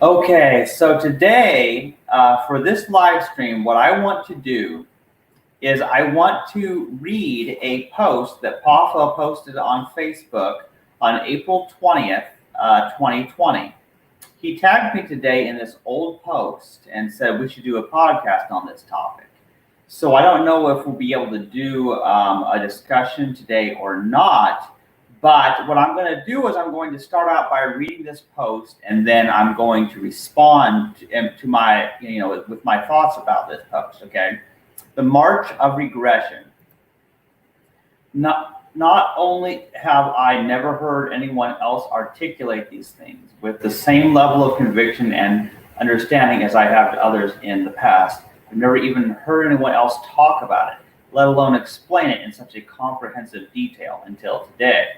Okay, so today for this live stream, what I want to do is I want to read a post that Poffo posted on Facebook on April 20th, 2020. He tagged me today in this old post and said we should do a podcast on this topic. So I don't know if we'll be able to do a discussion today or not, but what I'm going to do is I'm going to start out by reading this post, and then I'm going to respond to my, with my thoughts about this post, okay? The March of Regression. Not only have I never heard anyone else articulate these things with the same level of conviction and understanding as I have to others in the past, I've never even heard anyone else talk about it, let alone explain it in such a comprehensive detail until today.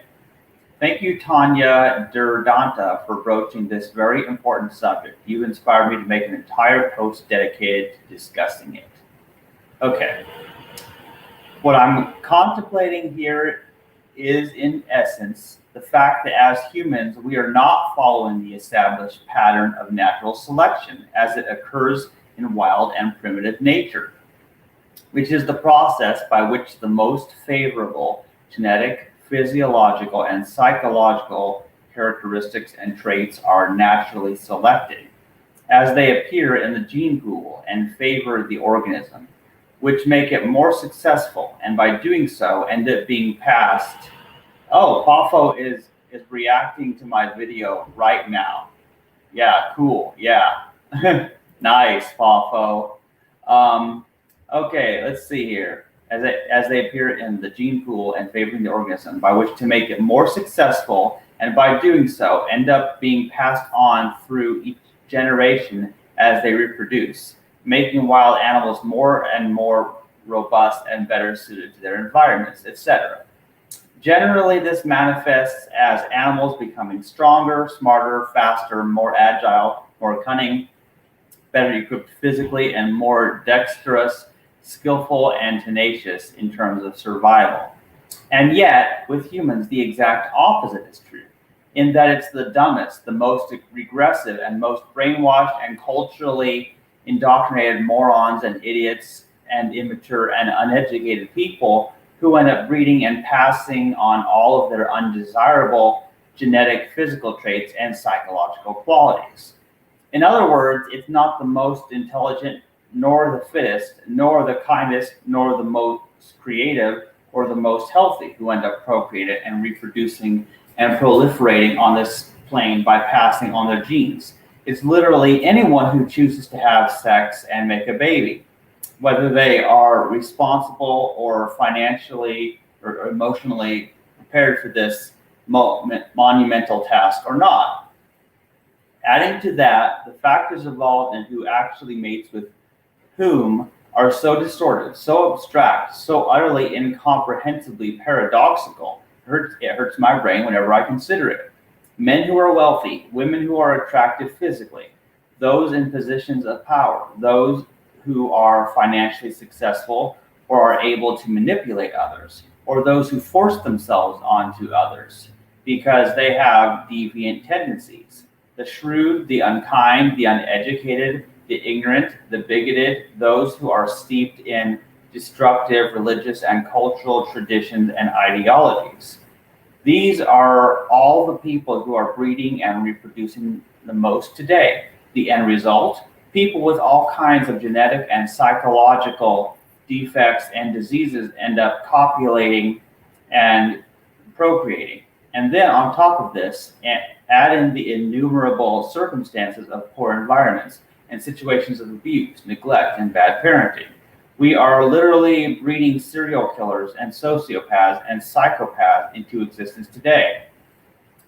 Thank you, Tanya Durdanta, for broaching this very important subject. You inspired me to make an entire post dedicated to discussing it. Okay. What I'm contemplating here is, in essence, the fact that as humans, we are not following the established pattern of natural selection as it occurs in wild and primitive nature, which is the process by which the most favorable genetic, physiological, and psychological characteristics and traits are naturally selected as they appear in the gene pool and favor the organism, which make it more successful, and by doing so end up being passed. Oh, Poffo is reacting to my video right now. Yeah, cool. Yeah. Nice, Poffo. Okay, let's see here. As they appear in the gene pool and favoring the organism, by which to make it more successful, and by doing so end up being passed on through each generation as they reproduce, making wild animals more and more robust and better suited to their environments, etc. Generally, this manifests as animals becoming stronger, smarter, faster, more agile, more cunning, better equipped physically, and more dexterous, skillful, and tenacious in terms of survival. And yet, with humans, the exact opposite is true, in that it's the dumbest, the most regressive, and most brainwashed and culturally indoctrinated morons and idiots and immature and uneducated people who end up breeding and passing on all of their undesirable genetic, physical traits and psychological qualities. In other words, it's not the most intelligent, nor the fittest, nor the kindest, nor the most creative, or the most healthy who end up procreating and reproducing and proliferating on this plane by passing on their genes. It's literally anyone who chooses to have sex and make a baby, whether they are responsible or financially or emotionally prepared for this monumental task or not. Adding to that, the factors involved in who actually mates with whom are so distorted, so abstract, so utterly incomprehensibly paradoxical. It hurts my brain whenever I consider it. Men who are wealthy, women who are attractive physically, those in positions of power, those who are financially successful or are able to manipulate others, or those who force themselves onto others because they have deviant tendencies. The shrewd, the unkind, the uneducated, the ignorant, the bigoted, those who are steeped in destructive religious and cultural traditions and ideologies. These are all the people who are breeding and reproducing the most today. The end result? People with all kinds of genetic and psychological defects and diseases end up copulating and procreating. And then on top of this, add in the innumerable circumstances of poor environments and situations of abuse, neglect, and bad parenting. We are literally breeding serial killers and sociopaths and psychopaths into existence today.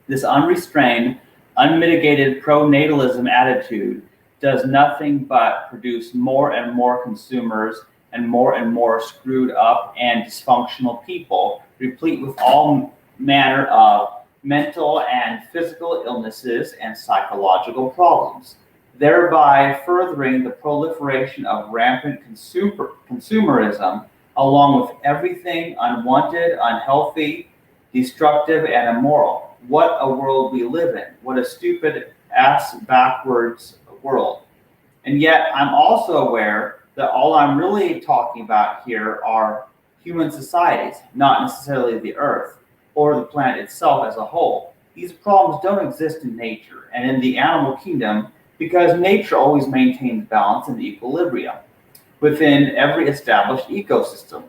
This unrestrained, unmitigated pronatalism attitude does nothing but produce more and more consumers and more screwed up and dysfunctional people, replete with all manner of mental and physical illnesses and psychological problems, thereby furthering the proliferation of rampant consumerism, along with everything unwanted, unhealthy, destructive, and immoral. What a world we live in. What a stupid ass backwards world. And yet I'm also aware that all I'm really talking about here are human societies, not necessarily the earth or the planet itself as a whole. These problems don't exist in nature and in the animal kingdom because nature always maintains balance and equilibrium within every established ecosystem.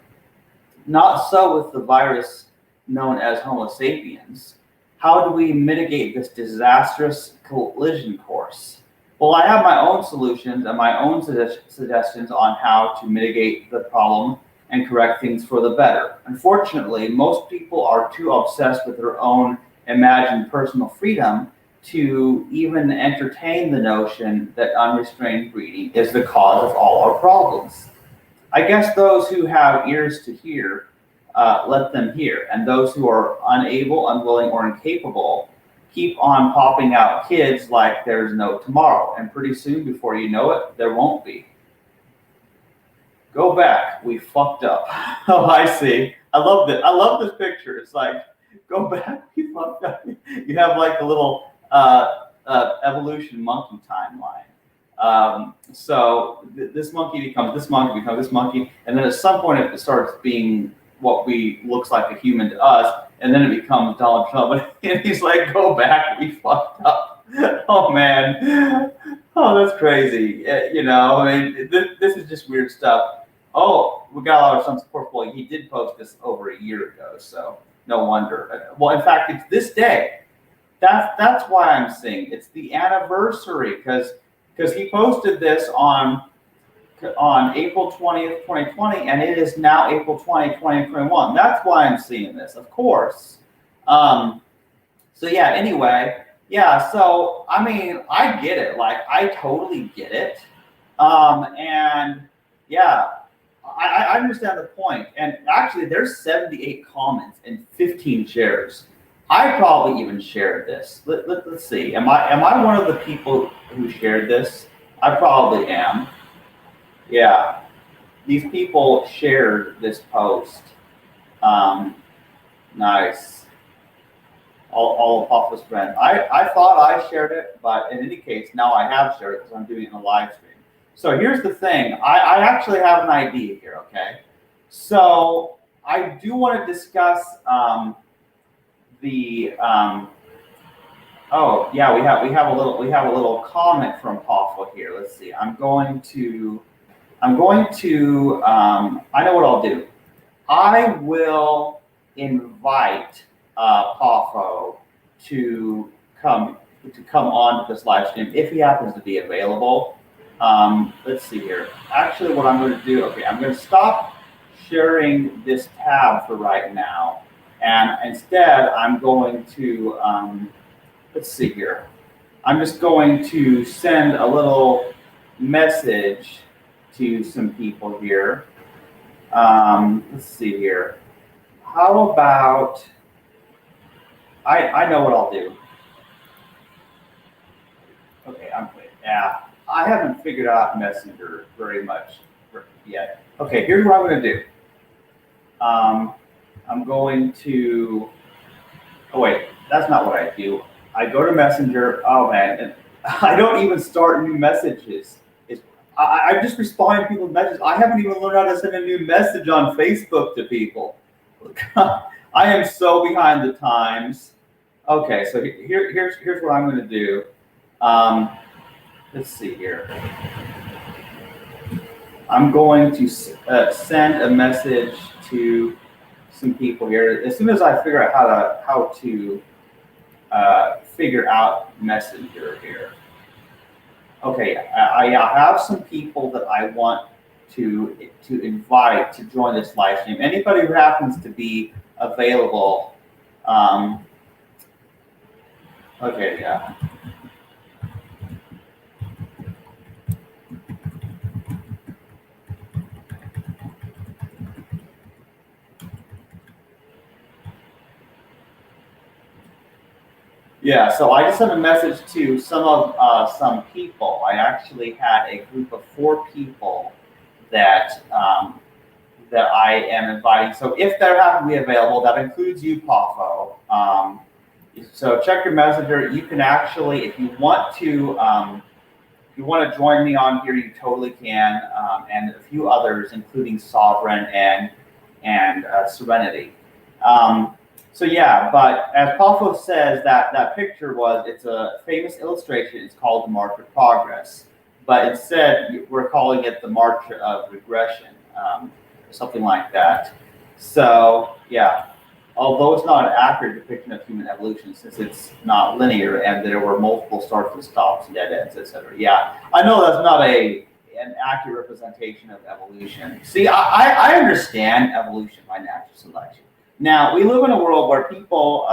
Not so with the virus known as Homo sapiens. How do we mitigate this disastrous collision course? Well, I have my own solutions and my own suggestions on how to mitigate the problem and correct things for the better. Unfortunately, most people are too obsessed with their own imagined personal freedom to even entertain the notion that unrestrained breeding is the cause of all our problems. I guess those who have ears to hear, let them hear, and those who are unable, unwilling, or incapable keep on popping out kids like there's no tomorrow, and pretty soon, before you know it, there won't be. Go back, we fucked up. Oh, I see. I love it. I love this picture. It's like, go back, we fucked up. You have like a little evolution monkey timeline. So this monkey becomes this monkey, becomes this monkey, and then at some point it starts being what we looks like a human to us, and then it becomes Donald Trump, and he's like, "Go back, we fucked up." Oh man, oh that's crazy. You know, I mean, this is just weird stuff. Oh, we got a lot of some support. Well, he did post this over a year ago, so no wonder. Well, in fact, it's this day. That's why I'm saying it's the anniversary because he posted this on April 20th, 2020, and it is now April 20, 2021. That's why I'm seeing this, of course. So yeah, anyway, yeah, so I mean, I get it. Like, I totally get it. And yeah, I understand the point. And actually, there's 78 comments and 15 shares. I probably even shared this. Let's see. Am I one of the people who shared this? I probably am. Yeah. These people shared this post. Nice. All of Poffo's friends. I thought I shared it, but in any case, now I have shared it because I'm doing it in a live stream. So here's the thing. I actually have an idea here, okay? So I do want to discuss oh yeah, we have a little comment from Poffo here. Let's see. I know what I'll do. I will invite Poffo to come on to this live stream if he happens to be available. Let's see here. Actually, what I'm going to do, okay, I'm going to stop sharing this tab for right now, and instead I'm going to let's see here. I'm just going to send a little message to some people here. Let's see here. How about, I know what I'll do. Okay, yeah, I haven't figured out Messenger very much yet. Okay, here's what I'm going to do. I'm going to, oh wait, that's not what I do. I go to Messenger, oh man, and I don't even start new messages. I just respond to people's messages. I haven't even learned how to send a new message on Facebook to people. I am so behind the times. Okay, so here's what I'm going to do. Let's see here. I'm going to send a message to some people here as soon as I figure out how to figure out Messenger here. Okay, I have some people that I want to invite to join this live stream. Anybody who happens to be available. Okay, yeah. Yeah, so I just sent a message to some people. I actually had a group of 4 people that that I am inviting. So if they happen to be available, that includes you, Poffo. So check your messenger. You can actually, if you want to, join me on here, you totally can, and a few others, including Sovereign and Serenity. So yeah, but as Poffo says, that picture it's a famous illustration. It's called the March of Progress, but instead we're calling it the March of Regression, or something like that. So yeah, although it's not an accurate depiction of human evolution, since it's not linear and there were multiple starts and stops, dead ends, etc. Yeah, I know that's not an accurate representation of evolution. See, I understand evolution by natural selection. Now, we live in a world where people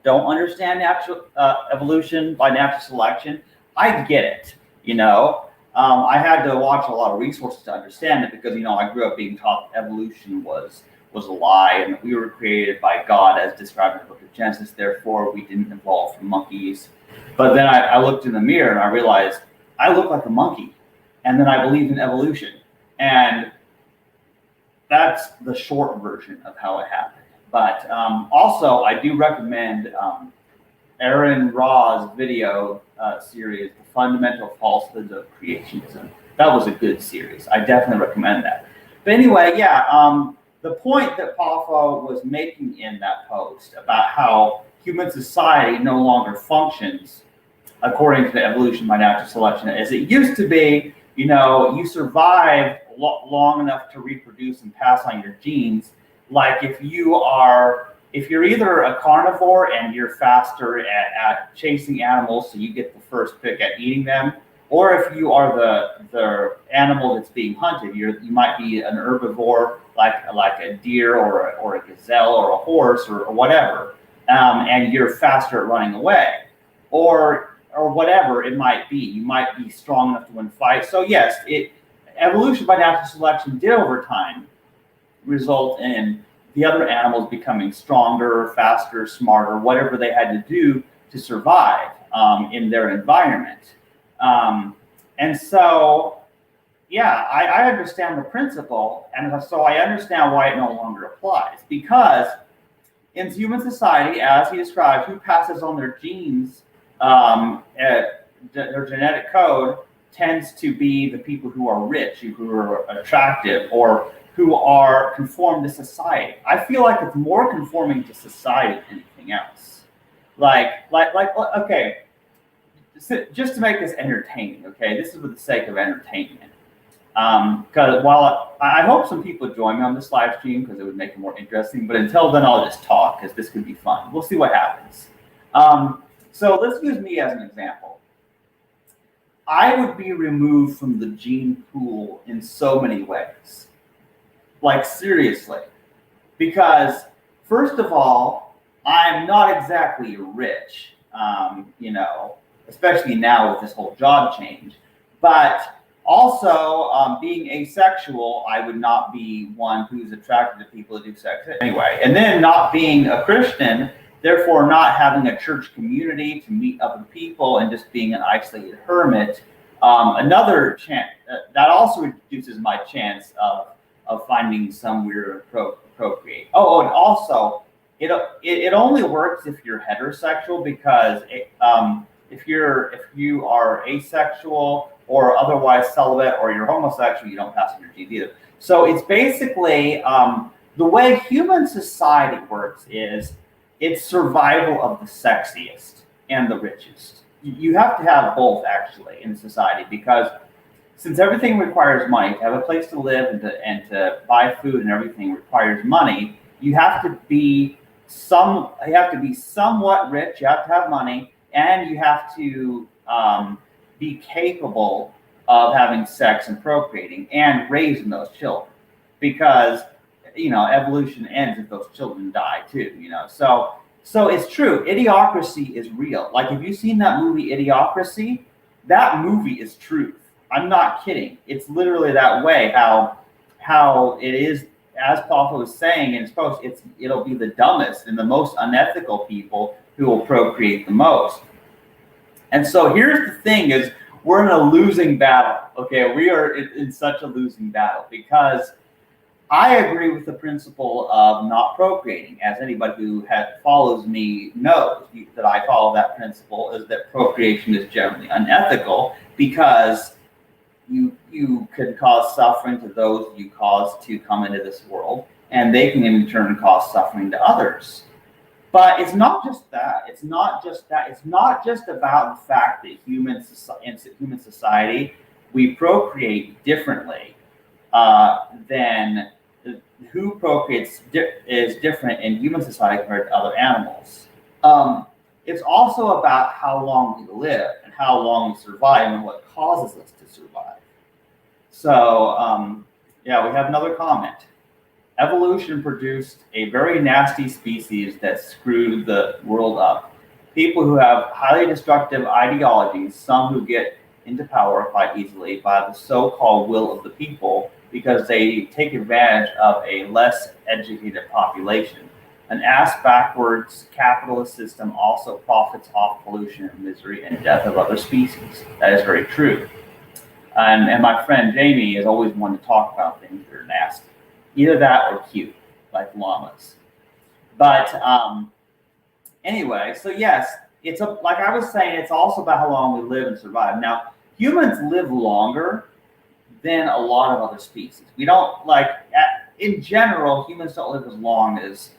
don't understand natural evolution by natural selection. I get it, you know. I had to watch a lot of resources to understand it because, you know, I grew up being taught evolution was a lie and we were created by God as described in the book of Genesis. Therefore, we didn't evolve from monkeys. But then I looked in the mirror and I realized I look like a monkey. And then I believed in evolution. And that's the short version of how it happened. But also, I do recommend Aaron Ra's video series, The Fundamental Falsehoods of Creationism. That was a good series. I definitely recommend that. But anyway, yeah, the point that Poffo was making in that post about how human society no longer functions according to the evolution by natural selection as it used to be. You know, you survived long enough to reproduce and pass on your genes. Like if you're either a carnivore and you're faster at chasing animals, so you get the first pick at eating them, or if you are the animal that's being hunted, you might be an herbivore like a deer or a gazelle or a horse or whatever, and you're faster at running away, or whatever it might be. You might be strong enough to win fights. So yes, evolution by natural selection did over time result in the other animals becoming stronger, faster, smarter, whatever they had to do to survive in their environment. And so, yeah, I understand the principle, and so I understand why it no longer applies. Because in human society, as he described, who passes on their genes, their genetic code tends to be the people who are rich, who are attractive, or who are conform to society. I feel like it's more conforming to society than anything else. Like, okay, just to make this entertaining, okay? This is for the sake of entertainment. Because while I hope some people join me on this live stream because it would make it more interesting, but until then I'll just talk because this could be fun. We'll see what happens. So let's use me as an example. I would be removed from the gene pool in so many ways. Like seriously. Because first of all, I'm not exactly rich, you know, especially now with this whole job change. But also, being asexual, I would not be one who's attracted to people who do sex anyway. And then not being a Christian, therefore not having a church community to meet other people and just being an isolated hermit. Another chance that also reduces my chance of finding somewhere to procreate. Oh, and also it only works if you're heterosexual, because if you are asexual or otherwise celibate, or you're homosexual, you don't pass on your genes either. So it's basically the way human society works is it's survival of the sexiest and the richest. You have to have both actually in society, because since everything requires money, to have a place to live and to buy food and everything requires money, you have to be somewhat rich, you have to have money, and you have to be capable of having sex and procreating and raising those children, because you know evolution ends if those children die too. You know, so it's true. Idiocracy is real. Like, if you've seen that movie Idiocracy, that movie is truth. I'm not kidding. It's literally that way. How it is, as Poffo was saying in his post, it'll be the dumbest and the most unethical people who will procreate the most. And so here's the thing: is we're in a losing battle. Okay, we are in such a losing battle, because I agree with the principle of not procreating. As anybody who follows me knows, that I follow that principle, is that procreation is generally unethical because you could cause suffering to those you cause to come into this world, and they can in turn cause suffering to others. But it's not just that. It's not just that. It's not just about the fact that in human society we procreate differently than who procreates is different in human society compared to other animals. It's also about how long we live and how long we survive and what causes us to survive. So, yeah, we have another comment. Evolution produced a very nasty species that screwed the world up. People who have highly destructive ideologies, some who get into power quite easily by the so-called will of the people because they take advantage of a less educated population. An ass-backwards capitalist system also profits off pollution and misery and death of other species. That is very true. And my friend Jamie has always wanted to talk about things that are nasty. Either that or cute, like llamas. But anyway, so yes, like I was saying, it's also about how long we live and survive. Now, humans live longer than a lot of other species. We don't in general, humans don't live as long as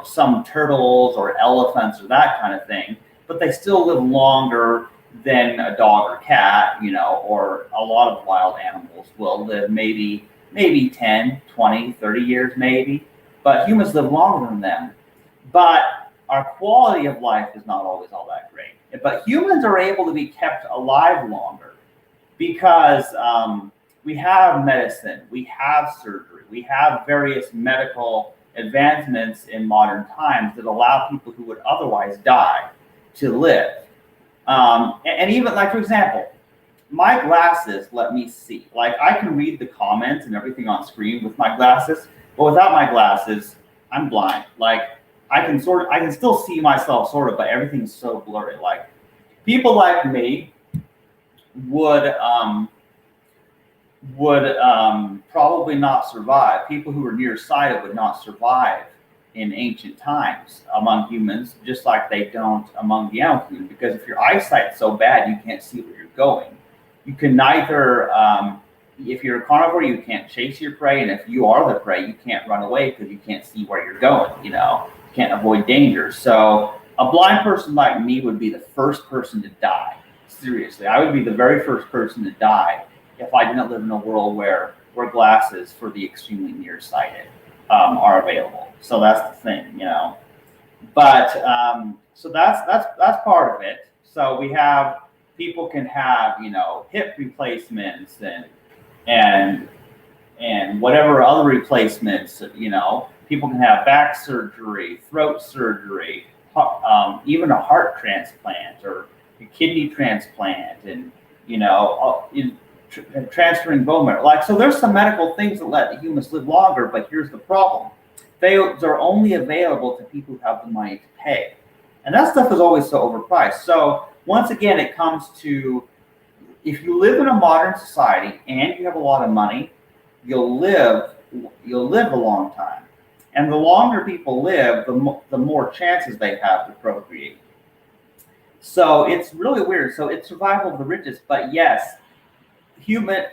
some turtles or elephants or that kind of thing, but they still live longer than a dog or cat, or a lot of wild animals will live maybe 10, 20, 30 years maybe, but humans live longer than them. But our quality of life is not always all that great. But humans are able to be kept alive longer because we have medicine, we have surgery, we have various medical advancements in modern times that allow people who would otherwise die to live. And even, like, for example, my glasses let me see. Like, I can read the comments and everything on screen with my glasses, but without my glasses, I'm blind. Like, I can still see myself sort of, but everything's so blurry. Like, people like me would probably not survive. People who are nearsighted would not survive in ancient times among humans, just like they don't among the animal community. Because if your eyesight's so bad, you can't see where you're going. You can neither, if you're a carnivore, you can't chase your prey, and if you are the prey, you can't run away because you can't see where you're going. You can't avoid danger. So a blind person like me would be the first person to die. Seriously, I would be the very first person to die if I didn't live in a world where glasses for the extremely nearsighted are available. So that's the thing, But so that's part of it. So we have people can have hip replacements and whatever other replacements. People can have back surgery, throat surgery, even a heart transplant or a kidney transplant, and transferring bone marrow. So there's some medical things that let the humans live longer, but here's the problem. They're only available to people who have the money to pay. And that stuff is always so overpriced. So once again, it comes to, if you live in a modern society and you have a lot of money, you'll live a long time. And the longer people live, the more chances they have to procreate. So it's really weird. So it's survival of the richest, but yes, human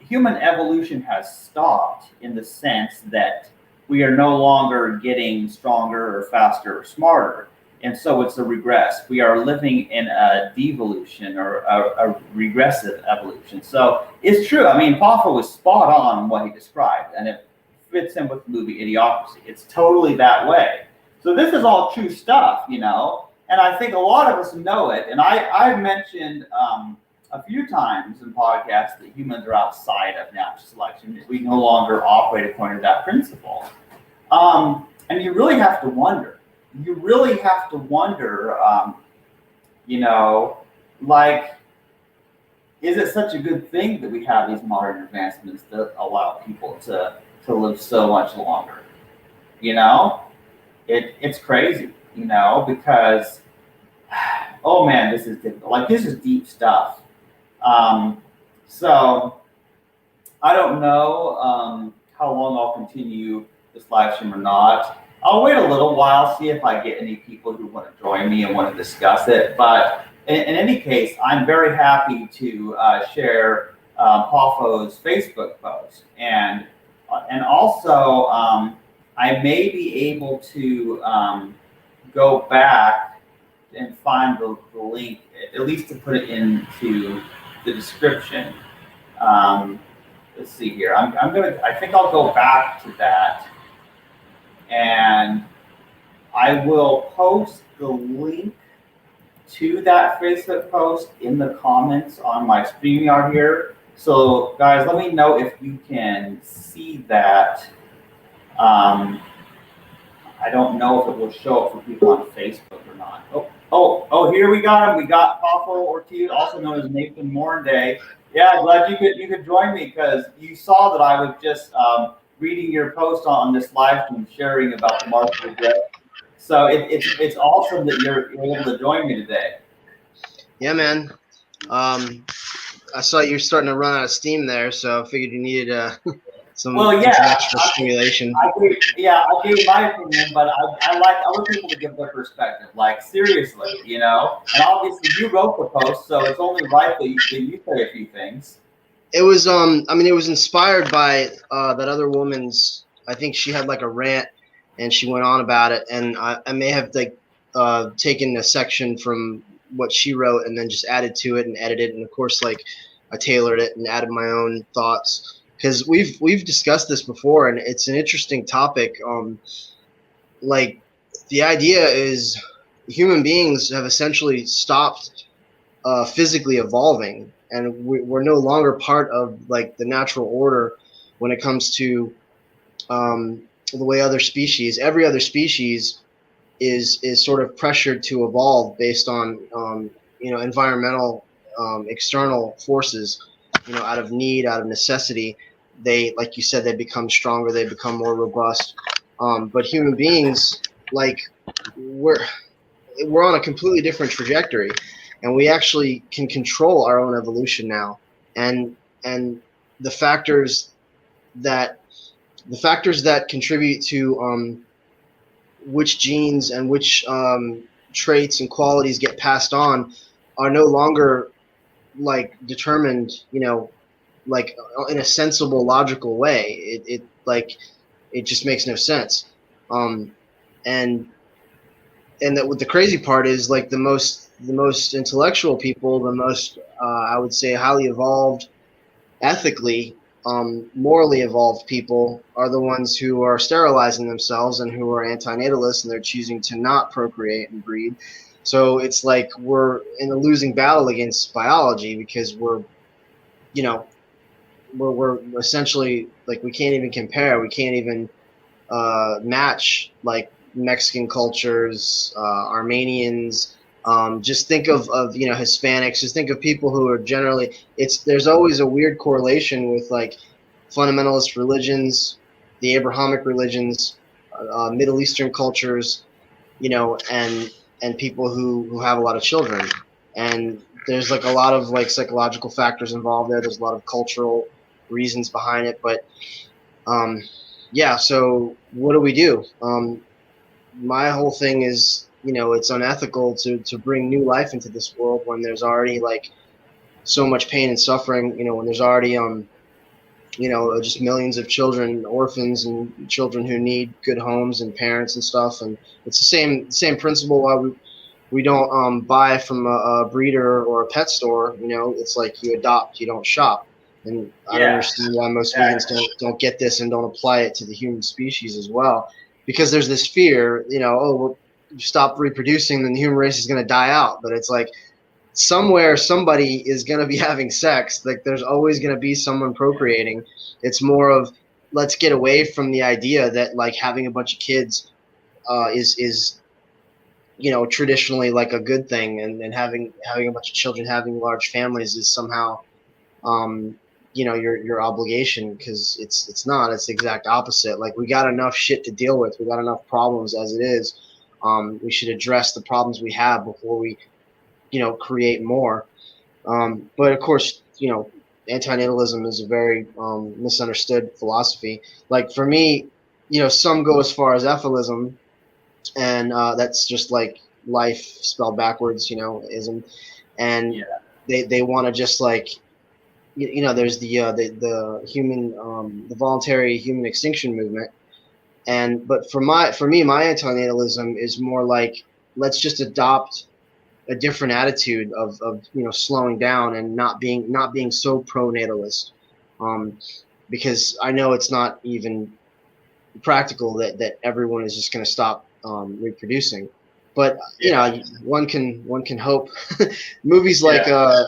evolution has stopped in the sense that we are no longer getting stronger or faster or smarter. And so it's a regress. We are living in a devolution or a regressive evolution. So it's true. I mean, Poffo was spot on what he described, and it fits in with the movie Idiocracy. It's totally that way. So this is all true stuff, and I think a lot of us know it. And I've mentioned a few times in podcasts that humans are outside of natural selection. We no longer operate according to that principle. And you really have to wonder. Is it such a good thing that we have these modern advancements that allow people to live so much longer? It's crazy, because, oh man, this is difficult. This is deep stuff. So I don't know how long I'll continue this live stream or not. I'll wait a little while, see if I get any people who want to join me and want to discuss it. But in any case, I'm very happy to share Poffo's Facebook post, and also I may be able to go back and find the link, at least to put it into the description. Let's see here. I think I'll go back to that, and I will post the link to that Facebook post in the comments on my StreamYard here. So guys, let me know if you can see that. I don't know if it will show up for people on Facebook or not. Oh, here we got him. We got Poffo Ortiz, also known as Nathan Mornday. Yeah, glad you could join me, because you saw that I was just reading your post on this live stream, sharing about the March of Regression. So it's awesome that you're able to join me today. Yeah, man. I saw you're starting to run out of steam there, so I figured you needed some intellectual stimulation. I gave my opinion, but I like other people to give their perspective. Like, seriously, And obviously you wrote the post, so it's only right that you say a few things. It was it was inspired by that other woman's. I think she had like a rant, and she went on about it, and I may have taken a section from what she wrote and then just added to it and edited, and of course I tailored it and added my own thoughts, because we've discussed this before, and it's an interesting topic. The idea is human beings have essentially stopped physically evolving, and we're no longer part of the natural order when it comes to the way every other species is sort of pressured to evolve based on environmental external forces, out of need, out of necessity. They, like you said, they become stronger, they become more robust. But human beings, we're on a completely different trajectory, and we actually can control our own evolution now. And the factors that contribute to which genes and which traits and qualities get passed on are no longer determined, in a sensible, logical way. It just makes no sense. And that what the crazy part is, the most intellectual people, the most I would say highly evolved, ethically, morally evolved people are the ones who are sterilizing themselves and who are antinatalists, and they're choosing to not procreate and breed. So it's like we're in a losing battle against biology, because we're essentially we can't even compare. We can't even match Mexican cultures, Armenians. Just think of Hispanics. Just think of people who are generally. There's always a weird correlation with fundamentalist religions, the Abrahamic religions, Middle Eastern cultures, and people who have a lot of children. And there's a lot of psychological factors involved there. There's a lot of cultural reasons behind it, but yeah. So what do we do? My whole thing is, it's unethical to bring new life into this world when there's already so much pain and suffering. When there's already just millions of children, orphans, and children who need good homes and parents and stuff. And it's the same principle why we don't buy from a breeder or a pet store. It's you adopt, you don't shop. And I don't understand why most vegans don't get this and don't apply it to the human species as well, because there's this fear, well, you stop reproducing, then the human race is going to die out. But it's somewhere somebody is going to be having sex. There's always going to be someone procreating. It's more of, let's get away from the idea that having a bunch of kids is traditionally a good thing, and having a bunch of children, having large families is somehow your obligation, because it's not. It's the exact opposite. We got enough shit to deal with. We got enough problems as it is. We should address the problems we have before we create more. But of course, antinatalism is a very misunderstood philosophy. Like for me, some go as far as ethylism, and that's just like life spelled backwards, ism, and Yeah. they want to just like there's the human the voluntary human extinction movement, and but for me my antinatalism is more like let's just adopt a different attitude of slowing down and not being so pro-natalist, um, because I know it's not even practical that everyone is just going to stop reproducing, but Yeah. one can hope. Movies like Yeah.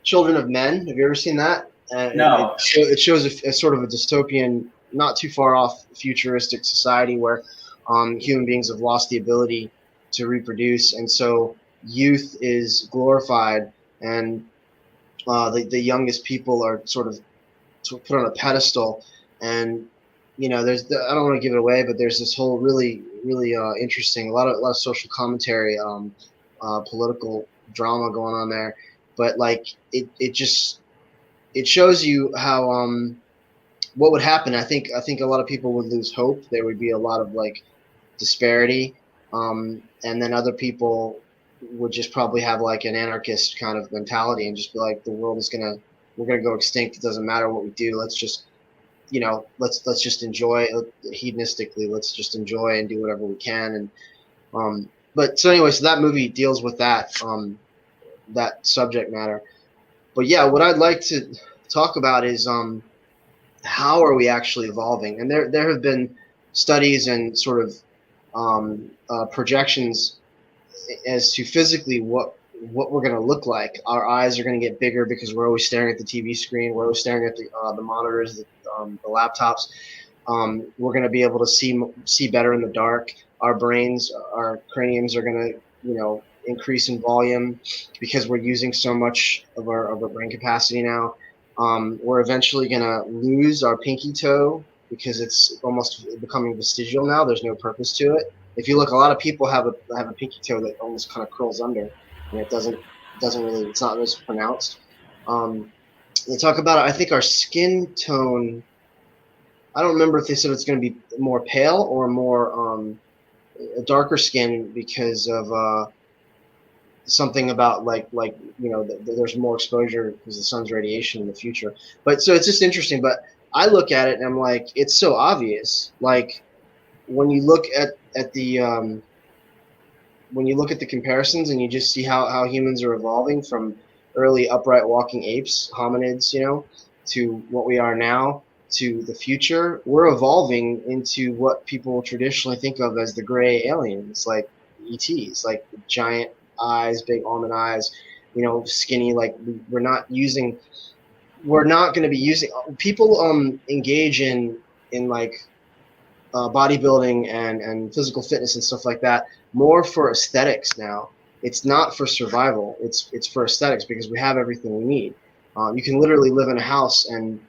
Children of Men, have you ever seen that? No. It shows a sort of a dystopian, not too far off futuristic society where human beings have lost the ability to reproduce, and so youth is glorified, and the youngest people are sort of put on a pedestal. And I don't want to give it away, but there's this whole really interesting, a lot of social commentary, political drama going on there. But like it shows you how what would happen. I think a lot of people would lose hope. There would be a lot of like disparity, and then other people would just probably have like an anarchist kind of mentality and just be like, the world is gonna we're gonna go extinct. It doesn't matter what we do. Let's just let's just enjoy hedonistically. Let's just enjoy and do whatever we can. And but so anyway, so that movie deals with that subject matter. But yeah, what I'd like to talk about is how are we actually evolving? And there have been studies and sort of projections as to physically what we're going to look like. Our eyes are going to get bigger because we're always staring at the TV screen. We're always staring at the monitors, the laptops. We're going to be able to see better in the dark. Our brains, our craniums are going to increase in volume because we're using so much of our brain capacity now. We're eventually going to lose our pinky toe because it's almost becoming vestigial now. There's no purpose to it. If you look, a lot of people have a pinky toe that almost kind of curls under, and it doesn't really, it's not as pronounced. They talk about it. I think our skin tone. I don't remember if they said it's going to be more pale or more a darker skin because of something about like there's more exposure because of the sun's radiation in the future. But so it's just interesting. But I look at it and I'm like, it's so obvious. Like when you look at the when you look at the comparisons and you just see how humans are evolving from early upright walking apes, hominids, to what we are now, to the future, we're evolving into what people traditionally think of as the gray aliens, like ETs, like giant eyes, big almond eyes, skinny. Like we're not going to be using. People engage in like bodybuilding and physical fitness and stuff like that more for aesthetics now. It's not for survival. It's for aesthetics because we have everything we need. You can literally live in a house and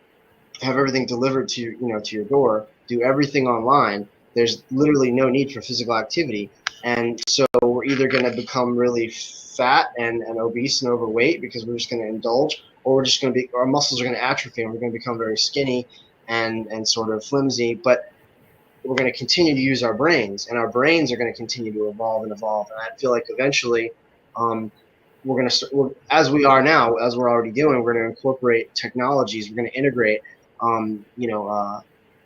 have everything delivered to your door. Do everything online. There's literally no need for physical activity, and so we're either going to become really fat and obese and overweight because we're just going to indulge, or we're just going to be our muscles are going to atrophy and we're going to become very skinny and sort of flimsy. But we're going to continue to use our brains, and our brains are going to continue to evolve and evolve. And I feel like eventually, we're going to, as we are now, as we're already doing, we're going to incorporate technologies. We're going to integrate,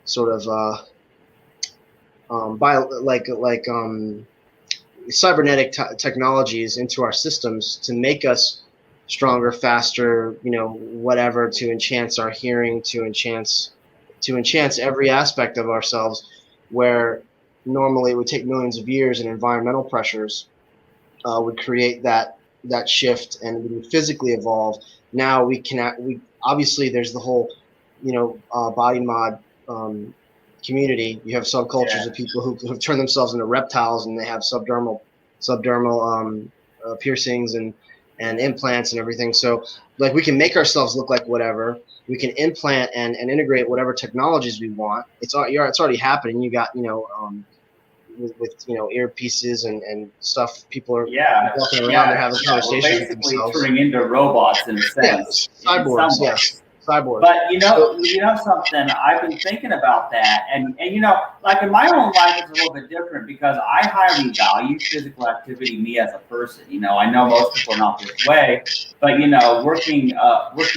sort of cybernetic technologies into our systems to make us stronger, faster, whatever, to enhance our hearing, to enhance every aspect of ourselves, where normally it would take millions of years and environmental pressures would create that shift, and we would physically evolve. Now we obviously there's the whole body mod community. You have subcultures of people who have turned themselves into reptiles, and they have subdermal piercings and implants and everything. So like we can make ourselves look like whatever. We can implant and integrate whatever technologies we want. It's already happening. You got with earpieces and stuff. People are Yeah, walking around, they're yeah, having yeah. We're conversations with basically themselves. turning into robots in a Yeah, sense, in cyborgs. some Yes, ways. cyborgs. But So something, I've been thinking about that, and like in my own life, it's a little bit different because I highly value physical activity, me as a person. I know most people are not this way, but working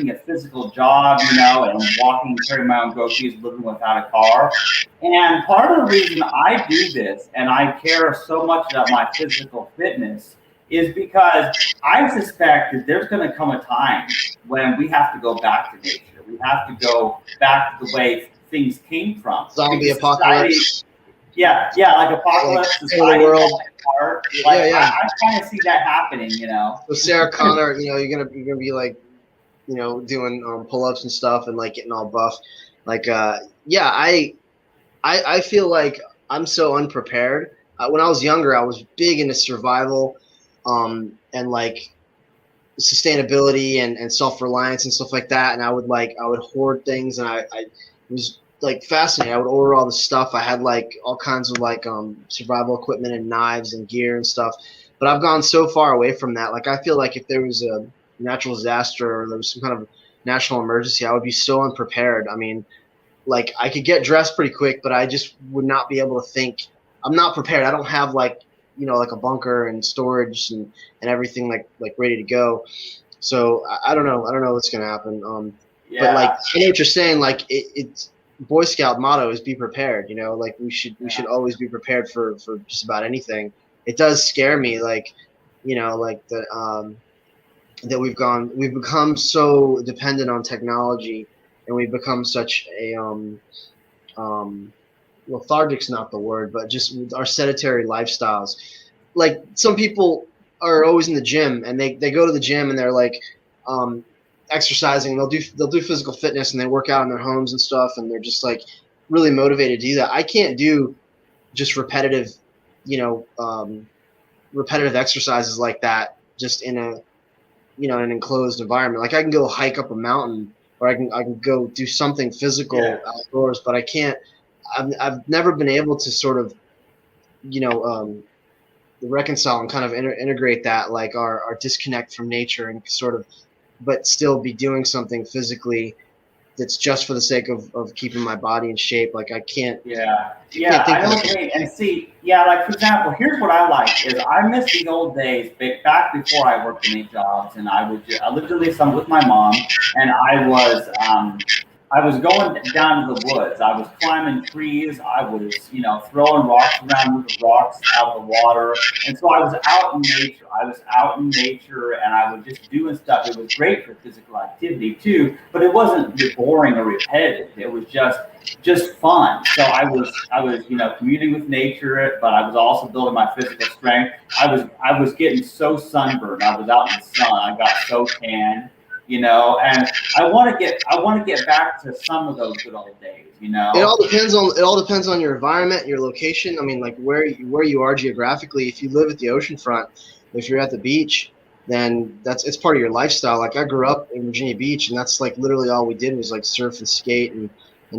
a physical job, and walking, carrying my own groceries, living without a car. And part of the reason I do this and I care so much about my physical fitness is because I suspect that there's going to come a time when we have to go back to nature. We have to go back to the way things came from. zombie Because society, apocalypse, yeah, like like apocalypse, end of the society world. falling apart. Yeah, Like yeah. I kind of see that happening. So Sarah Connor, you're gonna be like, doing pull-ups and stuff and like getting all buff. Like, yeah, I feel like I'm so unprepared. When I was younger, I was big into survival, and like sustainability and self-reliance and stuff like that. And I would hoard things, and I was like fascinated. I would order all the stuff. I had like all kinds of like survival equipment and knives and gear and stuff. But I've gone so far away from that. Like I feel like if there was a natural disaster or there was some kind of national emergency, I would be so unprepared. I mean, like I could get dressed pretty quick, but I just would not be able to think. I'm not prepared. I don't have like like a bunker and storage and everything like ready to go. So I don't know. I don't know what's gonna happen. But like Yeah, I know what you're saying. Like it's Boy Scout motto is be prepared. Like we should yeah, always be prepared for just about anything. It does scare me, like like that we've become so dependent on technology, and we've become such a um, lethargic's not the word, but just our sedentary lifestyles. Like some people are always in the gym, and they go to the gym and they're like um, exercising. They'll do physical fitness, and they work out in their homes and stuff, and they're just like really motivated to do that. I can't do just you know, um, repetitive exercises like that just in an enclosed environment. Like I can go hike up a mountain, or I can go do something yeah. physical outdoors, but I can't. I've never been able to sort of you know um, reconcile and kind of integrate that, like our disconnect from nature, and sort of but still be doing something physically that's just for the sake of keeping my body in shape. Like Yeah, I can't I think of know what you it. mean. And see, yeah, like for example, here's what I like is I miss the old days back before I worked in these jobs, and I lived in some with my mom, and I was going down to the woods. I was climbing trees. I was throwing rocks around with the rocks out of the water, and so I was out in nature. I was out in nature, and I was just doing stuff. It was great for physical activity too, but it wasn't boring or repetitive. It was just fun. So I was communing with nature, but I was also building my physical strength. I was getting so sunburned. I was out in the sun. I got so tan, and I want to get back to some of those good old days, It all depends on your environment, your location. I mean, like where you are geographically. If you live at the oceanfront, if you're at the beach, then it's part of your lifestyle. Like I grew up in Virginia Beach, and that's like literally all we did was like surf and skate and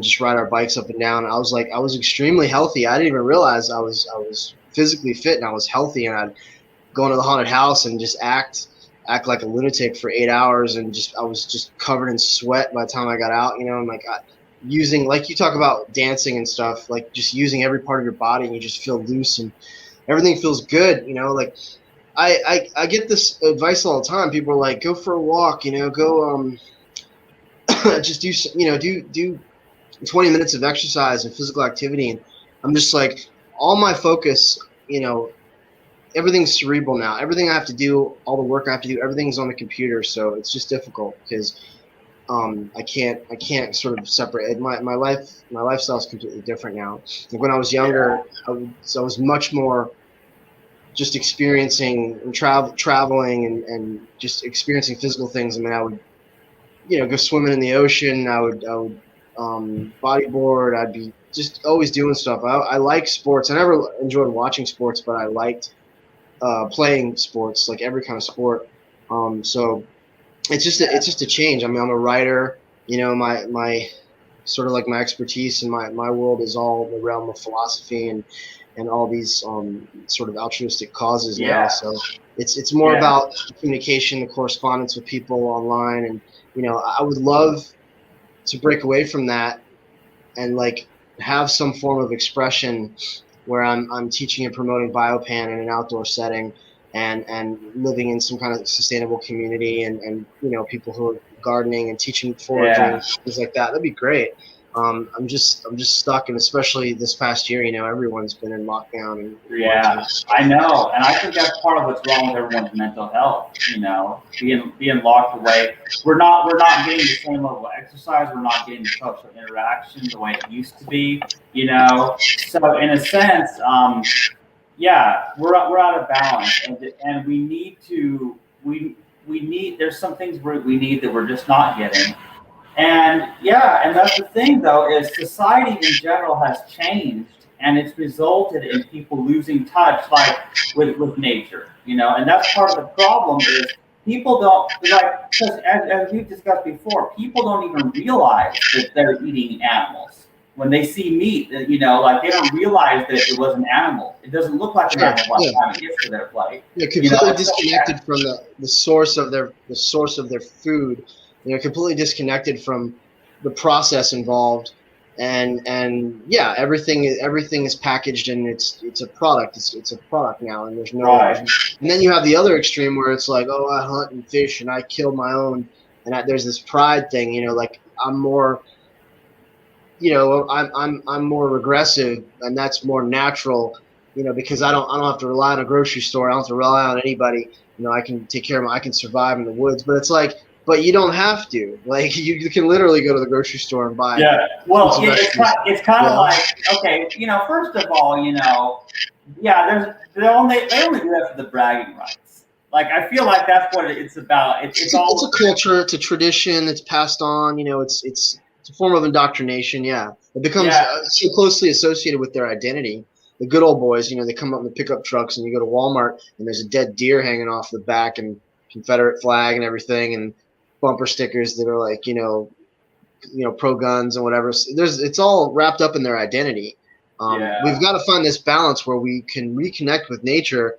just ride our bikes up and down. I was extremely healthy. I didn't even realize I was physically fit and I was healthy, and I'd go into the haunted house and just act like a lunatic for 8 hours, and just I was just covered in sweat by the time I got out, and like using, like you talk about dancing and stuff, like just using every part of your body, and you just feel loose and everything feels good, like I get this advice all the time. People are like, go for a walk, go just do 20 minutes of exercise and physical activity, and I'm just like, all my focus, everything's cerebral now. Everything I have to do, all the work I have to do, everything's on the computer. So it's just difficult because I can't sort of separate my life. My lifestyle is completely different now. Like when I was younger, Yeah, I was much more just experiencing and traveling and just experiencing physical things. I mean, I would go swimming in the ocean. I would bodyboard. I'd be just always doing stuff. I like sports. I never enjoyed watching sports, but I liked playing sports, like every kind of sport. So it's just a change. I mean, I'm a writer. My sort of like my expertise and my world is all the realm of philosophy and all these sort of altruistic causes now. Yeah. So it's more Yeah. about communication, the correspondence with people online, and I would love to break away from that and like have some form of expression where I'm teaching and promoting biopan in an outdoor setting and living in some kind of sustainable community and people who are gardening and teaching foraging, Yeah. things like that. That'd be great. I'm just stuck, and especially this past year, everyone's been in lockdown and Yeah, quarantine. I know, and I think that's part of what's wrong with everyone's mental health. Being locked away. We're not getting the same level of exercise. We're not getting the social interaction the way it used to be. So in a sense, yeah, we're out of balance, and we need to we need. There's some things we need that we're just not getting. And yeah, and that's the thing though, is society in general has changed and it's resulted in people losing touch like with nature, and that's part of the problem is people don't like, because as we've discussed before, people don't even realize that they're eating animals. When they see meat, like they don't realize that it was an animal. It doesn't look like an Sure. animal by Yeah. the time it gets to their plate. Yeah, completely It's so disconnected bad. from the source of their food. Completely disconnected from the process involved, and yeah, everything is packaged and it's a product. It's a product now, and Right. and then you have the other extreme where it's like, oh, I hunt and fish and I kill my own, and there's this pride thing. Like I'm more. I'm more regressive, and that's more natural. Because I don't have to rely on a grocery store. I don't have to rely on anybody. I can take care of I can survive in the woods. But it's like, but you don't have to. Like you can literally go to the grocery store and buy Yeah. fruits Well, and vegetables. it's kind of Yeah, like, okay, first of all, yeah, they only do that for the bragging rights. Like I feel like that's what it's about. It's it's all a culture, it's a tradition, it's passed on. It's a form of indoctrination. Yeah, it becomes yeah, so closely associated with their identity. The good old boys, they come up in the pickup trucks, and you go to Walmart, and there's a dead deer hanging off the back, and Confederate flag and everything, and bumper stickers that are like, pro guns and whatever. So it's all wrapped up in their identity. We've yeah. got to find this balance where we can reconnect with nature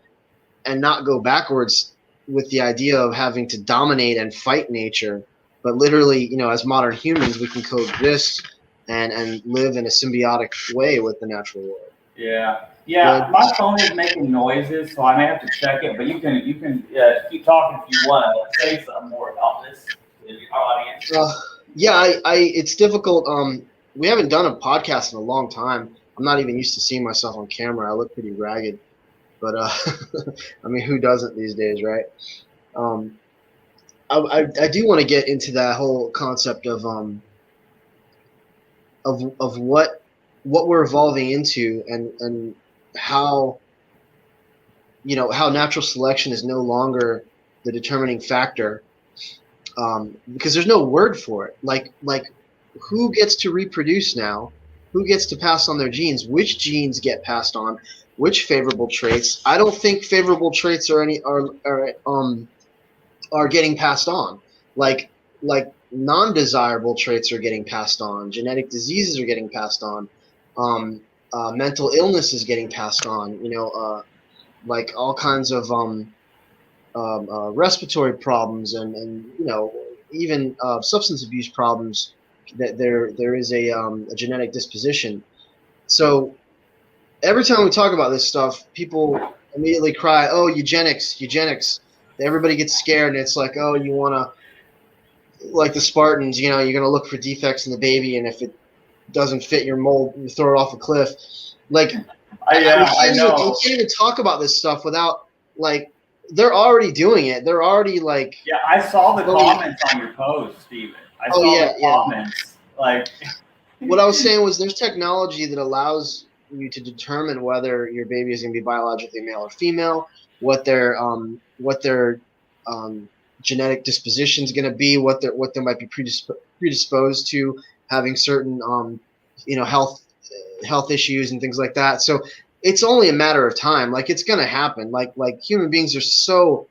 and not go backwards with the idea of having to dominate and fight nature, but literally, as modern humans, we can coexist and live in a symbiotic way with the natural world. Yeah. Good. Yeah, my phone is making noises, so I may have to check it. But you can keep talking if you want to say something more about this to our audience. Yeah, it's difficult. We haven't done a podcast in a long time. I'm not even used to seeing myself on camera. I look pretty ragged, but I mean, who doesn't these days, right? Um, I do want to get into that whole concept of what we're evolving into and how how natural selection is no longer the determining factor, because there's no word for it. Like who gets to reproduce now? Who gets to pass on their genes? Which genes get passed on? Which favorable traits? I don't think favorable traits are getting passed on. Like non-desirable traits are getting passed on. Genetic diseases are getting passed on. Mental illness is getting passed on. Like all kinds of respiratory problems and even substance abuse problems. That there is a genetic disposition. So every time we talk about this stuff, people immediately cry, "Oh, eugenics, eugenics!" Everybody gets scared, and it's like, "Oh, you want to, like the Spartans, you're going to look for defects in the baby, and if it doesn't fit your mold, you throw it off a cliff." Like, Yeah, I we know. can't even talk about this stuff without like they're already doing it. They're already like, Yeah, I saw the going, comments on your post, Steven. I oh saw yeah, the yeah. comments. Like, What I was saying was there's technology that allows you to determine whether your baby is going to be biologically male or female, what their genetic disposition is going to be, what they might be predisposed to having certain health issues and things like that. So it's only a matter of time. Like it's going to happen. Like human beings are so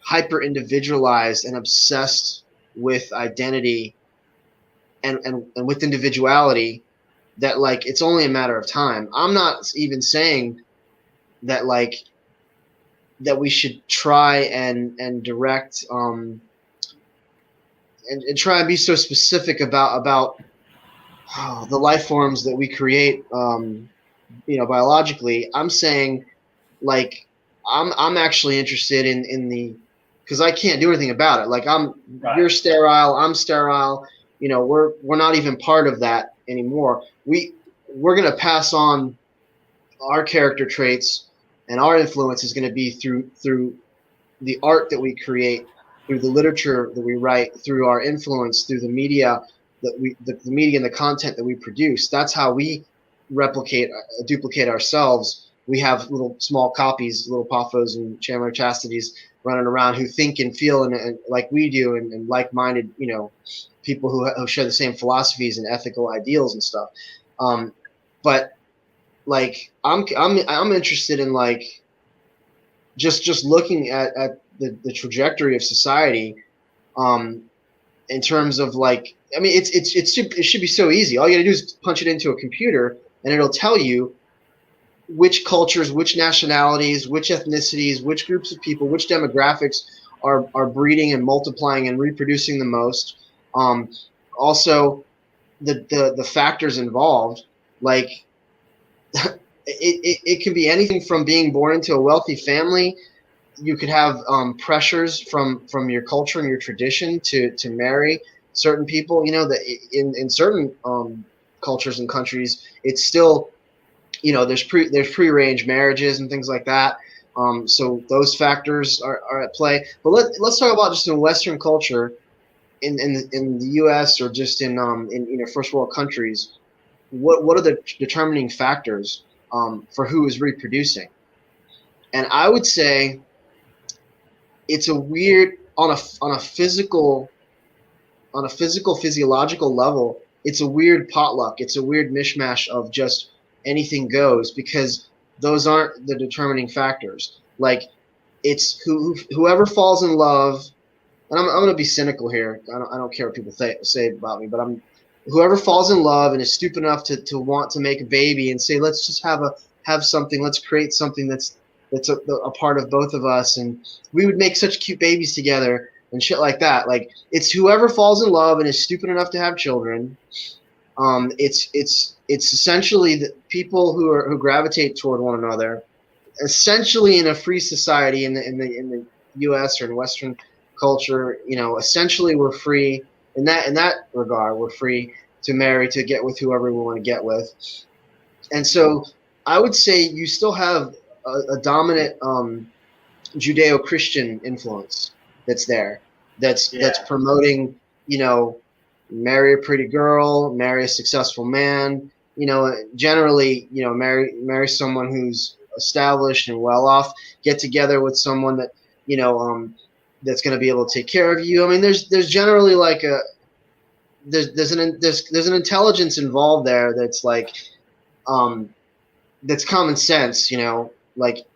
hyper individualized and obsessed with identity and with individuality, that like it's only a matter of time. I'm not even saying that like that we should try and direct and try and be so specific about the life forms that we create, biologically. I'm saying like I'm actually interested in the, because I can't do anything about it. Like you're Right. sterile, I'm sterile. We're not even part of that anymore. We're gonna pass on our character traits, and our influence is going to be through the art that we create, through the literature that we write, through our influence, through the media the media and the content that we produce. That's how we duplicate ourselves. We have little small copies, little Poffos and Chandler Chastities running around who think and feel and like we do, and like-minded, people who share the same philosophies and ethical ideals and stuff. But like I'm interested in like just looking at the trajectory of society, um, in terms of like, I mean, it should be so easy. All you gotta do is punch it into a computer, and it'll tell you which cultures, which nationalities, which ethnicities, which groups of people, which demographics are breeding and multiplying and reproducing the most. Um, Also, the factors involved, like it can be anything from being born into a wealthy family. You could have pressures from your culture and your tradition to marry certain people. That in certain cultures and countries, it's still, there's prearranged marriages and things like that. So those factors are at play. But let's talk about just in Western culture, in the U.S. or just in first world countries. What are the determining factors for who is reproducing? And I would say it's a weird, on a physical physiological level, it's a weird potluck. It's a weird mishmash of just anything goes, because those aren't the determining factors. Like, it's whoever falls in love, and I'm going to be cynical here. I don't care what people say about me, but whoever falls in love and is stupid enough to want to make a baby and say, let's just have something, let's create something that's a part of both of us, and we would make such cute babies together and shit like that. Like, it's whoever falls in love and is stupid enough to have children. It's essentially the people who gravitate toward one another, essentially in a free society in the U.S. or in Western culture. Essentially we're free in that regard. We're free to marry, to get with whoever we want to get with. And so I would say you still have a dominant Judeo-Christian influence that's there, that's promoting, marry a pretty girl, marry a successful man, generally, marry someone who's established and well off, get together with someone that, that's going to be able to take care of you. I mean, there's generally like there's an intelligence involved there that's like, that's common sense, like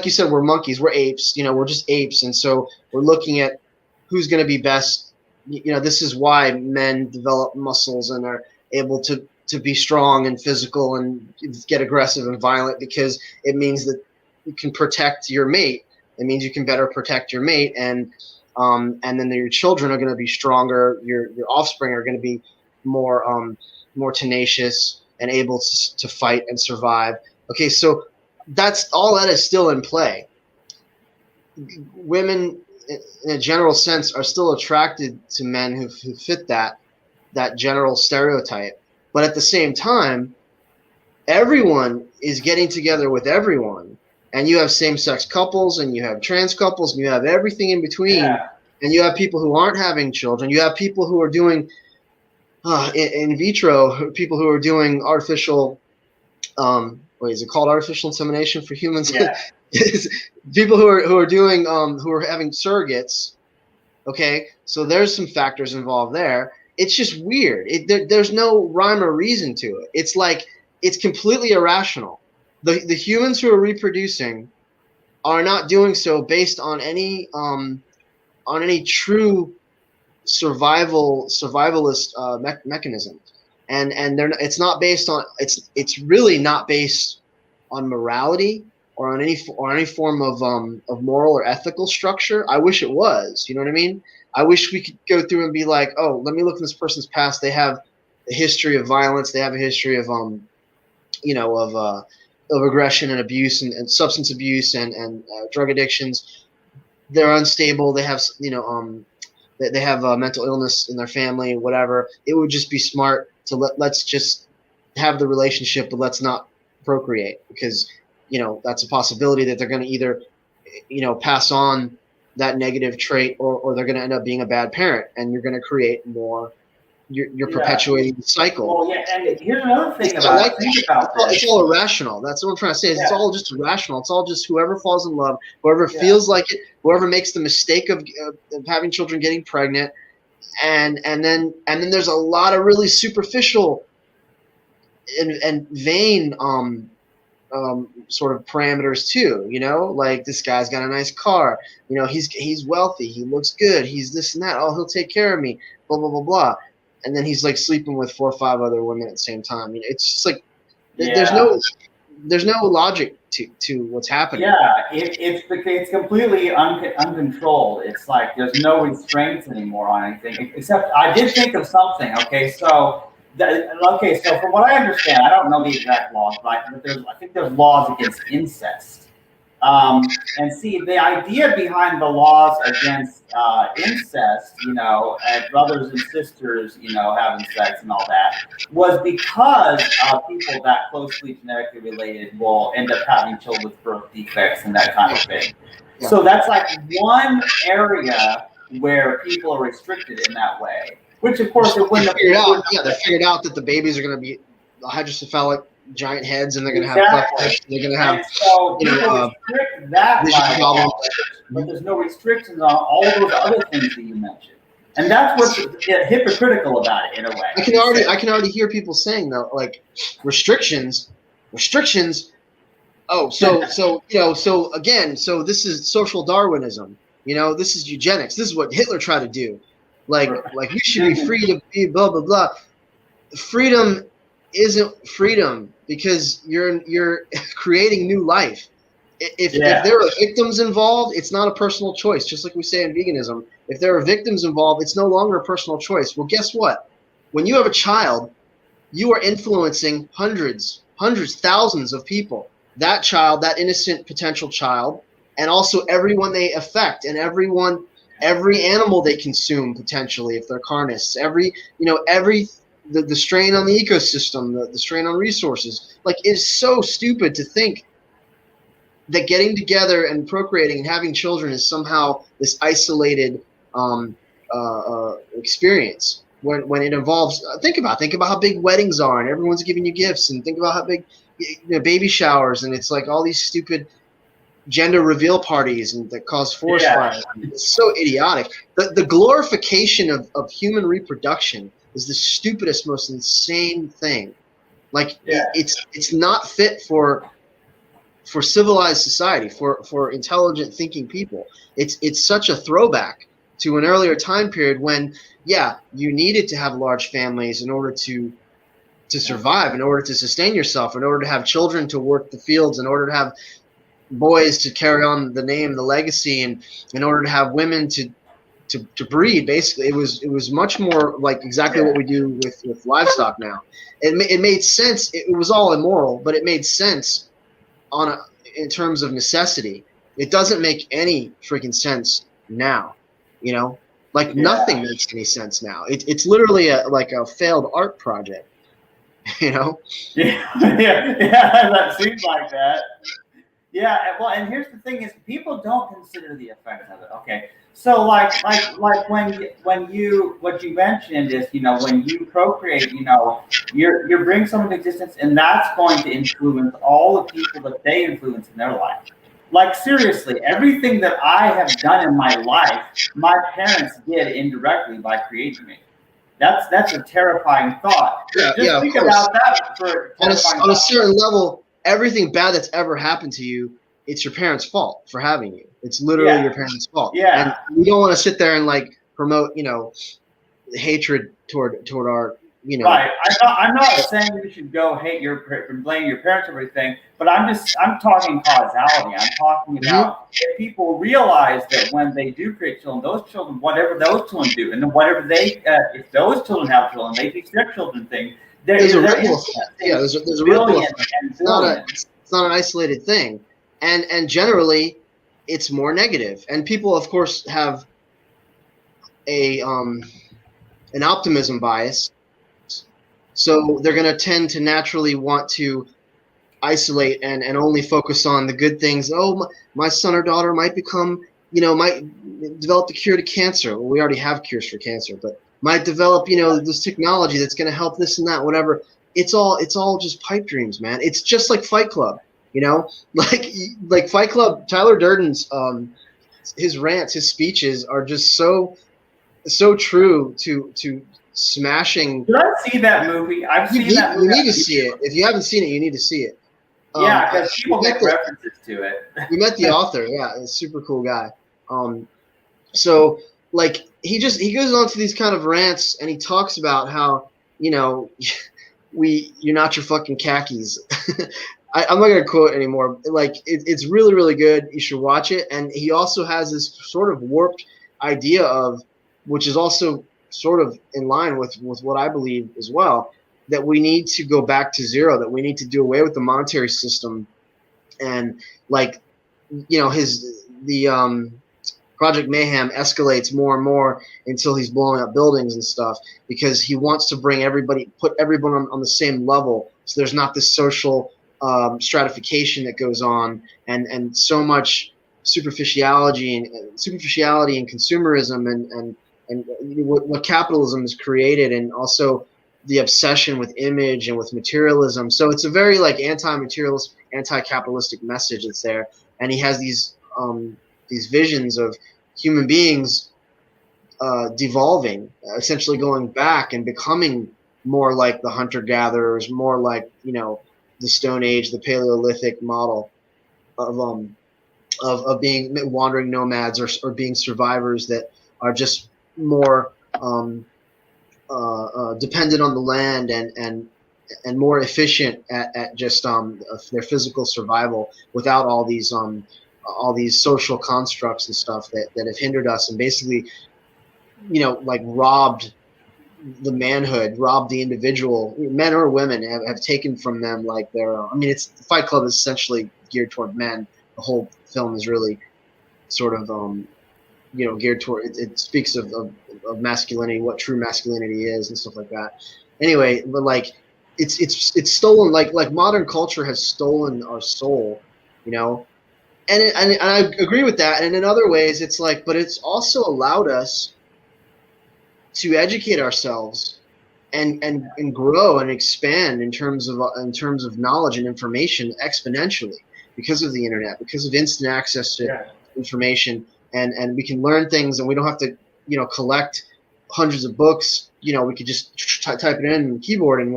you said, we're monkeys, we're apes, we're just apes. And so we're looking at who's going to be best. This is why men develop muscles and are able to be strong and physical and get aggressive and violent, because it means that you can protect your mate. It means you can better protect your mate, and then your children are going to be stronger. Your offspring are going to be more tenacious and able to fight and survive. Okay, so that's all that is still in play. Women, in a general sense, are still attracted to men who fit that general stereotype. But at the same time, everyone is getting together with everyone. And you have same-sex couples, and you have trans couples, and you have everything in between. Yeah. And you have people who aren't having children. You have people who are doing in vitro, people who are doing artificial, what is it called, artificial insemination for humans? Yeah. People who are doing who are having surrogates. Okay, so there's some factors involved there. It's just weird. There's no rhyme or reason to it. It's like, it's completely irrational. The humans who are reproducing are not doing so based on any true survivalist mechanism, and it's not based on it's really not based on morality or on any form of moral or ethical structure. I wish it was. You know what I mean? I wish we could go through and be like, oh, let me look at this person's past. They have a history of violence. They have a history of of aggression and abuse and substance abuse and drug addictions. They're unstable. They have they have mental illness in their family, whatever. It would just be smart to let's just have the relationship, but let's not procreate, because that's a possibility that they're going to either pass on that negative trait, or they're going to end up being a bad parent, and you're going to create more. You're perpetuating the cycle. Well, yeah, and here's another thing about it's all irrational. That's what I'm trying to say. It's all just irrational. It's all just whoever falls in love, whoever feels like it, whoever makes the mistake of having children, getting pregnant, and then there's a lot of really superficial and vain sort of parameters too. Like this guy's got a nice car. He's wealthy. He looks good. He's this and that. Oh, he'll take care of me. Blah blah blah blah. And then he's like sleeping with 4 or 5 other women at the same time. It's just like there's no logic to what's happening. Yeah, it's completely uncontrolled. It's like there's no restraints anymore on anything. Except I did think of something. So from what I understand, I don't know the exact laws, but I think there's laws against incest. And see, the idea behind the laws against incest, brothers and sisters, having sex and all that, was because people that closely genetically related will end up having children with birth defects and that kind of thing. Yeah. So that's like one area where people are restricted in that way. Which, of course, it wouldn't have figured out. Yeah, they figured out that the babies are going to be hydrocephalic giant heads, and they're going to have they're going to have restrict that by but there's no restrictions on all those other things that you mentioned, and that's what's hypocritical about it in a way. I can already hear people saying though, like restrictions. Oh, so this is social Darwinism. This is eugenics. This is what Hitler tried to do. Like you should be free to be blah blah blah. Freedom isn't freedom, because you're creating new life. If there are victims involved, it's not a personal choice. Just like we say in veganism, if there are victims involved, it's no longer a personal choice. Well, guess what? When you have a child, you are influencing hundreds, thousands of people. That child, that innocent potential child, and also everyone they affect, and every animal they consume potentially if they're carnists. The strain on the ecosystem, the strain on resources. Like, it's so stupid to think that getting together and procreating and having children is somehow this isolated experience. When it involves, think about how big weddings are, and everyone's giving you gifts, and think about how big baby showers, and it's like all these stupid gender reveal parties and that cause forest fires. It's so idiotic. The glorification of human reproduction is the stupidest, most insane thing. Like it's not fit for civilized society, for intelligent thinking people. It's such a throwback to an earlier time period when you needed to have large families in order to survive, in order to sustain yourself, in order to have children to work the fields, in order to have boys to carry on the name, the legacy, and in order to have women to breed. Basically, it was much more like exactly what we do with livestock now. It made sense. It was all immoral, but it made sense in terms of necessity. It doesn't make any freaking sense now. Nothing makes any sense now. It's literally like a failed art project. Yeah, that seems like that. Yeah, well, and here's the thing: is people don't consider the effects of it. Okay, so like when you what you mentioned is when you procreate, you're bringing someone to existence, and that's going to influence all the people that they influence in their life. Like, seriously, everything that I have done in my life, my parents did indirectly by creating me. That's a terrifying thought. Just think about that on a certain level. Everything bad that's ever happened to you, it's your parents' fault for having you. It's literally your parents' fault. Yeah. And we don't want to sit there and like promote, hatred toward our, Right. I'm not saying you should go hate and blame your parents or everything, but I'm talking causality. I'm talking Mhm. about if people realize that when they do create children, those children, whatever those children do, and then whatever if those children have children, they teach their children things. There's a They're ripple effect. Yeah, influencing there's a ripple billions effect. and It's not billions. it's not an isolated thing, and generally, it's more negative. And people, of course, have a an optimism bias, so they're going to tend to naturally want to isolate and only focus on the good things. Oh, my son or daughter might become, might develop the cure to cancer. Well, we already have cures for cancer, but might develop, this technology that's going to help this and that, whatever. It's all just pipe dreams, man. It's just like Fight Club, like Fight Club. Tyler Durden's his rants, his speeches are just so true to smashing. Did I see that movie? I've seen that You movie. need to see it. If you haven't seen it, you need to see it. Yeah, because people make references to it. We met the author. Yeah, a super cool guy. So like he goes on to these kind of rants, and he talks about how you're not your fucking khakis. I'm not gonna quote anymore. Like it's really really good. You should watch it. And he also has this sort of warped idea of, which is also sort of in line with what I believe as well, that we need to go back to zero, that we need to do away with the monetary system. And like, the Project Mayhem escalates more and more until he's blowing up buildings and stuff, because he wants to put everyone on the same level. So there's not this social stratification that goes on, and so much superficiality and consumerism and what capitalism has created, and also the obsession with image and with materialism. So it's a very like anti-materialist, anti-capitalistic message that's there. And he has these visions of human beings devolving, essentially going back and becoming more like the hunter-gatherers, more like the Stone Age, the Paleolithic model of being wandering nomads, or being survivors that are just more dependent on the land and more efficient at just their physical survival, without all these social constructs and stuff that have hindered us, and basically like robbed the manhood, robbed the individual, men or women, have taken from them like their it's Fight Club is essentially geared toward men. The whole film is really sort of geared toward it speaks of masculinity, what true masculinity is, and stuff like that. Anyway, but like it's stolen, like modern culture has stolen our soul, and I agree with that. And in other ways, it's like, but it's also allowed us to educate ourselves and grow and expand in terms of knowledge and information exponentially, because of the internet, because of instant access to information, and we can learn things, and we don't have to collect hundreds of books. We could just type it in the keyboard, and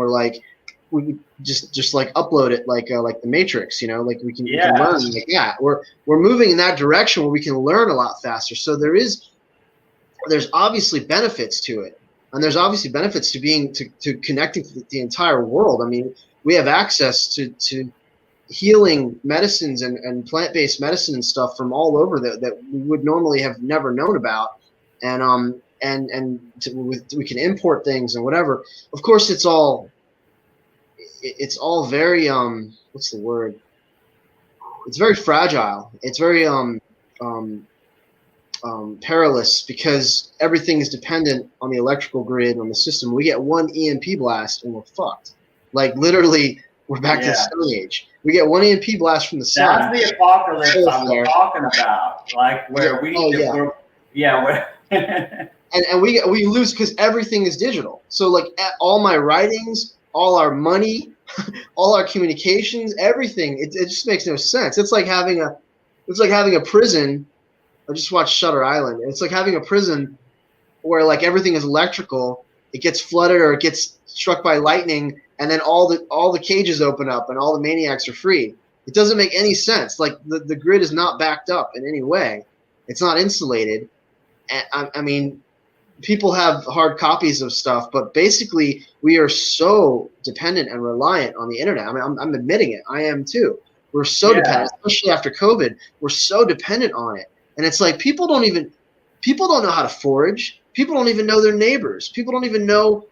we just like upload it like the Matrix, like we can learn like that. We're moving in that direction where we can learn a lot faster. So there's obviously benefits to it, and there's obviously benefits to connecting to the entire world. I mean, we have access to healing medicines and plant-based medicine and stuff from all over that we would normally have never known about, and we can import things and whatever. Of course, it's all very what's the word? It's very fragile. It's very perilous, because everything is dependent on the electrical grid, on the system. We get one EMP blast and we're fucked. Like literally, we're back to the Stone Age. We get one EMP blast from the sun. That's the apocalypse I'm talking about. Like where and we lose because everything is digital. So like all my writings, all our money, all our communications, everything, it just makes no sense. It's like having a prison. I just watched Shutter Island. It's like having a prison where like everything is electrical. It gets flooded or it gets struck by lightning, and then all the cages open up and all the maniacs are free. It doesn't make any sense. Like the grid is not backed up in any way. It's not insulated. I mean, people have hard copies of stuff, but basically we are so dependent and reliant on the internet. I mean, I'm admitting it. I am too. We're so Yeah. dependent, especially after COVID. We're so dependent on it, and it's like people don't know how to forage. People don't even know their neighbors. People don't even know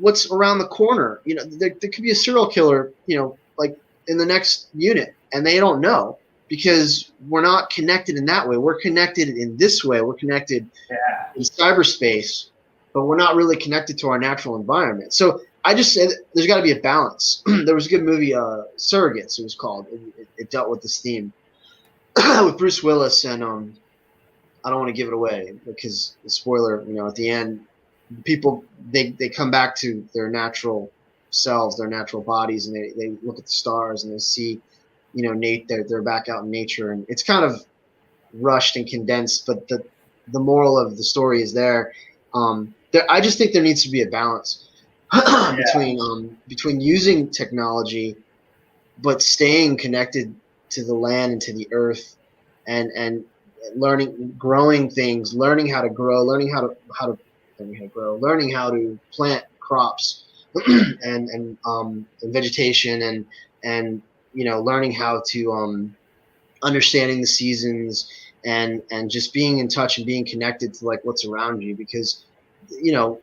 what's around the corner. You know, there could be a serial killer, you know, like in the next unit, and they don't know because we're not connected in that way. We're connected in this way. We're connected Yeah. in cyberspace, but we're not really connected to our natural environment. So I just say that there's got to be a balance. There was a good movie, Surrogates, it was called. It dealt with this theme with Bruce Willis, and I don't want to give it away because the spoiler, you know, at the end, people they come back to their natural selves, their natural bodies, and they look at the stars and they see, you know, they're back out in nature, and it's kind of rushed and condensed, but the moral of the story is there. I just think there needs to be a balance Yeah. between using technology but staying connected to the land and to the earth, and growing things, learning how to grow, learning how to plant crops and vegetation, and you know, learning how to understanding the seasons, and just being in touch and being connected to like what's around you, because you know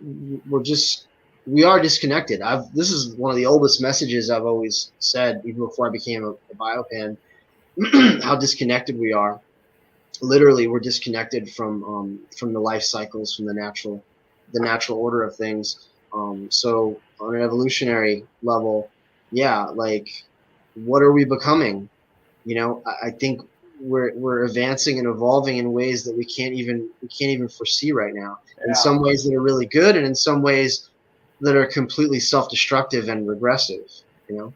we are disconnected. This is one of the oldest messages I've always said, even before I became a biopan, how disconnected we are. Literally, we're disconnected from the life cycles, from the natural order of things. So on an evolutionary level, yeah, like what are we becoming? You know, I think we're advancing and evolving in ways that we can't even foresee right now. In Yeah. some ways that are really good, and in some ways that are completely self-destructive and regressive. You know.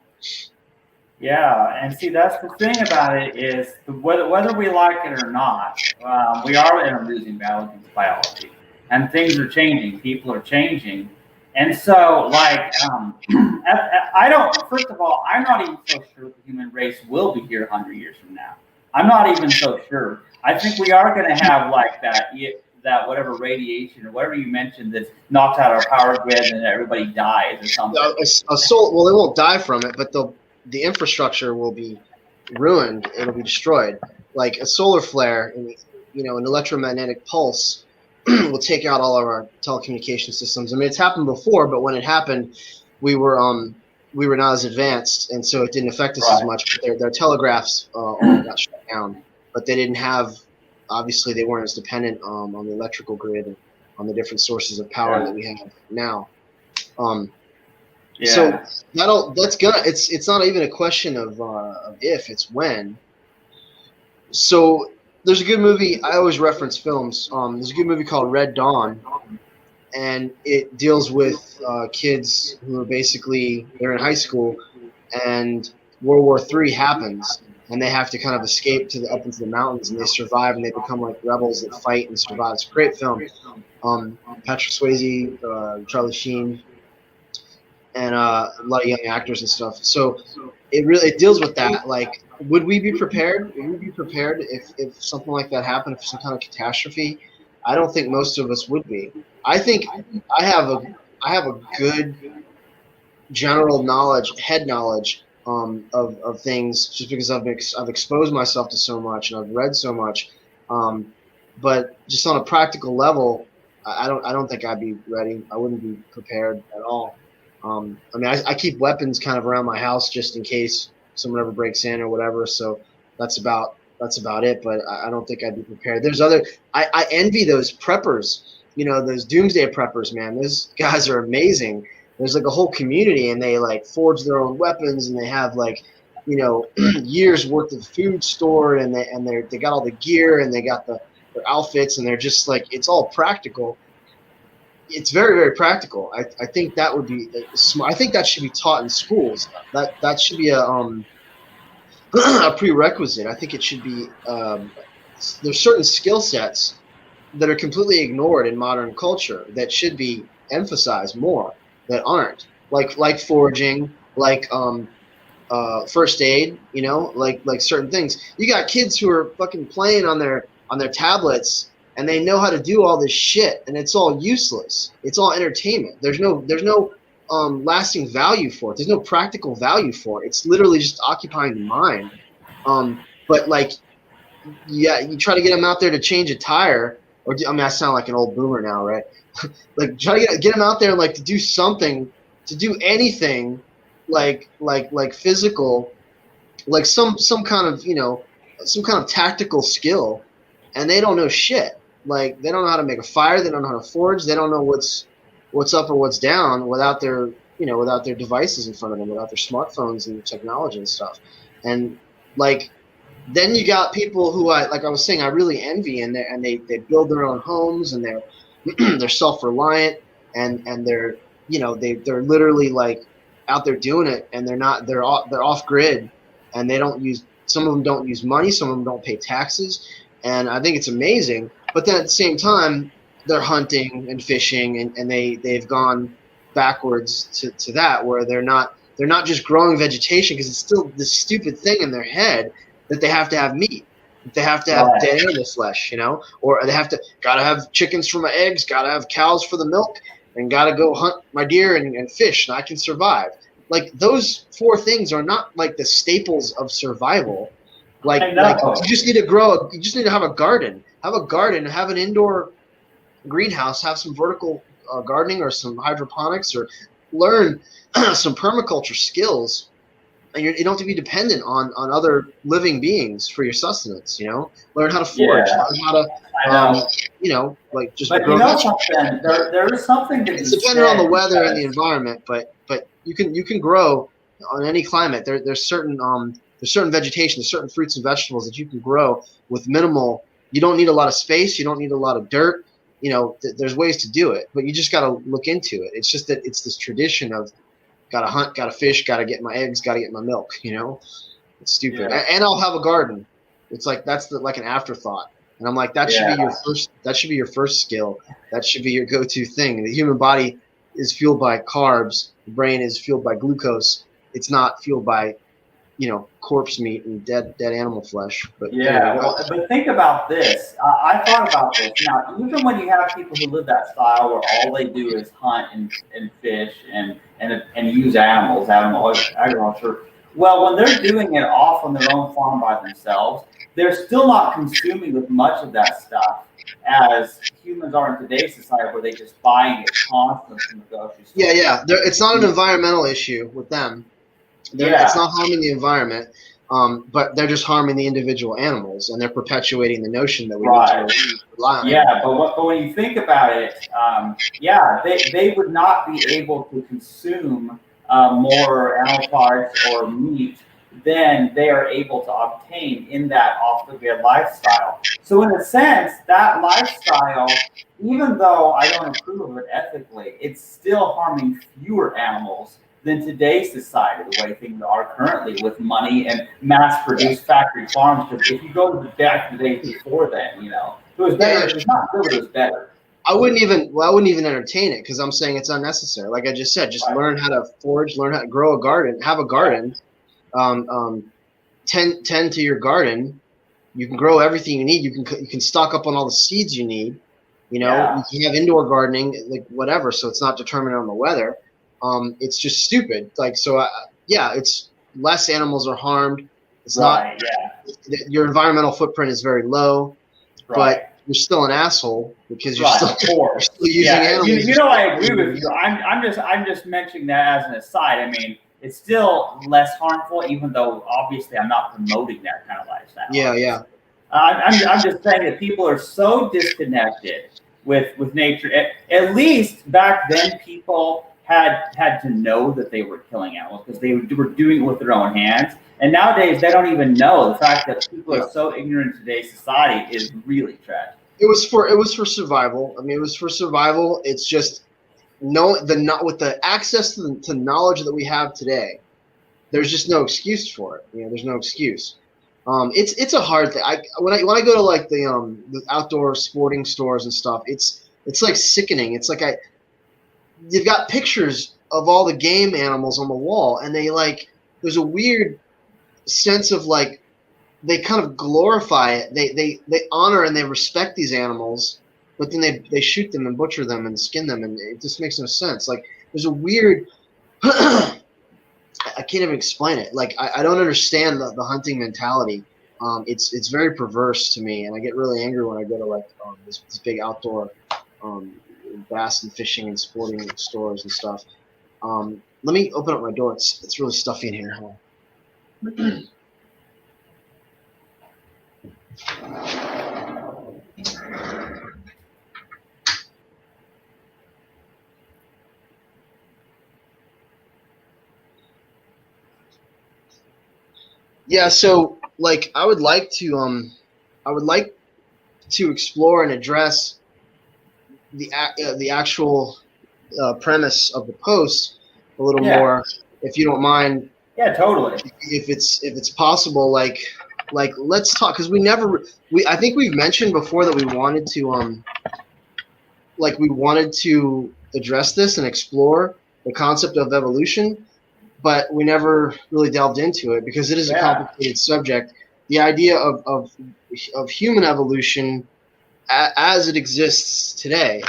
Yeah, and see, that's the thing about it is whether we like it or not, we are in a losing battle against biology, and things are changing. People are changing, and so like I don't. First of all, I'm not even so sure the human race will be here 100 years from now. I'm not even so sure. I think we are going to have like that whatever radiation or whatever you mentioned that knocks out our power grid and everybody dies or something. A soul. Well, they won't die from it, but the infrastructure will be ruined. It'll be destroyed. Like a solar flare, you know, an electromagnetic pulse will take out all of our telecommunication systems. I mean, it's happened before, but when it happened, we were we were not as advanced, and so it didn't affect us as Right. much. Their telegraphs all got shut down, but they didn't have. Obviously, they weren't as dependent on the electrical grid and on the different sources of power that Yeah. we have now. Um, so Yeah. that's gonna. It's not even a question of if, it's when. So there's a good movie. I always reference films. There's a good movie called Red Dawn, and it deals with kids who are basically they're in high school, and World War III happens, and they have to kind of escape up into the mountains, and they survive, and they become like rebels that fight and survive. It's a great film. Patrick Swayze, Charlie Sheen, and a lot of young actors and stuff. So it deals with that. Like, would we be prepared? Would we be prepared if something like that happened, if some kind of catastrophe? I don't think most of us would be. I think I have a good general knowledge, head knowledge of things, just because I've exposed myself to so much and I've read so much. But just on a practical level, I don't think I'd be ready. I wouldn't be prepared at all. I mean, I keep weapons kind of around my house just in case someone ever breaks in or whatever. So that's about it. But I don't think I'd be prepared. I envy those preppers. You know, those doomsday preppers, man. Those guys are amazing. There's like a whole community, and they like forge their own weapons, and they have like, you know, years worth of food stored, and they got all the gear, and they got their outfits, and they're just like, it's all practical. It's very, very practical. I think that would be smart. I think that should be taught in schools. That should be a prerequisite. I think it should be. There's certain skill sets that are completely ignored in modern culture that should be emphasized more, that aren't, like foraging, like first aid, like certain things. You got kids who are fucking playing on their tablets and they know how to do all this shit, and it's all useless. It's all entertainment. There's no lasting value for it. There's no practical value for it. It's literally just occupying the mind. But like, yeah, you try to get them out there to change a tire, or I mean, I sound like an old boomer now, right? Like, try to get them out there and like to do something, to do anything, like physical, like some kind of, you know, some kind of tactical skill, and they don't know shit. Like, they don't know how to make a fire, they don't know how to forge, they don't know what's up or what's down without their, you know, without their devices in front of them, without their smartphones and technology and stuff. And like, then you got people who I was saying, I really envy, and they build their own homes, and they're they're self-reliant, and they're, you know, they're literally like out there doing it, and they're off grid, and they don't use, some of them don't use money, some of them don't pay taxes, and I think it's amazing. But then at the same time, they're hunting and fishing, and they've gone backwards to that, where they're not just growing vegetation, because it's still this stupid thing in their head that they have to have meat, that they have to have dead animal flesh, you know, or they gotta have chickens for my eggs, gotta have cows for the milk, and gotta go hunt my deer and fish, and I can survive. Like, those four things are not like the staples of survival. Like you just need to you just need to have a garden, have an indoor greenhouse, have some vertical gardening or some hydroponics, or learn some permaculture skills. And you don't have to be dependent on other living beings for your sustenance. You know, learn how to forge, learn how to, you know, like just. But you know something, there is something that it's dependent on the weather and the environment, but you can grow on any climate. There's certain vegetation, there's certain fruits and vegetables that you can grow with minimal. You don't need a lot of space. You don't need a lot of dirt. You know, there's ways to do it, but you just got to look into it. It's just that it's this tradition of, gotta hunt, gotta fish, gotta get my eggs, gotta get my milk. You know, it's stupid. Yeah. And I'll have a garden. It's like that's like an afterthought. And I'm like, that should be your first. That should be your first skill. That should be your go-to thing. The human body is fueled by carbs. The brain is fueled by glucose. It's not fueled by, you know, corpse meat and dead animal flesh. But but think about this. I thought about this. Now, even when you have people who live that style where all they do is hunt and fish and use agriculture. Well, when they're doing it off on their own farm by themselves, they're still not consuming as much of that stuff as humans are in today's society, where they just buying it constantly from the grocery store. Yeah. It's not an environmental issue with them. It's not harming the environment, but they're just harming the individual animals, and they're perpetuating the notion that we need to rely on. Yeah, but when you think about it, they would not be able to consume more animal products or meat than they are able to obtain in that off-the-grid lifestyle. So in a sense, that lifestyle, even though I don't approve of it ethically, it's still harming fewer animals than today's society, the way things are currently with money and mass-produced factory farms. Because if you go to back to the days before then, you know, it was better. It was not good, it was better. I wouldn't even entertain it, because I'm saying it's unnecessary. Like I just said, just learn how to forage, learn how to grow a garden, have a garden, tend to your garden. You can grow everything you need. You can stock up on all the seeds you need. You know, you can have indoor gardening, like whatever. So it's not determined on the weather. It's just stupid. Like, so it's less animals are harmed. It's not. Your environmental footprint is very low, but you're still an asshole because you're still using animals. You know, I agree with you. I'm just mentioning that as an aside. I mean, it's still less harmful, even though obviously I'm not promoting that kind of lifestyle. Yeah. I'm just saying that people are so disconnected with nature. At least back then, people had to know that they were killing animals because they were doing it with their own hands. And nowadays, they don't even know. The fact that people are so ignorant in today's society is really tragic. It was for survival. I mean, it was for survival. It's just with the access to knowledge that we have today, there's just no excuse for it. You know, there's no excuse. It's a hard thing. When I go to like the outdoor sporting stores and stuff, it's like sickening. It's like you've got pictures of all the game animals on the wall, and there's a weird sense of like they kind of glorify it. They honor and they respect these animals, but then they shoot them and butcher them and skin them, and it just makes no sense. Like there's a weird I can't even explain it. Like I don't understand the hunting mentality. It's very perverse to me, and I get really angry when I go to like this big outdoor bass and fishing and sporting stores and stuff. Let me open up my door. It's really stuffy in here. Hold on. Yeah, so like I would like to explore and address the actual premise of the post a little Yeah. more, if you don't mind. Yeah, totally. If it's possible, like let's talk, because I think we've mentioned before that we wanted to address this and explore the concept of evolution, but we never really delved into it because it is a complicated subject. The idea of human evolution as it exists today,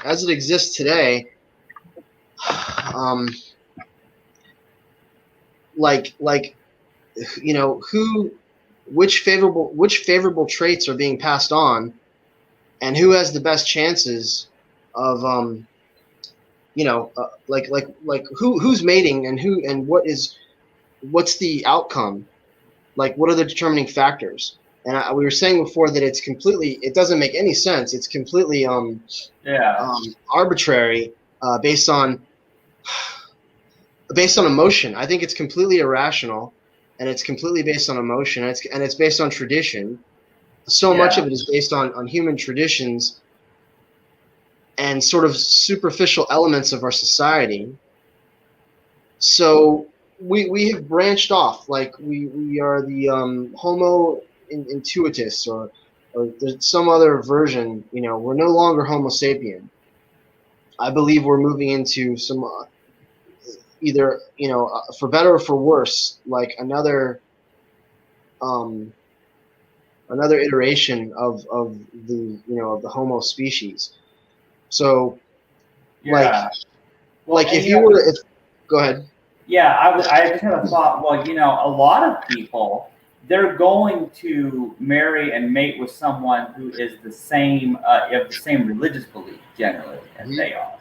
like which favorable traits are being passed on, and who has the best chances of who's mating and what's the outcome, like what are the determining factors. And we were saying before that it doesn't make any sense. It's completely arbitrary, based on emotion. I think it's completely irrational, and it's completely based on emotion, and it's based on tradition. So much of it is based on human traditions and sort of superficial elements of our society. So we have branched off. Like we are the Homo intuitus, or there's some other version. We're no longer Homo sapien. I believe we're moving into some either for better or for worse, like another iteration of the Homo species. So if you were to, go ahead. Yeah, I just had a thought. Well, a lot of people, they're going to marry and mate with someone who is of the same religious belief generally as they are.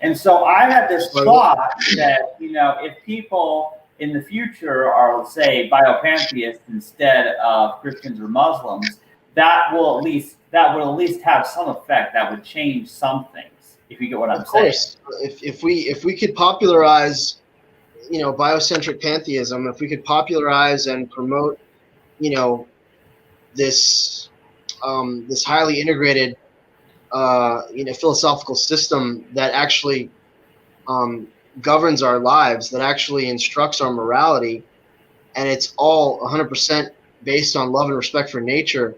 And so I had this thought that, if people in the future are, say, biopantheists instead of Christians or Muslims, that would at least have some effect. That would change some things, if you get what I'm saying. Of course, if we could popularize, biocentric pantheism, if we could popularize and promote, this highly integrated, philosophical system that actually governs our lives, that actually instructs our morality, and it's all 100% based on love and respect for nature,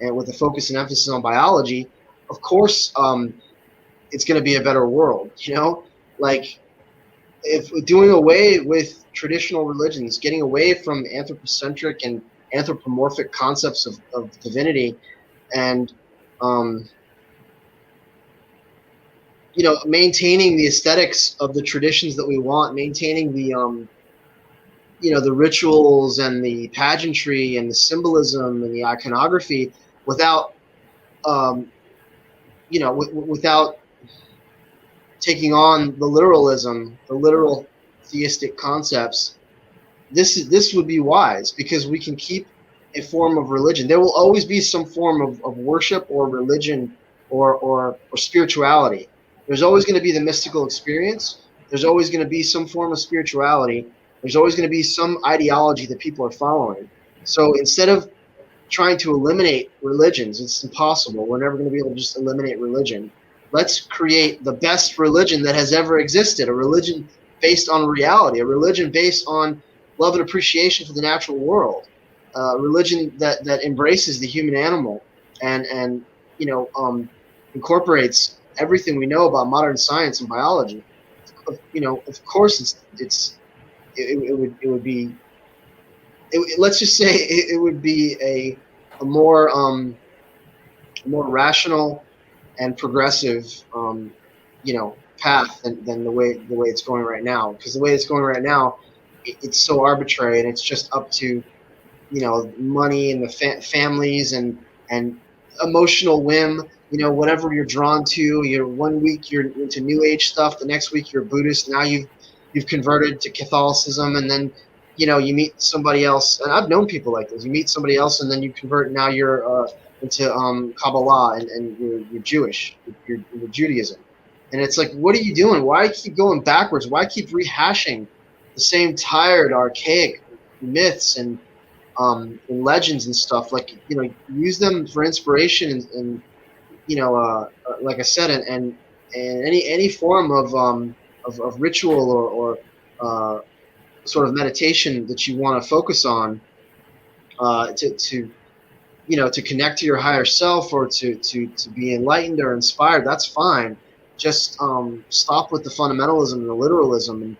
and with a focus and emphasis on biology, of course, it's going to be a better world. Like if doing away with traditional religions, getting away from anthropocentric and anthropomorphic concepts of divinity, and maintaining the aesthetics of the traditions that we want, maintaining the the rituals and the pageantry and the symbolism and the iconography, without without taking on the literalism, the literal theistic concepts. This would be wise, because we can keep a form of religion. There will always be some form of worship or religion or spirituality. There's always going to be the mystical experience. There's always going to be some form of spirituality. There's always going to be some ideology that people are following. So instead of trying to eliminate religions, it's impossible. We're never going to be able to just eliminate religion. Let's create the best religion that has ever existed, a religion based on reality, a religion based on love and appreciation for the natural world, a religion that embraces the human animal and incorporates everything we know about modern science and biology. Of course, it let's just say it would be a more rational and progressive, path than the way it's going right now. Because the way it's going right now, it's so arbitrary, and it's just up to money and the families and emotional whim. Whatever you're drawn to. You're 1 week you're into New Age stuff, the next week you're Buddhist. Now you've converted to Catholicism, and then you meet somebody else. And I've known people like this. You meet somebody else, and then you convert. And now you're into Kabbalah, and you're Jewish. You're Judaism, and it's like, what are you doing? Why keep going backwards? Why keep rehashing the same tired, archaic myths and legends and stuff? Like, use them for inspiration and like I said, and any form of ritual or sort of meditation that you want to focus on, to connect to your higher self, or to be enlightened or inspired. That's fine. Just stop with the fundamentalism and the literalism, and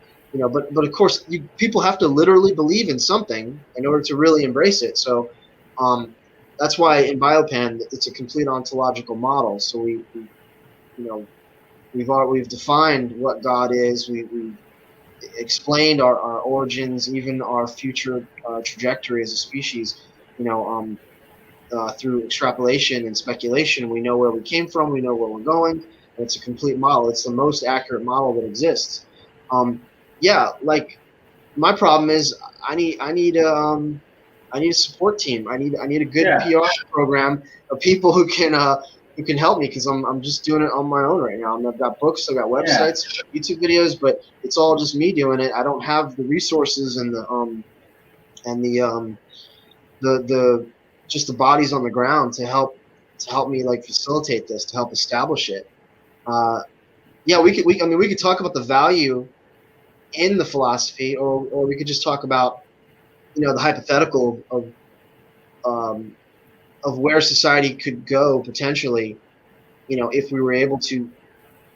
but of course people have to literally believe in something in order to really embrace it. So that's why in Biopan it's a complete ontological model. So we've defined what God is. We've explained our origins, even our future trajectory as a species. Through extrapolation and speculation, we know where we came from. We know where we're going. And it's a complete model. It's the most accurate model that exists. Like my problem is I need a support team. I need a good PR program of people who can help me, because I'm just doing it on my own right now. I've got books, I've got websites, YouTube videos, but it's all just me doing it. I don't have the resources and the just the bodies on the ground to help me like facilitate this, to help establish it. We could talk about the value in the philosophy, or we could just talk about the hypothetical of where society could go potentially, if we were able to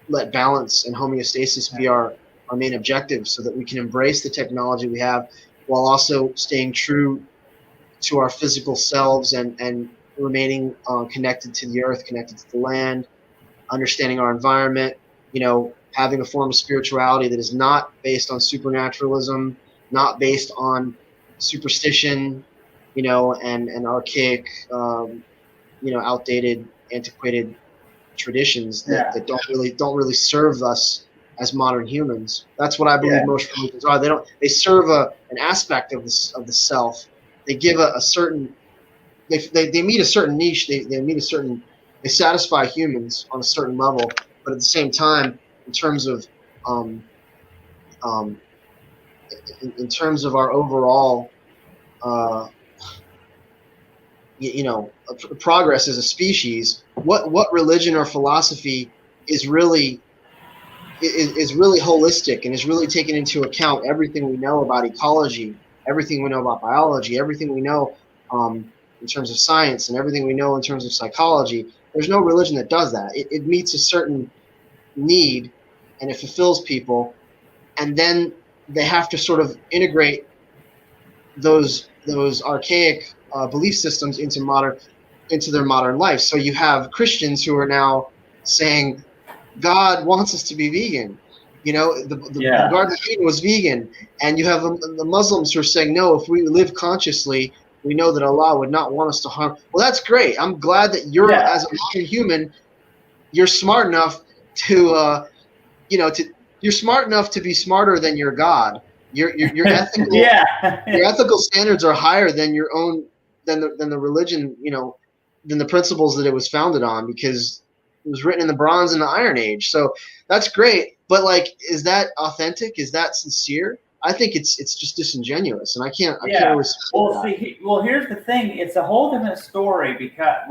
let balance and homeostasis be our main objective, so that we can embrace the technology we have while also staying true to our physical selves and remaining connected to the earth, connected to the land, understanding our environment, having a form of spirituality that is not based on supernaturalism, not based on superstition, and archaic, outdated, antiquated traditions that don't really serve us as modern humans. That's what I believe most religions are. They serve an aspect of the self. They give a certain, they meet a certain niche. They satisfy humans on a certain level, but at the same time, in terms of in terms of our overall progress as a species, what religion or philosophy is really holistic and is really taking into account everything we know about ecology, everything we know about biology, everything we know in terms of science, and everything we know in terms of psychology. There's no religion that does that. It meets a certain need, and it fulfills people, and then they have to sort of integrate those archaic belief systems into their modern life. So you have Christians who are now saying God wants us to be vegan. The Garden of Eden was vegan, and you have the Muslims who are saying, no, if we live consciously, we know that Allah would not want us to harm. Well, that's great. I'm glad that you're, as a modern human, you're smart enough to, you're smart enough to be smarter than your God. Your ethical, your ethical standards are higher than your own, than the religion, than the principles that it was founded on, because it was written in the Bronze and the Iron Age. So that's great, but like, is that authentic? Is that sincere? I think it's just disingenuous, and I can't really support that. Well, here's the thing: it's a whole different story because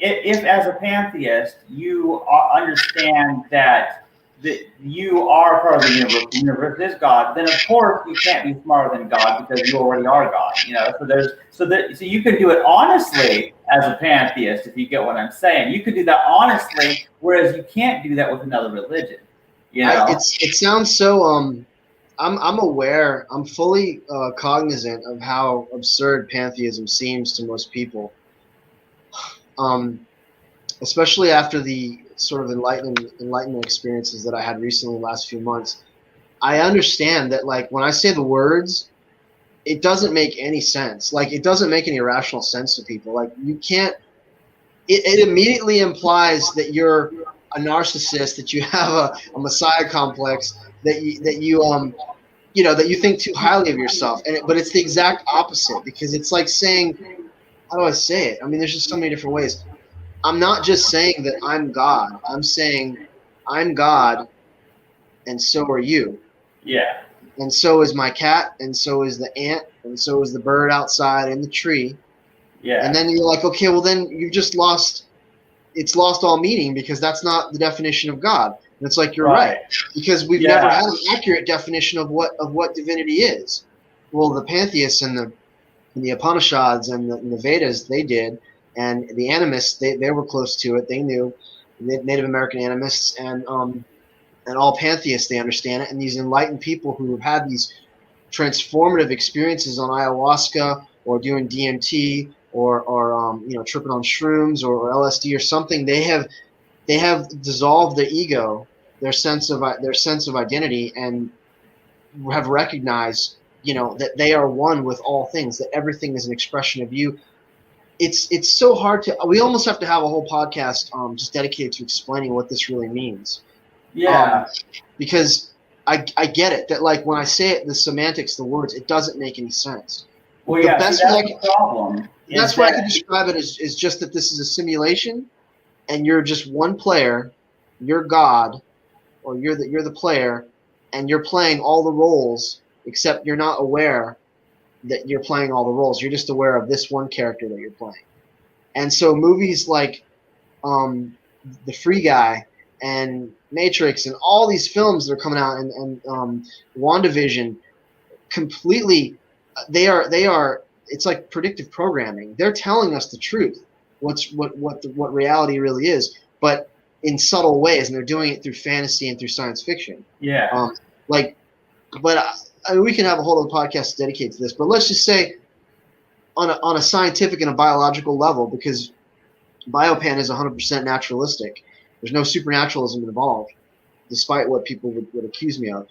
if as a pantheist you understand that you are part of the universe, the universe is God, then of course you can't be smarter than God because you already are God. So you can do it honestly as a pantheist, if you get what I'm saying. You could do that honestly, whereas you can't do that with another religion. It sounds so I'm aware. I'm fully cognizant of how absurd pantheism seems to most people. Um, Especially after the sort of enlightenment experiences that I had recently in the last few months. I understand that, like, when I say the words, it doesn't make any sense. Like, it doesn't make any rational sense to people. Like, you can't. It immediately implies that you're a narcissist, that you have a messiah complex, that you think too highly of yourself. But it's the exact opposite, because it's like saying, how do I say it? I mean, there's just so many different ways. I'm not just saying that I'm God. I'm saying I'm God, and so are you. Yeah. And so is my cat, and so is the ant, and so is the bird outside in the tree. And Yeah. then you're like, okay, well, then you've just lost, it's lost all meaning, because that's not the definition of God. And it's like, you're right, Right. because we've never Yeah. had an accurate definition of what divinity is. Well, the pantheists and the Upanishads and the Vedas, they did, and the animists, they were close to it. They knew, Native American animists, and all pantheists, they understand it. And these enlightened people who have had these transformative experiences on ayahuasca or doing DMT or tripping on shrooms or LSD or something, they have dissolved the ego, their sense of identity, and have recognized, that they are one with all things, that everything is an expression of you. It's so hard to. We almost have to have a whole podcast just dedicated to explaining what this really means. Um, Yeah. because I get it that, like, when I say it, the semantics, the words, it doesn't make any sense. Well, The yeah. See, best way that's I the can, problem. the Is best way I that can describe it is just that this is a simulation, and you're just one player. You're God, or you're the player, and you're playing all the roles, except you're not aware that you're playing all the roles. You're just aware of this one character that you're playing. And so movies like um, The Free Guy and Matrix and all these films that are coming out, and WandaVision, completely, they are it's like predictive programming. They're telling us the truth, what reality really is, but in subtle ways, and they're doing it through fantasy and through science fiction. yeah. um, like but I mean, we can have a whole other podcast dedicated to this, but let's just say on a scientific and a biological level, because Biopan is 100% naturalistic. There's no supernaturalism involved, despite what people would accuse me of.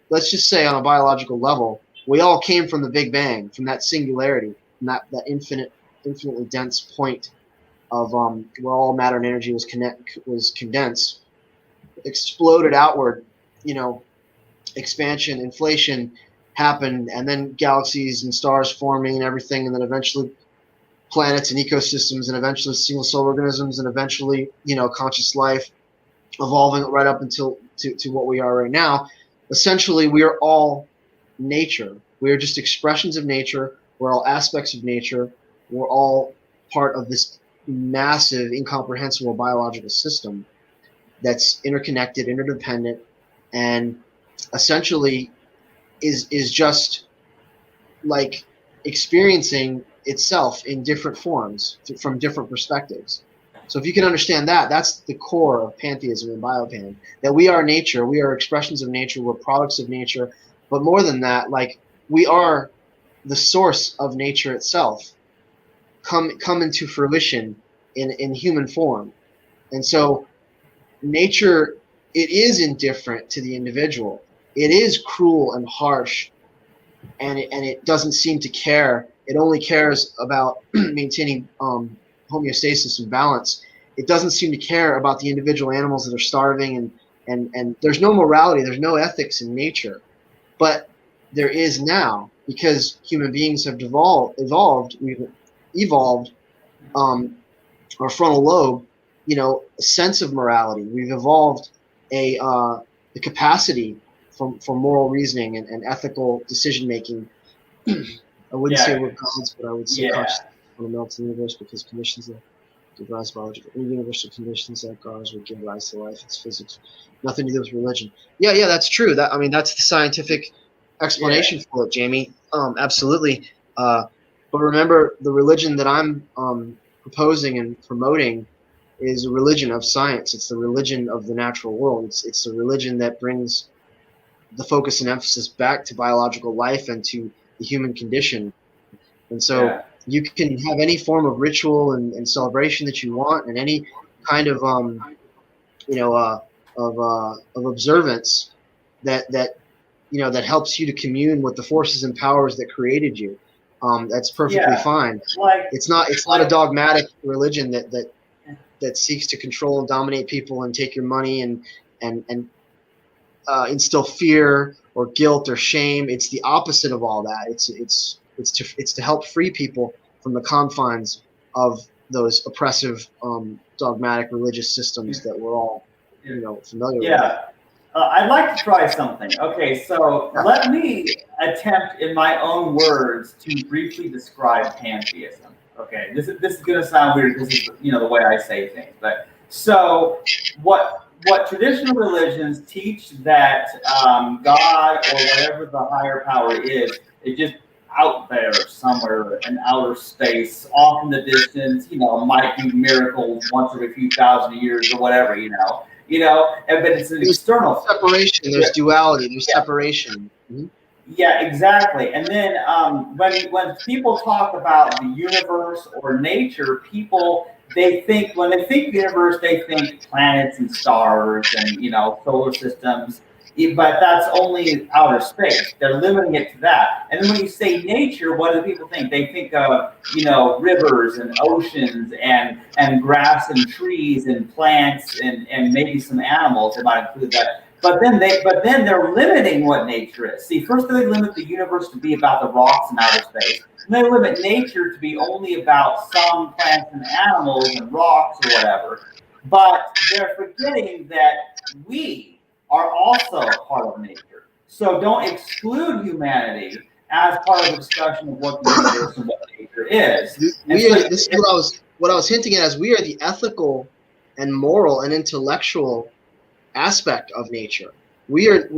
Let's just say on a biological level, we all came from the Big Bang, from that singularity, from that infinitely dense point of where all matter and energy was condensed, exploded outward. You know, expansion, inflation happened, and then galaxies and stars forming and everything, and then eventually planets and ecosystems, and eventually single cell organisms, and eventually, conscious life evolving right up until to what we are right now. Essentially, we are all nature. We are just expressions of nature. We're all aspects of nature. We're all part of this massive, incomprehensible biological system that's interconnected, interdependent, and essentially is just like experiencing itself in different forms from different perspectives. So if you can understand that, that's the core of pantheism and biopan, that we are nature, we are expressions of nature, we're products of nature, but more than that, like, we are the source of nature itself come into fruition in human form. And so nature, it is indifferent to the individual. It is cruel and harsh, and it doesn't seem to care. It only cares about maintaining homeostasis and balance. It doesn't seem to care about the individual animals that are starving, and there's no morality, there's no ethics in nature. But there is now, because human beings have we've evolved our frontal lobe, a sense of morality. We've evolved the capacity for moral reasoning and ethical decision making. I wouldn't say Yeah. we're gods, but I would say Yeah. consciousness fundamentals in the universe, because conditions that give rise to biology, any universal conditions like ours would give rise to life. It's physics, nothing to do with religion. Yeah, that's true. That's the scientific Yeah. explanation for it, Jamie. Absolutely. But remember, the religion that I'm proposing and promoting is a religion of science. It's the religion of the natural world. It's the religion that brings the focus and emphasis back to biological life and to the human condition. And so Yeah. you can have any form of ritual and celebration that you want, and any kind of of observance that that helps you to commune with the forces and powers that created you. That's perfectly Yeah. fine. Like, It's not a dogmatic religion that seeks to control and dominate people and take your money and instill fear or guilt or shame. It's the opposite of all that. It's to help free people from the confines of those oppressive, dogmatic religious systems that we're all familiar with. yeah. I'd like to try something. Okay, so Yeah. let me attempt in my own words to briefly describe pantheism. Okay, this is going to sound weird because it's the way I say things, but so what traditional religions teach that God or whatever the higher power is just out there somewhere in outer space, off in the distance. Might do miracles once every few thousand years or whatever. But it's an There's external thing. separation. There's duality. There's Yeah. separation. Mm-hmm. Yeah, exactly. And then when people talk about the universe or nature, when they think universe, they think planets and stars and solar systems. But that's only outer space. They're limiting it to that. And then when you say nature, what do people think? They think of rivers and oceans and grass and trees and plants and maybe some animals. They might include that. But then they're limiting what nature is. See, first they limit the universe to be about the rocks in outer space. And they limit nature to be only about some plants and animals and rocks or whatever. But they're forgetting that we are also part of nature. So don't exclude humanity as part of the discussion of what the universe and what nature is. This is what I was hinting at, as we are the ethical and moral and intellectual aspect of nature. We are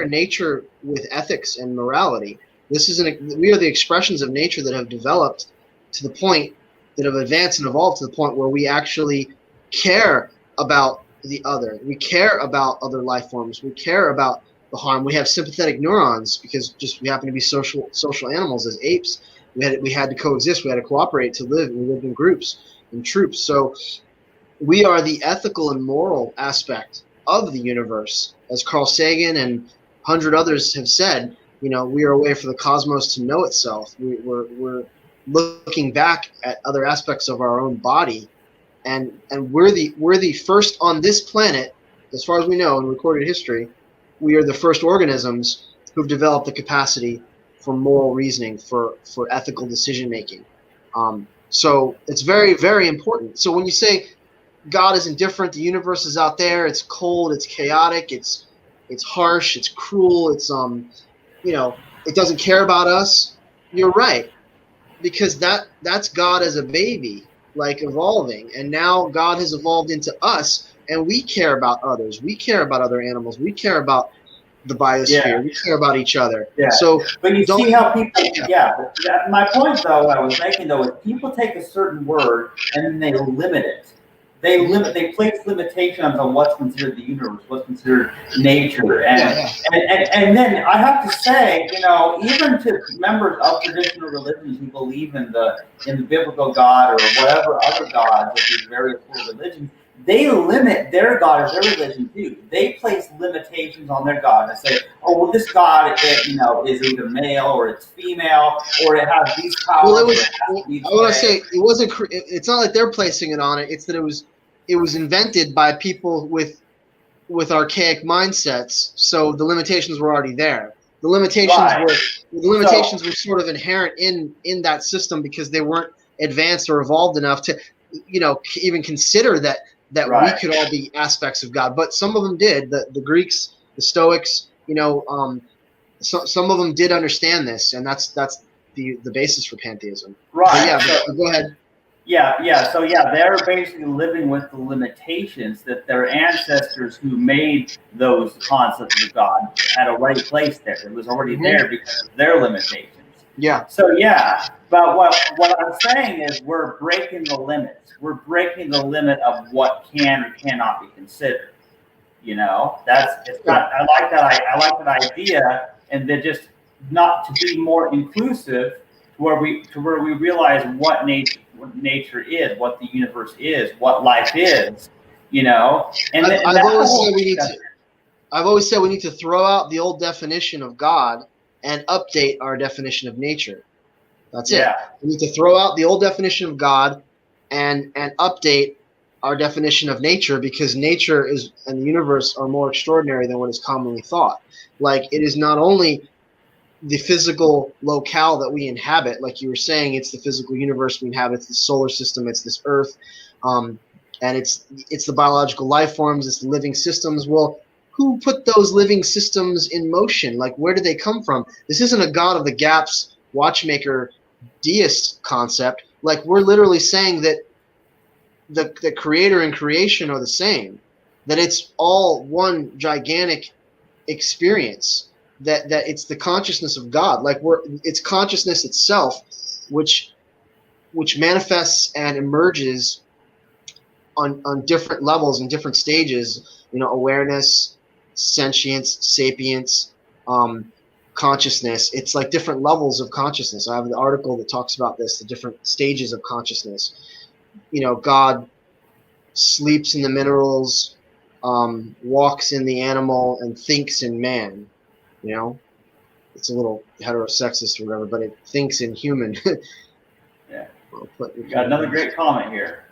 nature with ethics and morality. We are the expressions of nature that have developed to the point, that have advanced and evolved to the point where we actually care about the other. We care about other life forms. We care about the harm. We have sympathetic neurons because we happen to be social animals as apes. We had to coexist. We had to cooperate to live. We lived in groups, in troops. So we are the ethical and moral aspect of the universe. As Carl Sagan and 100 others have said, we are a way for the cosmos to know itself. We're looking back at other aspects of our own body, and we're the first on this planet, as far as we know in recorded history. We are the first organisms who've developed the capacity for moral reasoning, for ethical decision making. So it's very, very important. So when you say God is indifferent, the universe is out there, it's cold, it's chaotic, it's harsh, it's cruel, it doesn't care about us, you're right. Because that's God as a baby, like evolving. And now God has evolved into us, and we care about others. We care about other animals. We care about the biosphere. Yeah. We care about each other. Yeah. So but you see how people, my point though, I was making though, is people take a certain word and then they limit it. They place limitations on what's considered the universe, what's considered nature, and then I have to say, even to members of traditional religions who believe in the biblical God or whatever other gods of these various world religions, they limit their God or their religion too. They place limitations on their God and say, "Oh, well, this God, is either male or it's female, or it has these powers." Well, I want to say it wasn't. It's not like they're placing it on it. It's that it was invented by people with archaic mindsets. So the limitations were already there. The limitations were sort of inherent in that system because they weren't advanced or evolved enough to, even consider that we could all be aspects of God. But some of them did. The Greeks, the Stoics, some of them did understand this, and that's the basis for pantheism. Right. But go ahead. Yeah. So they're basically living with the limitations that their ancestors who made those concepts of God had already placed there. It was already there because of their limitations. Yeah. So but what I'm saying is we're breaking the limits. We're breaking the limit of what can or cannot be considered. You know, I like that. I like that idea, and then just not to be more inclusive, to where we realize what nature is, what the universe is, what life is. You know, and, and I've that's the always whole said we thing. need to. I've always said we need to throw out the old definition of God and update our definition of nature. That's it. Yeah, We need to throw out the old definition of God and update our definition of nature, because nature is and the universe are more extraordinary than what is commonly thought. Like, it is not only the physical locale that we inhabit, like you were saying, it's the physical universe we inhabit, it's the solar system, it's this Earth, and it's the biological life forms, it's the living systems. Well, who put those living systems in motion? Like, where did they come from? This isn't a God of the gaps watchmaker deist concept. Like, we're literally saying that the creator and creation are the same, that it's all one gigantic experience, that it's the consciousness of God. Like, it's consciousness itself which manifests and emerges on different levels and different stages, awareness, sentience, sapience, consciousness. It's like different levels of consciousness. I have an article that talks about this, the different stages of consciousness. God sleeps in the minerals, walks in the animal, and thinks in man. It's a little heterosexist or whatever, but it thinks in human. yeah. We got another great comment here.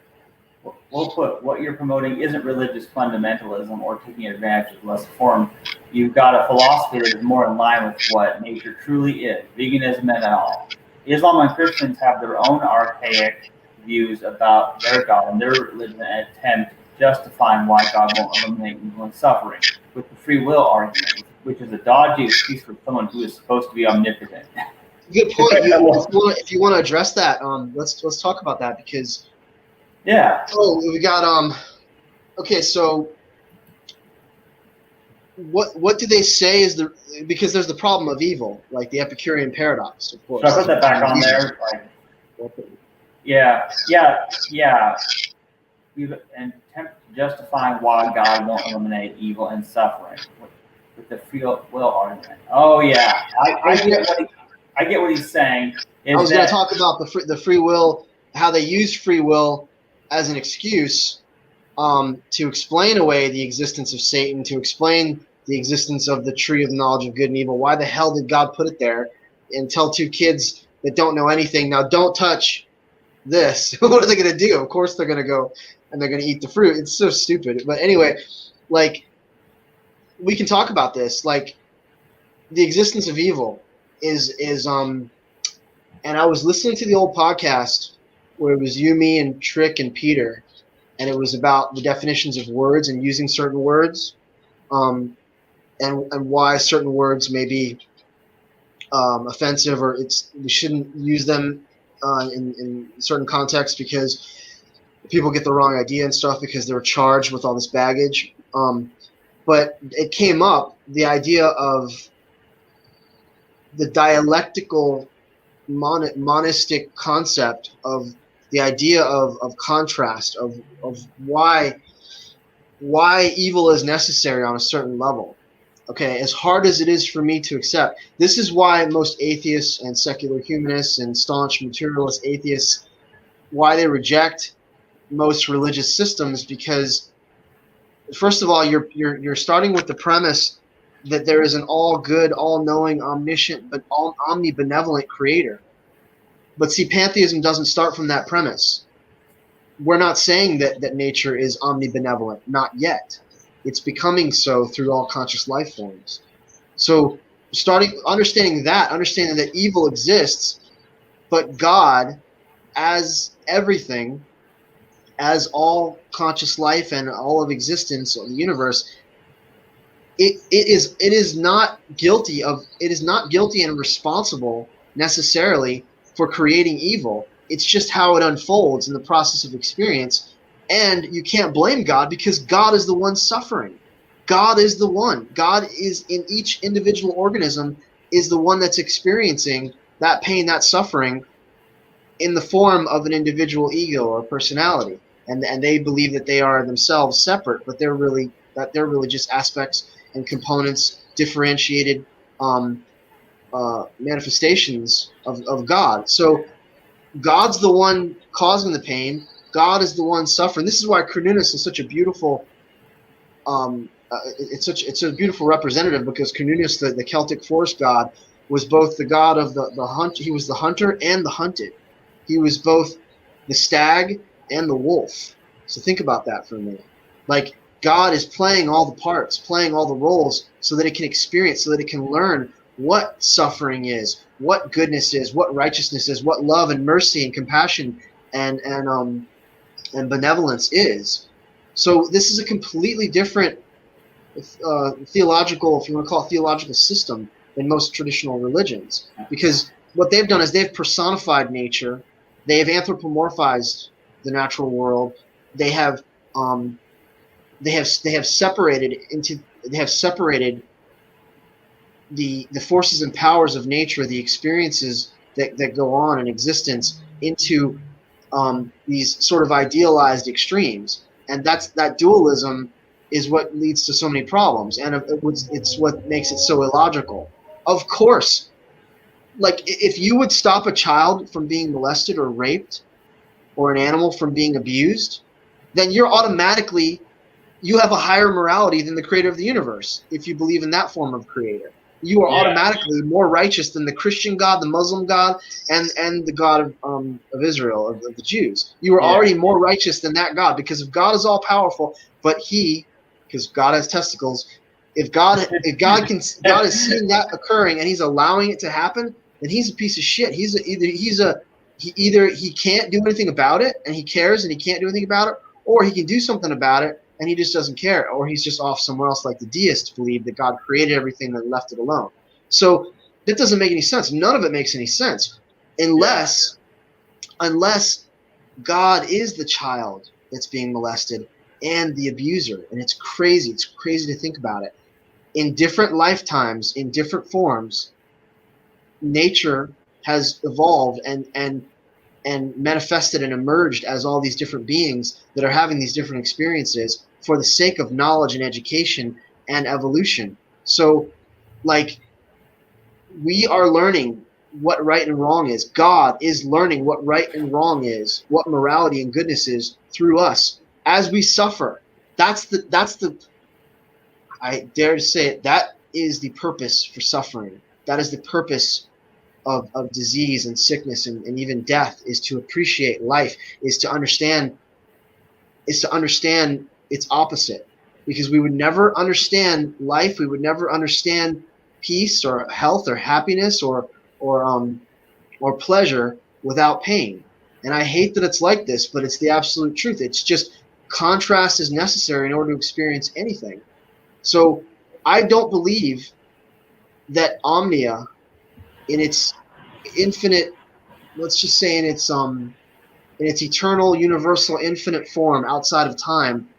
We'll put, what you're promoting isn't religious fundamentalism or taking advantage of less form. You've got a philosophy that is more in line with what nature truly is, veganism and all. Islam and Christians have their own archaic views about their God and their religion and attempt justifying why God won't eliminate evil and suffering with the free will argument, which is a dodgy excuse for someone who is supposed to be omnipotent. Good point. If you want to address that, let's talk about that, because we got okay, so what do they say is because there's the problem of evil, like the Epicurean paradox, of course. Should I put that back on there? Yeah. And attempt justifying why God won't eliminate evil and suffering with the free will argument. Oh yeah, I get what he's saying. I was going to talk about the free will, how they use free will as an excuse to explain away the existence of Satan, to explain the existence of the tree of the knowledge of good and evil. Why the hell did God put it there? And tell two kids that don't know anything, now don't touch this. What are they going to do? Of course they're going to go and they're going to eat the fruit. It's so stupid. But anyway, like, we can talk about this. Like, the existence of evil is and I was listening to the old podcast where it was you, me, and Trick and Peter, and it was about the definitions of words and using certain words, and why certain words may be offensive, or we shouldn't use them in certain contexts because people get the wrong idea and stuff because they're charged with all this baggage. But it came up, the idea of the dialectical monistic concept of the idea of contrast, of why evil is necessary on a certain level. Okay, as hard as it is for me to accept, this is why most atheists and secular humanists and staunch materialist atheists, why they reject most religious systems, because first of all, you're starting with the premise that there is an all-good, all-knowing, omniscient, but omnibenevolent creator. But see, pantheism doesn't start from that premise. We're not saying that nature is omnibenevolent, not yet. It's becoming so through all conscious life forms. So understanding that evil exists, but God, as everything, as all conscious life and all of existence of the universe, it is not guilty and responsible necessarily for creating evil. It's just how it unfolds in the process of experience. And you can't blame God, because God is the one suffering. God is the one. God is in each individual organism, is the one that's experiencing that pain, that suffering, in the form of an individual ego or personality. And they believe that they are themselves separate, but they're really that they're really just aspects and components, differentiated manifestations of God. So God's the one causing the pain. God is the one suffering. This is why Cernunnos is such a beautiful it's a beautiful representative, because Cernunnos, the Celtic forest god, was both the god of the hunt. He was the hunter and the hunted. He was both the stag and the wolf. So think about that for a minute. Like, God is playing all the parts, playing all the roles, so that it can experience, so that it can learn what suffering is, what goodness is, what righteousness is, what love and mercy and compassion and benevolence is. So this is a completely different theological, if you want to call it theological system, than most traditional religions, because what they've done is they've personified nature, they have anthropomorphized the natural world, they have separated the forces and powers of nature, the experiences that go on in existence, into these sort of idealized extremes, and that dualism is what leads to so many problems, and it's what makes it so illogical. Of course, like, if you would stop a child from being molested or raped, or an animal from being abused, then you have a higher morality than the creator of the universe, if you believe in that form of creator. You are automatically more righteous than the Christian God, the Muslim God, and the God of Israel, of the Jews. You are already more righteous than that God, because if God is all powerful, but because God has testicles, if God is seeing that occurring and He's allowing it to happen, then He's a piece of shit. Either he can't do anything about it and He cares and He can't do anything about it, or He can do something about it and He just doesn't care, or He's just off somewhere else, like the deists believe that God created everything and left it alone. So that doesn't make any sense. None of it makes any sense unless God is the child that's being molested and the abuser. And it's crazy. It's crazy to think about it. In different lifetimes, in different forms, nature has evolved and manifested and emerged as all these different beings that are having these different experiences for the sake of knowledge and education and evolution. So, like, we are learning what right and wrong is. God is learning what right and wrong is, what morality and goodness is, through us as we suffer. I dare to say it, that is the purpose for suffering. That is the purpose of disease and sickness and even death, is to appreciate life, is to understand its opposite. Because we would never understand life, we would never understand peace or health or happiness or pleasure without pain. And I hate that it's like this, but it's the absolute truth. It's just, contrast is necessary in order to experience anything. So I don't believe that Omnia, in its infinite, let's just say in its eternal, universal, infinite form outside of time,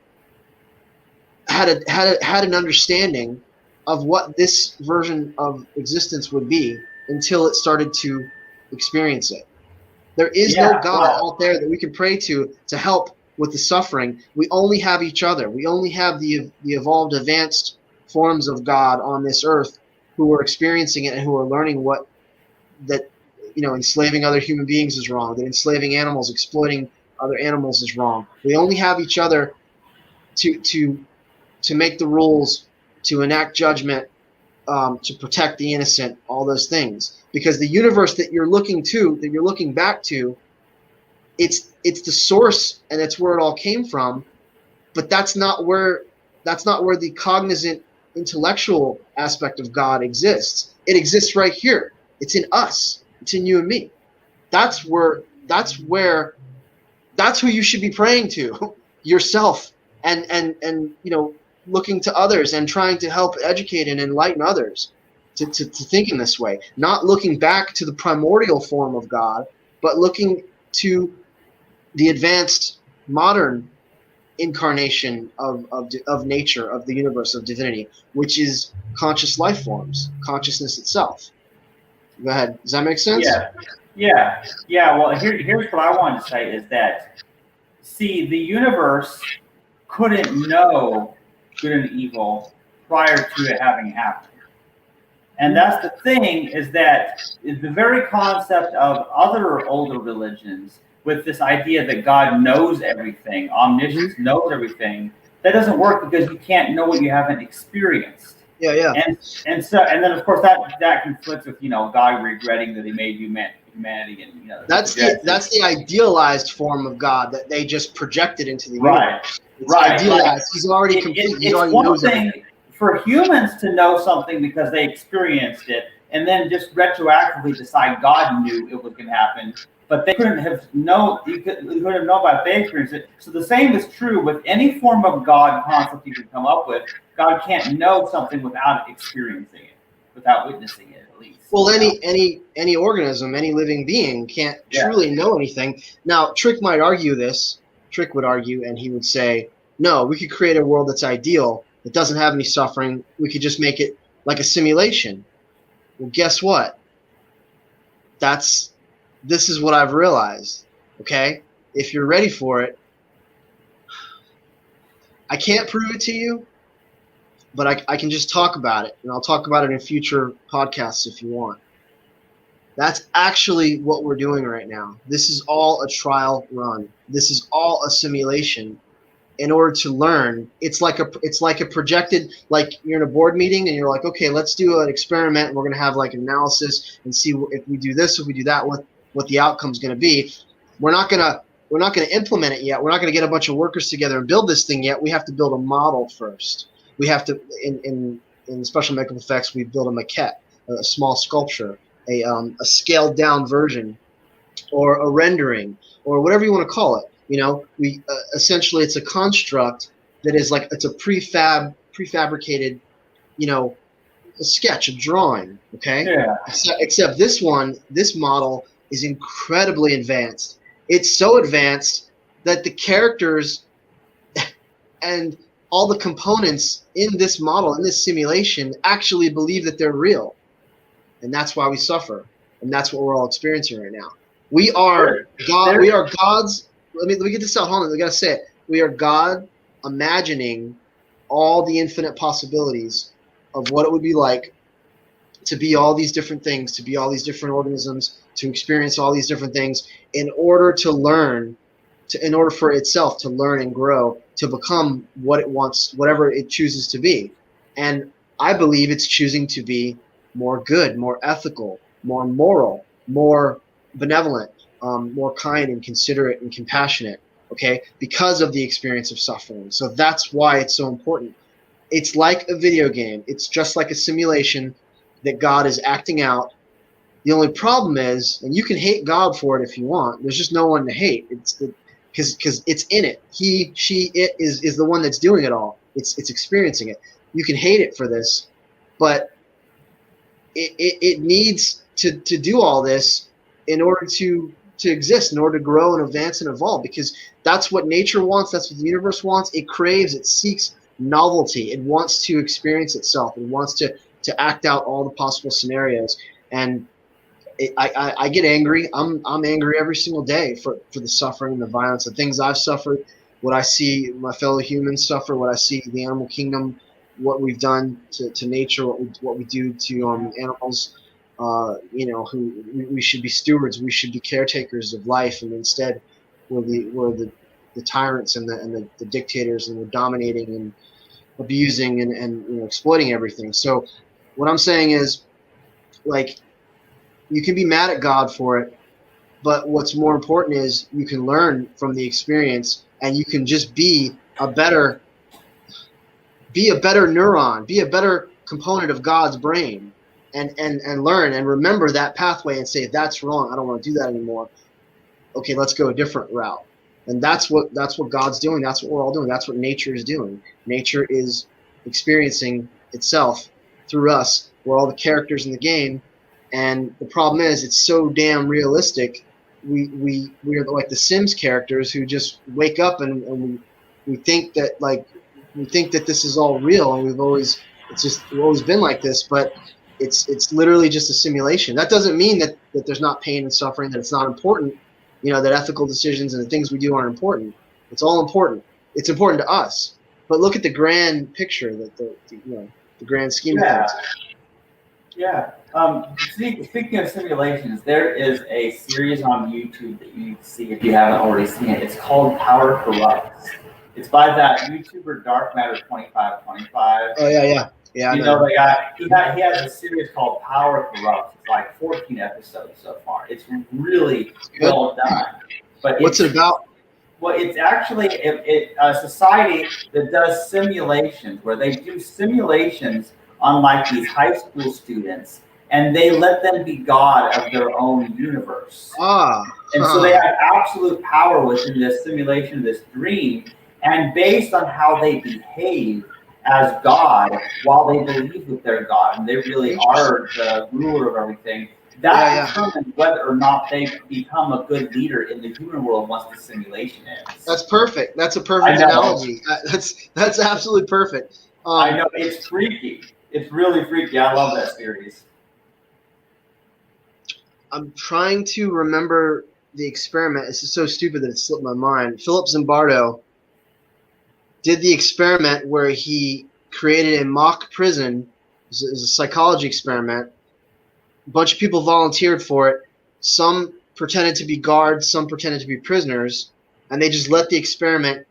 had an understanding of what this version of existence would be until it started to experience it. There is no God out there that we can pray to help with the suffering. We only have each other. We only have the evolved, advanced forms of God on this earth who are experiencing it and who are learning that enslaving other human beings is wrong, that enslaving animals, exploiting other animals is wrong. We only have each other to make the rules, to enact judgment, to protect the innocent, all those things. Because the universe that you're looking back to, it's the source and it's where it all came from, but that's not where the cognizant, intellectual aspect of God exists. It exists right here. It's in us. It's in you and me. That's who you should be praying to, yourself, and looking to others and trying to help educate and enlighten others to think in this way. Not looking back to the primordial form of God, but looking to the advanced modern incarnation of nature, of the universe, of divinity, which is conscious life forms, consciousness itself. Go ahead. Does that make sense? Yeah. Well, here's what I wanted to say is that, see, the universe couldn't know good and evil prior to it having happened. And that's the thing, is that the very concept of other older religions with this idea that God knows everything, omniscience, knows everything, that doesn't work because you can't know what you haven't experienced. Yeah. And then of course that conflicts with God regretting that He made humanity, and that's the idealized form of God that they just projected into the universe. It's idealized. Right. He's already complete. He already one knows thing everything. For humans to know something because they experienced it, and then just retroactively decide God knew it was going to happen, but they couldn't have known. You couldn't know about they experienced it. So the same is true with any form of God concept you can come up with. God can't know something without experiencing it, without witnessing it, at least. Well, any organism, any living being can't truly know anything. Now, Trick might argue this. Trick would argue, and he would say, no, we could create a world that's ideal, that doesn't have any suffering. We could just make it like a simulation. Well, guess what? This is what I've realized, okay? If you're ready for it, I can't prove it to you, but I can just talk about it, and I'll talk about it in future podcasts if you want. That's actually what we're doing right now. This is all a trial run. This is all a simulation. In order to learn, it's like a projected, like you're in a board meeting and you're like, okay, let's do an experiment, and we're going to have like analysis and see if we do this, if we do that, what the outcome's going to be. We're not going to implement it yet. We're not going to get a bunch of workers together and build this thing yet. We have to build a model first. We have to, in special medical effects, we build a maquette, a small sculpture, a scaled down version, or a rendering, or whatever you want to call it. We essentially, it's a construct that is like, it's a prefabricated, a sketch, a drawing. Okay. Yeah. Except this model is incredibly advanced. It's so advanced that the characters and all the components in this model, in this simulation, actually believe that they're real. And that's why we suffer. And that's what we're all experiencing right now. We are God. We are God's. Let me get this out. Hold on. I gotta say it. We are God imagining all the infinite possibilities of what it would be like to be all these different things, to be all these different organisms, to experience all these different things in order to learn, in order for itself to learn and grow, to become what it wants, whatever it chooses to be. And I believe it's choosing to be more good, more ethical, more moral, more benevolent, more kind and considerate and compassionate, okay, because of the experience of suffering. So that's why it's so important. It's like a video game. It's just like a simulation that God is acting out. The only problem is, and you can hate God for it if you want, there's just no one to hate. It's because it's in it. He, she, it is the one that's doing it all. It's experiencing it. You can hate it for this, but it needs to do all this in order to exist, in order to grow and advance and evolve, because that's what nature wants. That's what the universe wants. It craves, it seeks novelty. It wants to experience itself. It wants to act out all the possible scenarios. And I get angry. I'm angry every single day for the suffering and the violence, the things I've suffered, what I see my fellow humans suffer, what I see the animal kingdom, what we've done to nature, what we do to animals. Who we should be stewards, we should be caretakers of life, and instead we're the tyrants and the dictators, and we're dominating and abusing and exploiting everything. So what I'm saying is, like, you can be mad at God for it, but what's more important is you can learn from the experience, and you can just be a better neuron, be a better component of God's brain. And learn and remember that pathway and say, that's wrong, I don't want to do that anymore. Okay, let's go a different route. And that's what God's doing. That's what we're all doing. That's what nature is doing. Nature is experiencing itself through us. We're all the characters in the game. And the problem is, it's so damn realistic. We are like the Sims characters who just wake up and we think that this is all real, and we've always been like this, but it's literally just a simulation. That doesn't mean that there's not pain and suffering, that it's not important, that ethical decisions and the things we do aren't important. It's all important. It's important to us. but look at the grand picture, the grand scheme of Yeah, things. yeah. Speaking of simulations, there is a series on YouTube that you need to see if you haven't already seen it. It's called Power Corrupts. It's by that YouTuber Dark Matter 2525. Oh yeah. I You know know him. the guy. He has a series called Power Corrupts. It's like 14 episodes so far. It's really It's good. well done. But What's it about? well, it's actually a society that does simulations, where they do simulations on like these high school students, and they let them be god of their own universe. Ah, And so they have absolute power within this simulation, this dream, and based on how they behave as God, while they believe that they're God and they really are the ruler of everything, that determines whether or not they become a good leader in the human world once the simulation ends. That's perfect. That's a perfect analogy. That's absolutely perfect. I know, it's freaky. It's really freaky. I love that series. I'm trying to remember the experiment. This is so stupid that it slipped my mind. Philip Zimbardo did the experiment where he created a mock prison. It was a psychology experiment. A bunch of people volunteered for it. Some pretended to be guards, some pretended to be prisoners, and they just let the experiment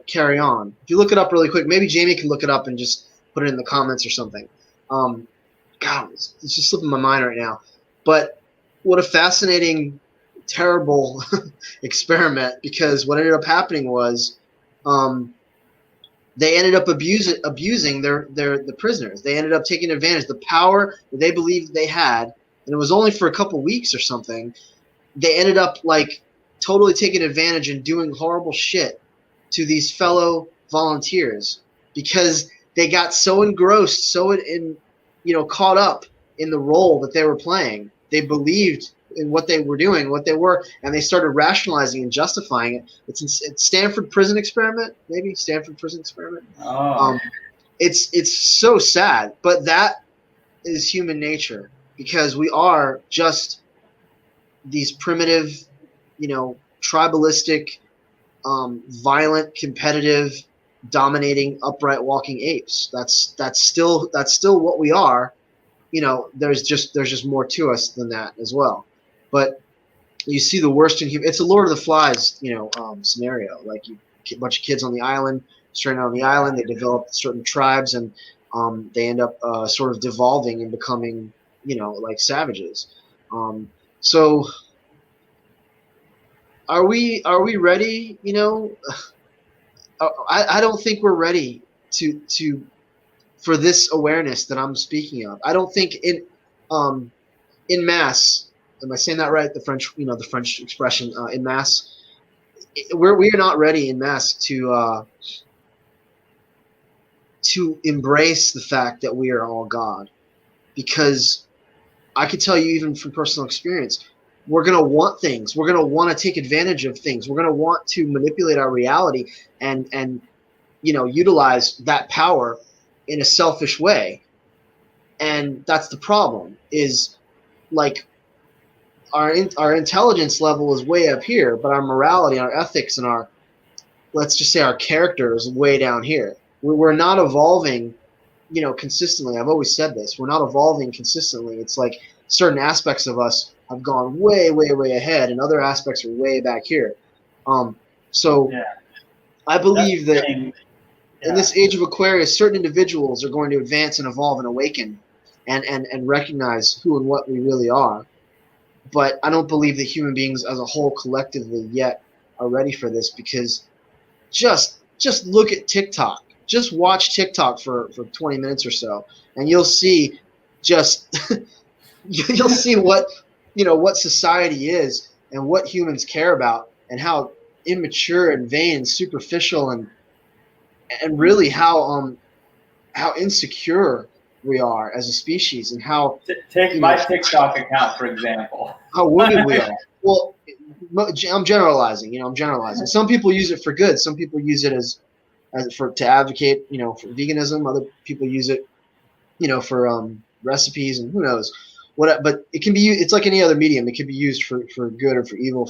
carry on. If you look it up really quick, maybe Jamie can look it up and just put it in the comments or something. God, it's just slipping my mind right now. But what a fascinating, terrible experiment, because what ended up happening was they ended up abusing the prisoners. They ended up taking advantage of the power that they believed they had, and it was only for a couple weeks or something. They ended up like totally taking advantage and doing horrible shit to these fellow volunteers because they got so engrossed, so caught up in the role that they were playing. They believed in what they were doing, what they were, and they started rationalizing and justifying it. It's Stanford Prison Experiment, maybe Stanford Prison Experiment. Oh. It's so sad, but that is human nature, because we are just these primitive, tribalistic, violent, competitive, dominating, upright walking apes. That's still what we are. There's just more to us than that as well. But you see the worst in human. It's a Lord of the Flies, scenario. Like a bunch of kids on the island, stranded on the island. They develop certain tribes, and they end up sort of devolving and becoming, like savages. So are we ready? I don't think we're ready to for this awareness that I'm speaking of. I don't think in mass. Am I saying that right? The French expression in mass. We are not ready in mass to embrace the fact that we are all God, because I could tell you, even from personal experience, we're going to want things. We're going to want to take advantage of things. We're going to want to manipulate our reality and utilize that power in a selfish way. And that's the problem, is like our intelligence level is way up here, but our morality, our ethics, and our, let's just say, our character is way down here. We're not evolving, consistently. I've always said this. We're not evolving consistently. It's like certain aspects of us have gone way, way, way ahead, and other aspects are way back here. So yeah. I believe that in this age of Aquarius, certain individuals are going to advance and evolve and awaken and recognize who and what we really are. But I don't believe that human beings as a whole collectively yet are ready for this, because just look at TikTok. Just watch TikTok for 20 minutes or so, and you'll see you'll see what society is and what humans care about, and how immature and vain and superficial and really how insecure we are as a species, and how take my TikTok account for example. How wounded we are. Well, I'm generalizing. I'm generalizing. Some people use it for good. Some people use it as to advocate, for veganism. Other people use it, for recipes, and who knows what. But it can be used. It's like any other medium. It can be used for good or for evil,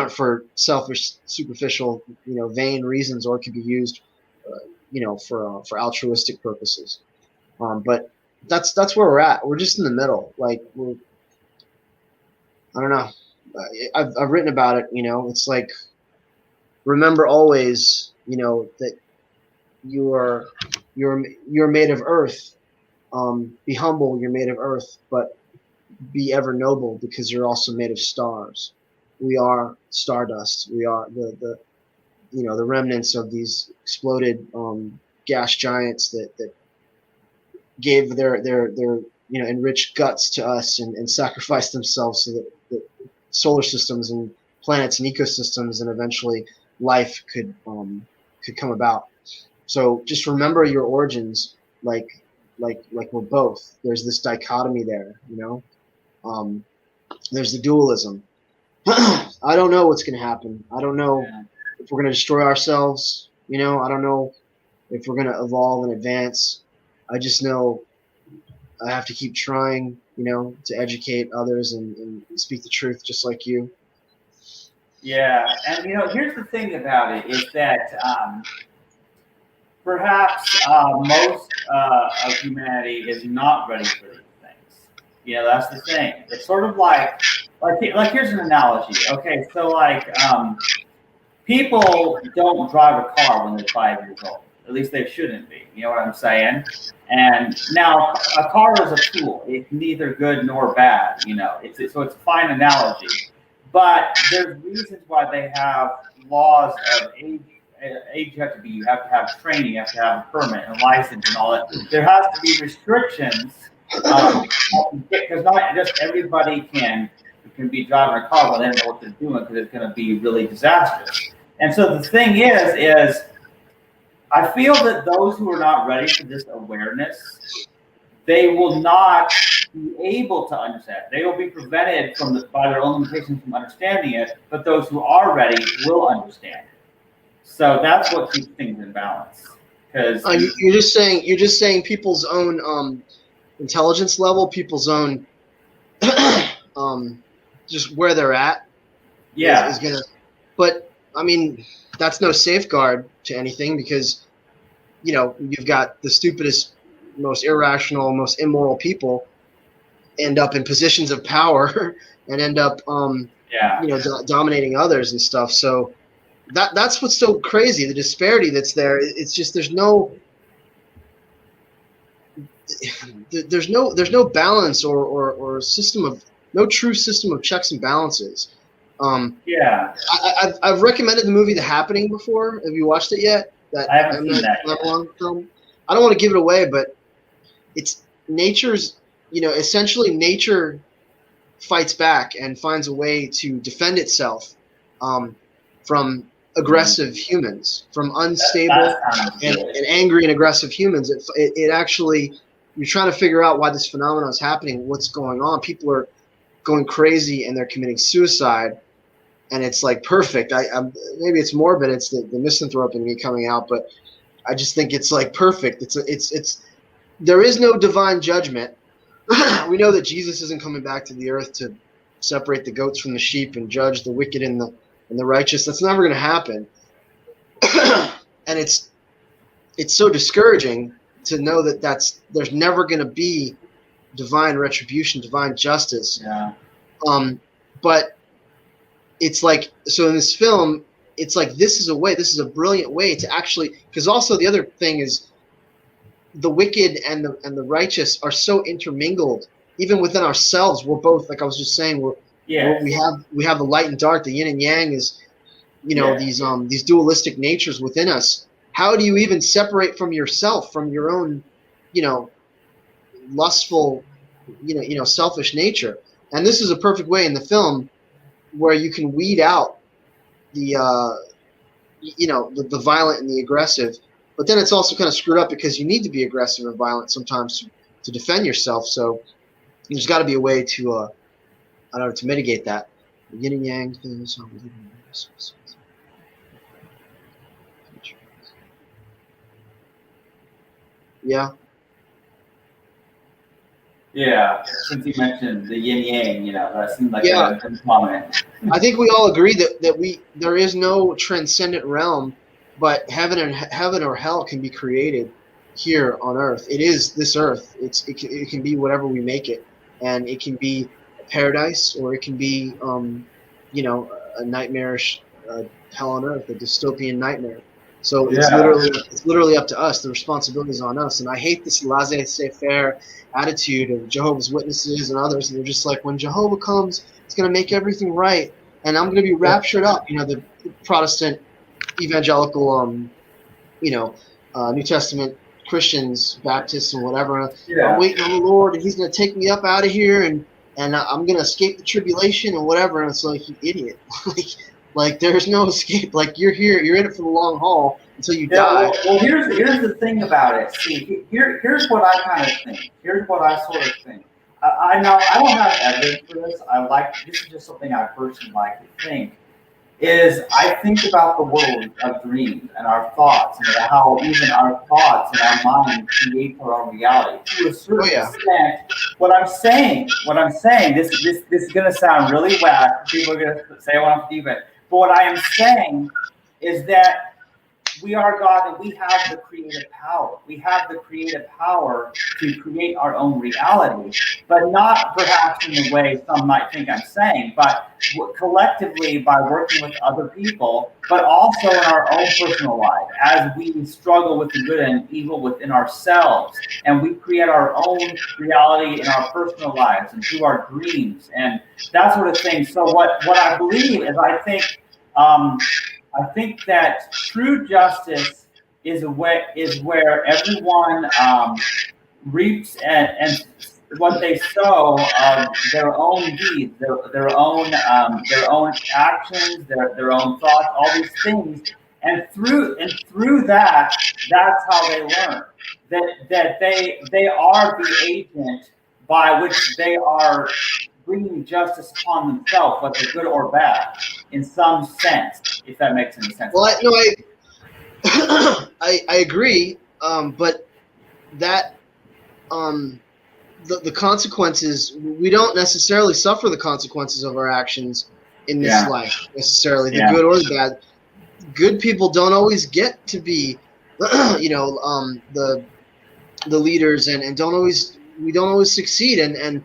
for selfish, superficial, vain reasons, or it can be used for altruistic purposes. But that's where we're at. We're just in the middle. Like I don't know. I've written about it. It's like, remember always, that you're made of earth. Be humble. You're made of earth, but be ever noble, because you're also made of stars. We are stardust. We are the remnants of these exploded gas giants that gave their enriched guts to us and sacrificed themselves so that solar systems and planets and ecosystems and eventually life could come about. So just remember your origins, like we're both. There's this dichotomy there, there's the dualism. I don't know what's going to happen. I don't know if we're going to destroy ourselves. I don't know if we're going to evolve and advance. I just know I have to keep trying, to educate others and speak the truth, just like you. Yeah, and here's the thing about it is that perhaps most of humanity is not ready for these things. That's the thing. It's sort of like here's an analogy. Okay, so people don't drive a car when they're 5 years old. At least they shouldn't be. You know what I'm saying? And now a car is a tool. It's neither good nor bad. So it's a fine analogy. But there's reasons why they have laws of age. You have to have training, you have to have a permit and license and all that. There has to be restrictions because not just everybody can be driving a car when they don't know what they're doing, because it's going to be really disastrous. And so the thing is I feel that those who are not ready for this awareness, they will not be able to understand. They will be prevented by their own limitations from understanding it, but those who are ready will understand it. So that's what keeps things in balance. Because you're just saying people's own intelligence level, people's own just where they're at. Yeah. Is gonna. But I mean, that's no safeguard to anything, because you've got the stupidest, most irrational, most immoral people end up in positions of power and end up dominating others and stuff. So that's what's so crazy, the disparity that's there. It's just there's no balance or system of no true system of checks and balances. I've recommended the movie The Happening before. Have you watched it yet? I haven't seen that film. I don't want to give it away, but it's nature's, essentially nature fights back and finds a way to defend itself from aggressive humans, from unstable and angry and aggressive humans. It actually, you're trying to figure out why this phenomenon is happening, what's going on. People are going crazy and they're committing suicide, and it's like perfect. Maybe it's morbid, it's the misanthrope in me coming out, but I just think it's like perfect. It's there is no divine judgment. We know that Jesus isn't coming back to the earth to separate the goats from the sheep and judge the wicked and the righteous. That's never going to happen. And it's so discouraging to know that there's never going to be divine retribution, divine justice. Yeah. But it's like, so in this film, it's like this is a brilliant way to actually, because also the other thing is the wicked and the righteous are so intermingled, even within ourselves. We're both, like I was just saying, we have the light and dark, the yin and yang is, these dualistic natures within us. How do you even separate from yourself, from your own, lustful, selfish nature? And this is a perfect way in the film where you can weed out the violent and the aggressive. But then it's also kind of screwed up because you need to be aggressive and violent sometimes to defend yourself. So there's got to be a way to, to mitigate that. The yin and yang things. Yeah. Yeah. Since you mentioned the yin yang, that seemed like a good comment. I think we all agree that there is no transcendent realm but heaven or hell can be created here on earth. It is this earth. It can be whatever we make it, and it can be a paradise, or it can be a nightmarish hell on earth, a dystopian nightmare. So Yeah. it's literally up to us. The responsibility is on us. And I hate this laissez-faire attitude of Jehovah's Witnesses and others. And they're just like, when Jehovah comes, it's going to make everything right, and I'm going to be raptured up. The Protestant evangelical, New Testament Christians, Baptists, and whatever. Yeah. I'm waiting on the Lord, and He's going to take me up out of here, and I'm going to escape the tribulation and whatever. And it's like, you idiot. Like there's no escape. Like you're here, you're in it for the long haul until you die. Well, here's the thing about it. See, here's what I kind of think. Here's what I sort of think. I know I don't have evidence for this. This is just something I personally like to think. Is I think about the world of dreams and our thoughts, and how even our thoughts and our mind create our own reality to a certain extent. What I'm saying, this is going to sound really whack. People are going to say I want to believe it, but what I am saying is that we are God and we have the creative power. We have the creative power to create our own reality, but not perhaps in the way some might think I'm saying, but collectively by working with other people, but also in our own personal life as we struggle with the good and evil within ourselves. And we create our own reality in our personal lives and through our dreams and that sort of thing. So what I believe is I think that true justice is where everyone reaps and what they sow of their own deeds, their own actions, their own thoughts, all these things, and through that, that's how they learn. That they are the agent by which they are bringing justice upon themselves, whether good or bad, in some sense, if that makes any sense. Well, I agree, but that the consequences, we don't necessarily suffer the consequences of our actions in this life necessarily, the good or the bad. Good people don't always get to be, the leaders, and we don't always succeed, and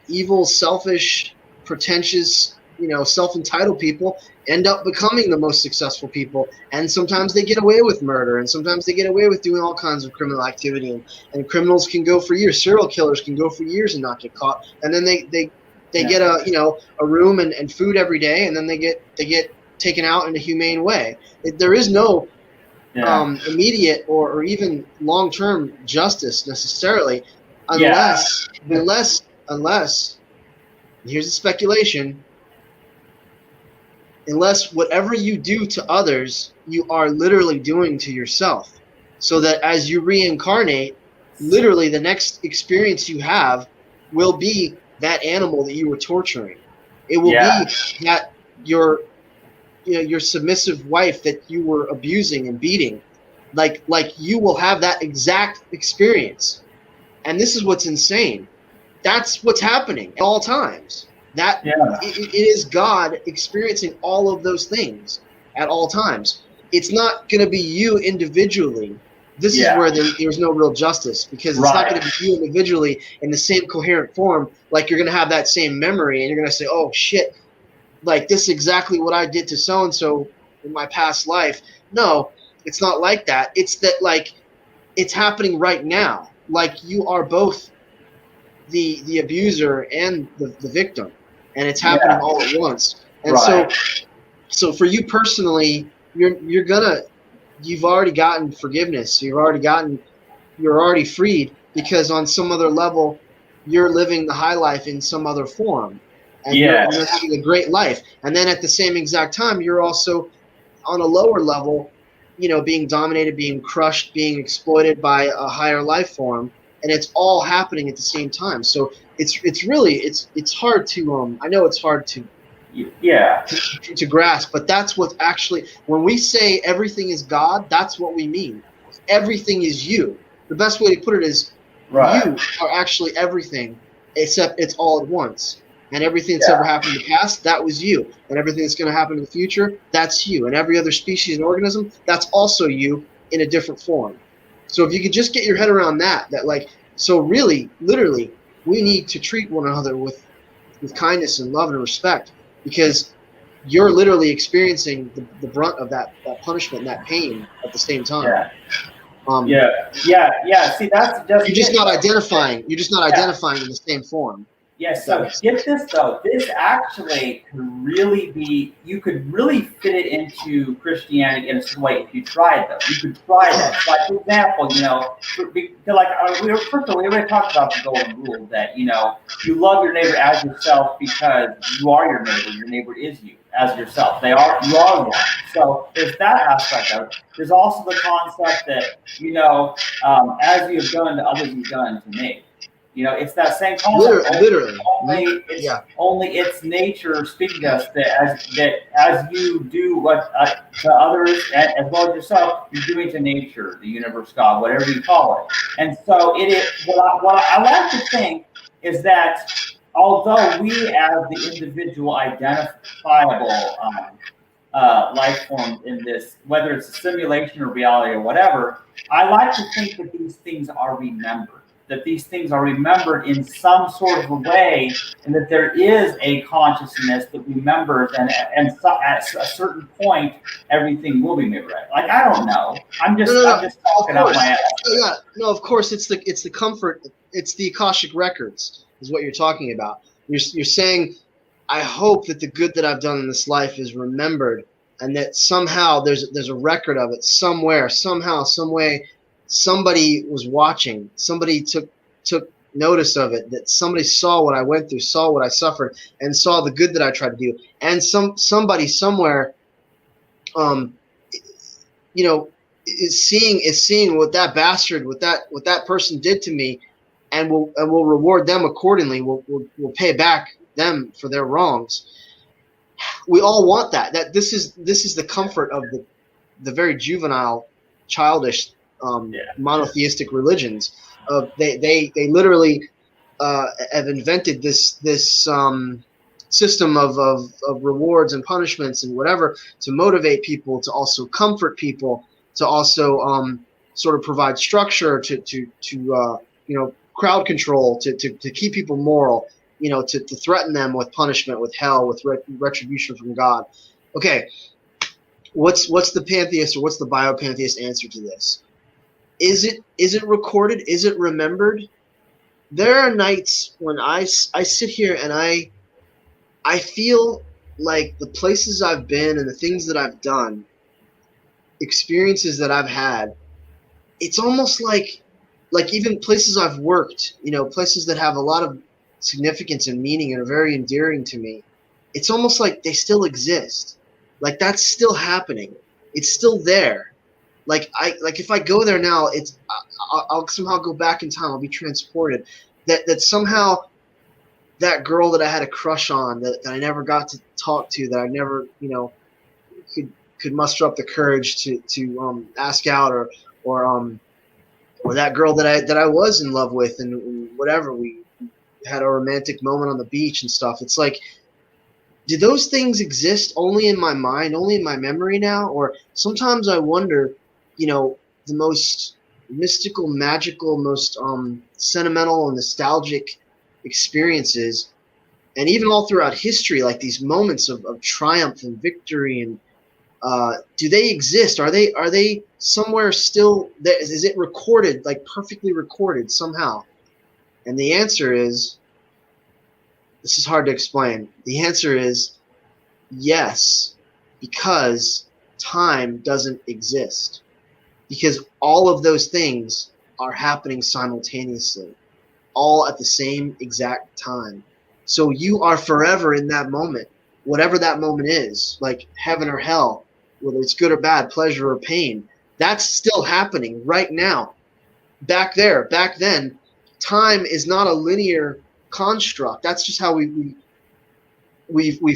evil, selfish, pretentious, self-entitled people end up becoming the most successful people, and sometimes they get away with murder, and sometimes they get away with doing all kinds of criminal activity, and criminals can go for years, serial killers can go for years and not get caught, and then they get a room and food every day, and then they get taken out in a humane way. There is no immediate or even long-term justice necessarily, unless here's a speculation, unless whatever you do to others, you are literally doing to yourself. So that as you reincarnate, literally the next experience you have will be that animal that you were torturing. It will be that your submissive wife that you were abusing and beating. Like you will have that exact experience. And this is what's insane. That's what's happening at all times. It is God experiencing all of those things at all times. It's not going to be you individually. This is where there's no real justice, because it's not going to be you individually in the same coherent form. Like you're going to have that same memory, and you're going to say, "Oh shit, like this is exactly what I did to so and so in my past life." No, it's not like that. It's that like it's happening right now. Like you are both the abuser and the victim, and it's happening all at once. And so for you personally, you've already gotten forgiveness. You're already freed, because on some other level you're living the high life in some other form, and you're having a great life. And then at the same exact time, you're also on a lower level, being dominated, being crushed, being exploited by a higher life form. And it's all happening at the same time. So it's really hard to I know it's hard to grasp, but that's what actually, when we say everything is God, that's what we mean. Everything is you. The best way to put it is you are actually everything, except it's all at once. And everything that's ever happened in the past, that was you. And everything that's going to happen in the future, that's you. And every other species and organism, that's also you in a different form. So if you could just get your head around that like, so really, literally, we need to treat one another with kindness and love and respect, because you're literally experiencing the brunt of that punishment and that pain at the same time. See, that's just you're just not identifying. You're just not identifying in the same form. Yes, so get this though, this actually could really be, you could really fit it into Christianity in a certain way if you tried though. You could try that. Like, for example, we already talked about the golden rule that, you love your neighbor as yourself because you are your neighbor is you as yourself. You are one. So there's that aspect of it. There's also the concept that, as you have done to others, you've done to me. It's that same concept. Literally. Only it's nature speaking to us that as you do what to others as well as yourself, you're doing to nature, the universe, God, whatever you call it. And so it is. What I like to think is that although we, as the individual identifiable life form in this, whether it's a simulation or reality or whatever, I like to think that these things are remembered. That these things are remembered in some sort of a way, and that there is a consciousness that remembers, and so at a certain point, everything will be made right. Like, I don't know. I'm just talking out my ass. No, of course, it's the comfort. It's the Akashic records, is what you're talking about. You're saying, I hope that the good that I've done in this life is remembered, and that somehow there's a record of it somewhere, somehow, some way. Somebody was watching. Somebody took notice of it. That somebody saw what I went through, saw what I suffered, and saw the good that I tried to do. And somebody somewhere, is seeing what that bastard, what that person did to me, and will reward them accordingly. We'll pay back them for their wrongs. We all want that. That this is the comfort of the very juvenile, childish, monotheistic religions. They literally have invented this system of rewards and punishments and whatever to motivate people, to also comfort people, to also sort of provide structure, to crowd control, to keep people moral, to threaten them with punishment, with hell, with retribution from God. Okay, what's the pantheist, or what's the biopantheist answer to this? Is it recorded? Is it remembered? There are nights when I sit here and I feel like the places I've been and the things that I've done, experiences that I've had, it's almost like even places I've worked, places that have a lot of significance and meaning and are very endearing to me. It's almost like they still exist. Like that's still happening. It's still there. Like if I go there now, I'll somehow go back in time. I'll be transported. That somehow that girl that I had a crush on, that I never got to talk to, that I never could muster up the courage to ask out, or that girl that I was in love with, and whatever, we had a romantic moment on the beach and stuff. It's like, do those things exist only in my mind, only in my memory now? Or sometimes I wonder, the most mystical, magical, most sentimental and nostalgic experiences, and even all throughout history, like these moments of triumph and victory, and do they exist? Are they somewhere still? Is it recorded, like perfectly recorded somehow? And the answer is, this is hard to explain. The answer is yes, because time doesn't exist. Because all of those things are happening simultaneously, all at the same exact time. So you are forever in that moment, whatever that moment is, like heaven or hell, whether it's good or bad, pleasure or pain. That's still happening right now. Back then, time is not a linear construct. That's just how we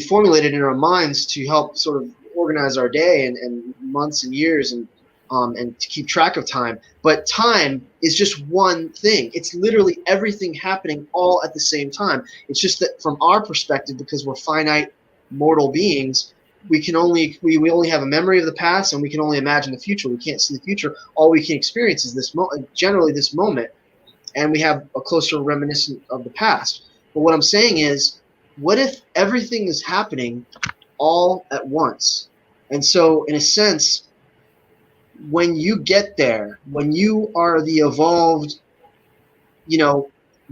formulated in our minds to help sort of organize our day and months and years and and to keep track of time. But time is just one thing. It's literally everything happening all at the same time. It's just that from our perspective, because we're finite mortal beings, we only have a memory of the past, and we can only imagine the future. We can't see the future. All we can experience is this moment, generally this moment, and we have a closer reminiscence of the past. But what I'm saying is, what if everything is happening all at once? And so, in a sense, when you get there, when you are the evolved,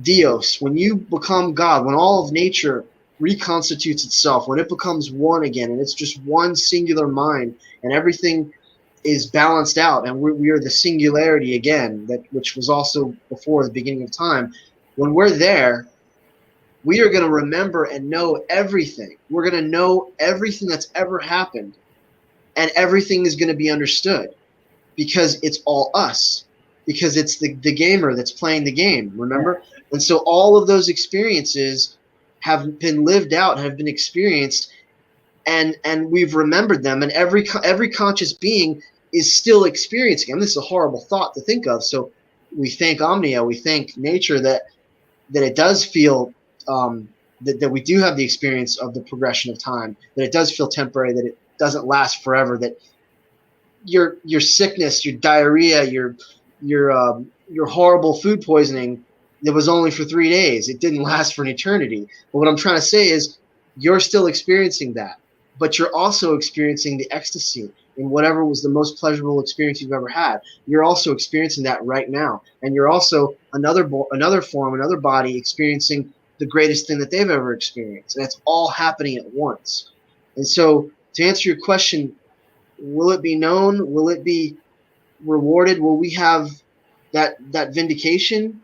Dios, when you become God, when all of nature reconstitutes itself, when it becomes one again, and it's just one singular mind, and everything is balanced out, and we are the singularity again, which was also before the beginning of time. When we're there, we are going to remember and know everything. We're going to know everything that's ever happened, and everything is going to be understood, because it's all us, because it's the gamer that's playing the game, remember? And so all of those experiences have been lived out, have been experienced, and we've remembered them, and every conscious being is still experiencing them. This is a horrible thought to think of. So we thank Omnia, we thank nature that it does feel that we do have the experience of the progression of time, that it does feel temporary, that it doesn't last forever, that your sickness, your diarrhea, your horrible food poisoning, it was only for 3 days. It didn't last for an eternity. But what I'm trying to say is, you're still experiencing that, but you're also experiencing the ecstasy in whatever was the most pleasurable experience you've ever had. You're also experiencing that right now, and you're also another form, another body experiencing the greatest thing that they've ever experienced, and it's all happening at once. And so, to answer your question, will it be known? Will it be rewarded? Will we have that vindication?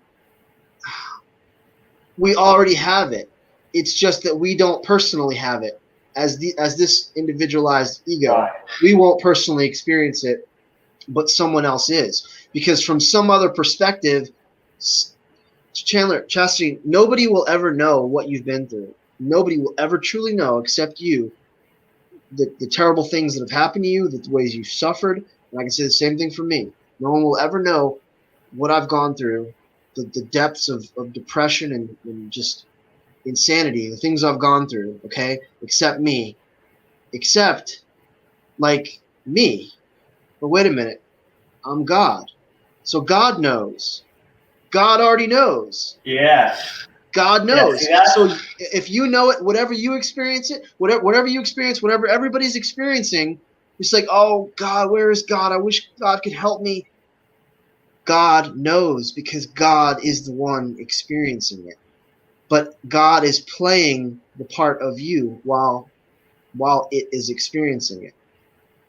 We already have it. It's just that we don't personally have it as this individualized ego. Right. We won't personally experience it, but someone else is, because from some other perspective, Chastity, nobody will ever know what you've been through. Nobody will ever truly know except you the terrible things that have happened to you, the ways you've suffered. And I can say the same thing for me. No one will ever know what I've gone through, the depths of depression and just insanity, the things I've gone through, okay, except me. Except, like, me. But wait a minute. I'm God. So God knows. God already knows. Yes. God knows. Yeah, so if you know it, whatever you experience it, whatever you experience, whatever everybody's experiencing, it's like, oh, God, where is God? I wish God could help me. God knows, because God is the one experiencing it. But God is playing the part of you while it is experiencing it.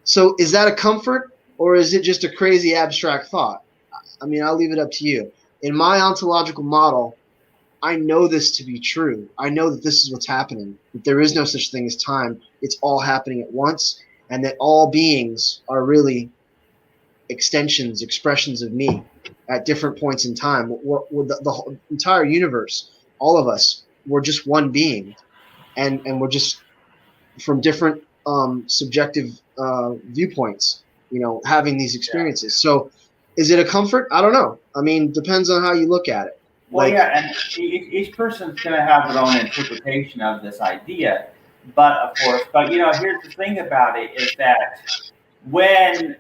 So is that a comfort, or is it just a crazy abstract thought? I mean, I'll leave it up to you. In my ontological model, I know this to be true. I know that this is what's happening, that there is no such thing as time. It's all happening at once, and that all beings are really expressions of me at different points in time. We're the whole entire universe, all of us, we're just one being, and we're just from different subjective viewpoints, having these experiences. So is it a comfort? I don't know. I mean, depends on how you look at it. Well, yeah, and each person's going to have their own interpretation of this idea. But of course, here's the thing about it is that when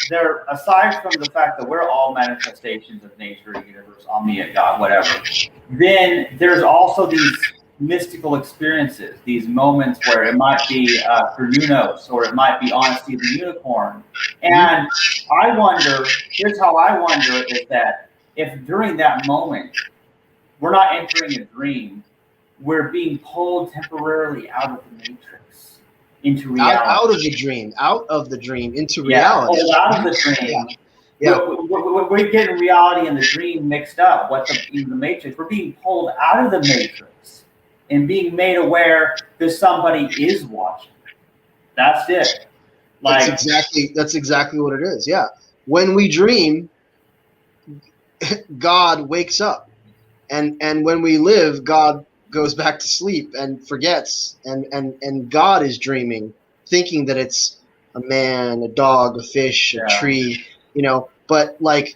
they're, aside from the fact that we're all manifestations of nature, universe, omnia, God, whatever, then there's also these mystical experiences, these moments where it might be Unos, or it might be Honesty of the Unicorn. And I wonder, here's how I wonder, is that if during that moment we're not entering a dream, we're being pulled temporarily out of the matrix into reality. Out of the dream into reality. Pulled out of the dream. Yeah. We're getting reality and the dream mixed up. In the matrix, we're being pulled out of the matrix and being made aware that somebody is watching. That's it. That's exactly what it is. Yeah. When we dream, God wakes up, and when we live, God goes back to sleep and forgets, and God is dreaming, thinking that it's a man, a dog, a fish, a Yeah. tree, you know. But like,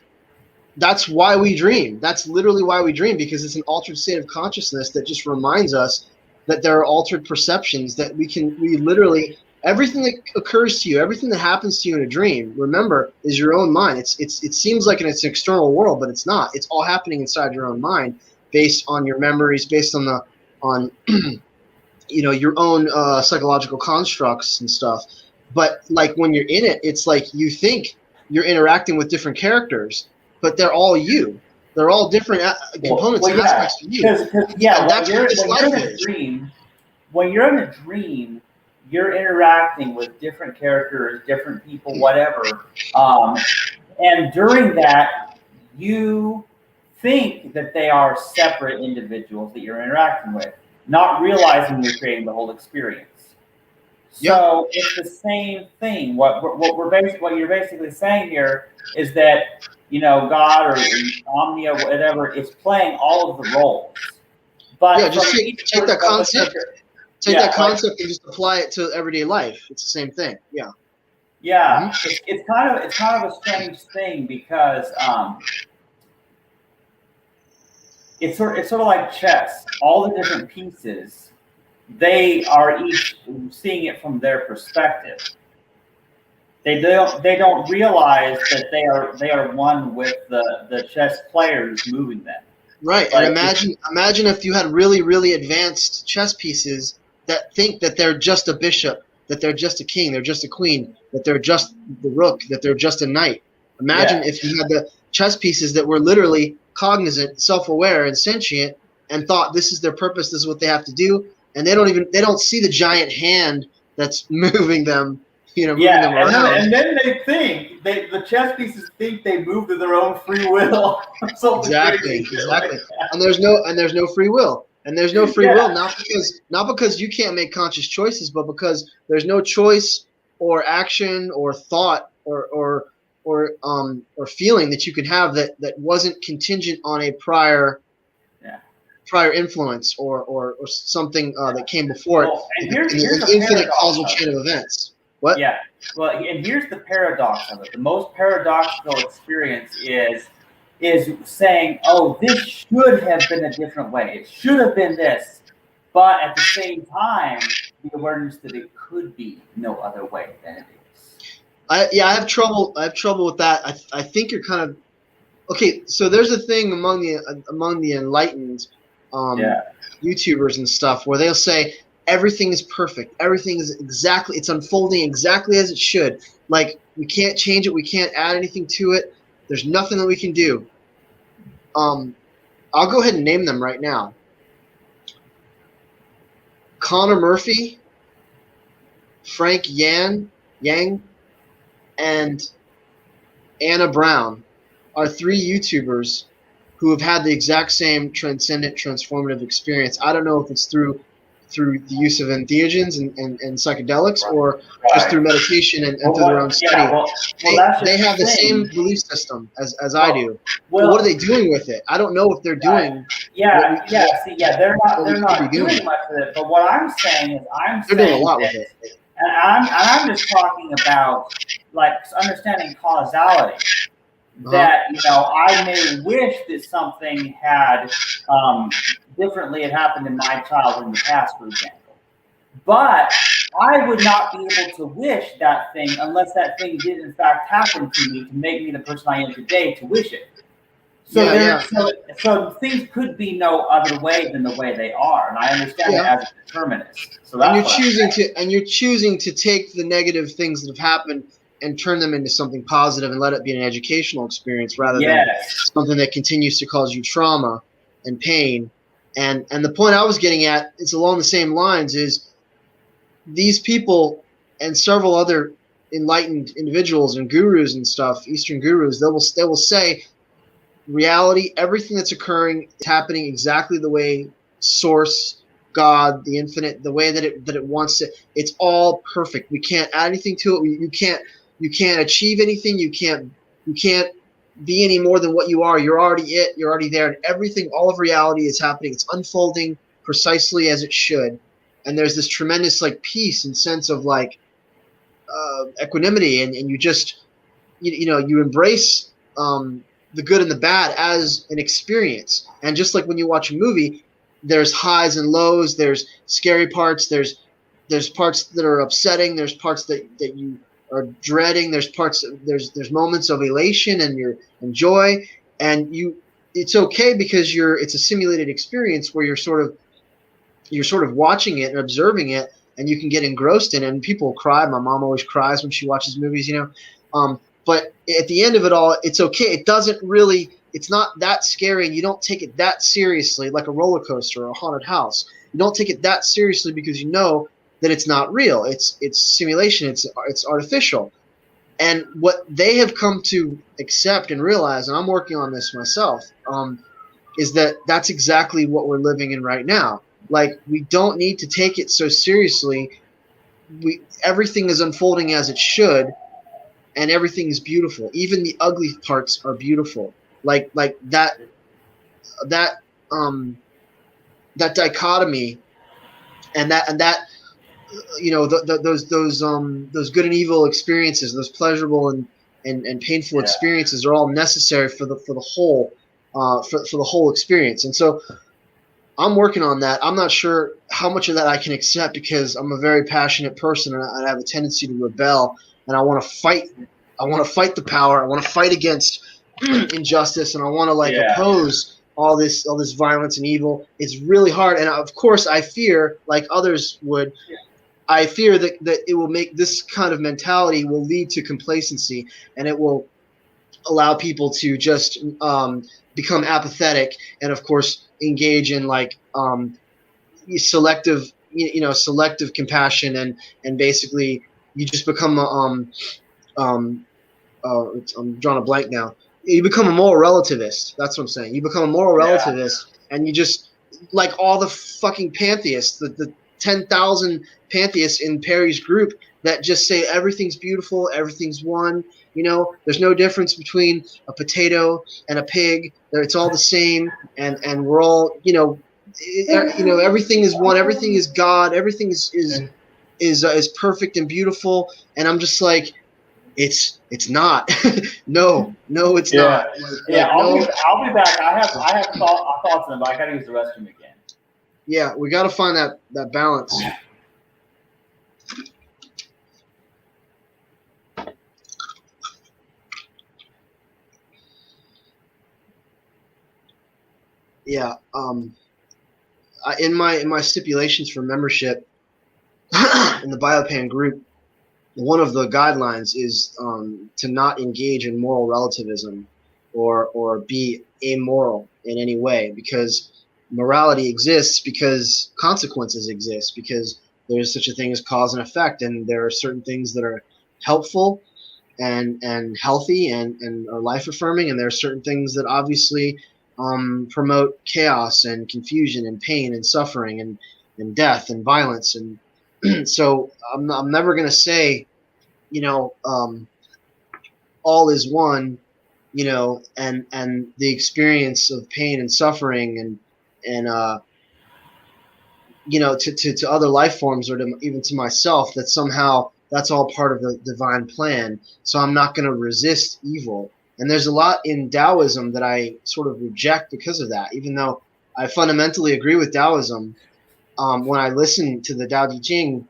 that's why we dream. That's literally why we dream, because it's an altered state of consciousness that just reminds us that there are altered perceptions that we literally, everything that occurs to you, everything that happens to you in a dream, remember, is your own mind. It seems like it's an external world, but it's not. It's all happening inside your own mind, based on your memories, based on your own psychological constructs and stuff. But like when you're in it, it's like you think you're interacting with different characters, but they're all you. They're all different components and Yeah, aspects of you. because And that's what this life is. When you're in a dream, you're interacting with different characters, different people, whatever. And during that, you think that they are separate individuals that you're interacting with, not realizing you're creating the whole experience. So it's the same thing. What you're basically saying here is that God or Omnia, whatever, is playing all of the roles. But just take that concept. Take that concept and just apply it to everyday life. It's the same thing. Yeah. Yeah, it's kind of a strange thing because it's sort of like chess. All the different pieces, they are each seeing it from their perspective. They don't realize that they are one with the chess player who's moving them. Right, and imagine if you had really, really advanced chess pieces that think that they're just a bishop, that they're just a king, they're just a queen, that they're just the rook, that they're just a knight. Imagine if you had the chess pieces that were literally cognizant, self-aware, and sentient, and thought this is their purpose, this is what they have to do, and they don't see the giant hand that's moving them. Moving them around. And then they think the chess pieces think they move to their own free will. Exactly. And there's no free will. And there's no free will not because you can't make conscious choices, but because there's no choice or action or thought or feeling that you could have that wasn't contingent on a prior influence or something that came before it. And here's an infinite causal chain of events. What? Yeah. Well, and here's the paradox of it. The most paradoxical experience is saying, "Oh, this should have been a different way. It should have been this," but at the same time, the awareness that it could be no other way than it is. I have trouble with that. I think you're kind of okay. So there's a thing among the enlightened YouTubers and stuff where they'll say, everything is perfect. Everything is it's unfolding exactly as it should. Like, we can't change it. We can't add anything to it. There's nothing that we can do. I'll go ahead and name them right now. Connor Murphy, Frank Yang, and Anna Brown are 3 YouTubers who have had the exact same transcendent, transformative experience. I don't know if it's through the use of entheogens and psychedelics, or just through meditation and through their own study. They have the same belief system as I do. But what are they doing with it? I don't know if they're doing. They're not doing much with it. But what I'm saying is, they're doing a lot with it. And I'm just talking about like understanding causality. That I may wish that something had differently had happened in my childhood in the past, for example. But I would not be able to wish that thing unless that thing did in fact happen to me to make me the person I am today to wish it. So things could be no other way than the way they are, and I understand that as a determinist. So that's you're choosing to take the negative things that have happened and turn them into something positive and let it be an educational experience rather than something that continues to cause you trauma and pain. And the point I was getting at is along the same lines is these people and several other enlightened individuals and gurus and stuff, Eastern gurus, they will say reality, everything that's occurring is happening exactly the way Source, God, the infinite, the way that it wants it. It's all perfect. We can't add anything to it. You can't achieve anything. You can't be any more than what you are. You're already it. You're already there. And everything, all of reality is happening. It's unfolding precisely as it should. And there's this tremendous like peace and sense of like equanimity, and you just you embrace the good and the bad as an experience. And just like when you watch a movie, there's highs and lows, there's scary parts, there's parts that are upsetting, there's parts that you are dreading, there's moments of elation and joy, and it's okay because it's a simulated experience where you're sort of watching it and observing it, and you can get engrossed in it. And people cry. My mom always cries when she watches movies, but at the end of it all, it's okay. It's not that scary, and you don't take it that seriously, like a roller coaster or a haunted house. You don't take it that seriously because you know that it's not real. It's simulation. It's artificial. And what they have come to accept and realize, and I'm working on this myself, is that that's exactly what we're living in right now. Like, we don't need to take it so seriously. Everything is unfolding as it should, and everything is beautiful. Even the ugly parts are beautiful. Like that dichotomy, and that those good and evil experiences, those pleasurable and painful experiences are all necessary for the whole for the whole experience. And so I'm working on that. I'm not sure how much of that I can accept because I'm a very passionate person, and I have a tendency to rebel, and I want to fight. I want to fight the power. I want to fight against injustice, and I want to oppose all this violence and evil. It's really hard, and of course I fear, like others would, I fear that it will make this kind of mentality will lead to complacency, and it will allow people to just become apathetic, and of course engage in selective selective compassion, and basically you just become I'm drawing a blank now. You become a moral relativist. That's what I'm saying. You become a moral relativist, and you just, like all the fucking pantheists, the 10,000 pantheists in Perry's group that just say everything's beautiful, everything's one. There's no difference between a potato and a pig. It's all the same, and we're all, everything is one. Everything is God. Everything is perfect and beautiful. And I'm just like, it's not. no, it's not. I'll be back. I have thoughts on it, but I gotta use the restroom again. Yeah, we got to find that balance. Yeah. In my stipulations for membership in the Biopan group, one of the guidelines is to not engage in moral relativism or be amoral in any way, because morality exists because consequences exist, because there's such a thing as cause and effect, and there are certain things that are helpful and healthy and are life affirming, and there are certain things that obviously promote chaos and confusion and pain and suffering and death and violence. And so I'm never going to say, all is one, and the experience of pain and suffering and to other life forms, or even to myself, that somehow that's all part of the divine plan. So I'm not going to resist evil. And there's a lot in Taoism that I sort of reject because of that, even though I fundamentally agree with Taoism. When I listen to the Tao Te Ching,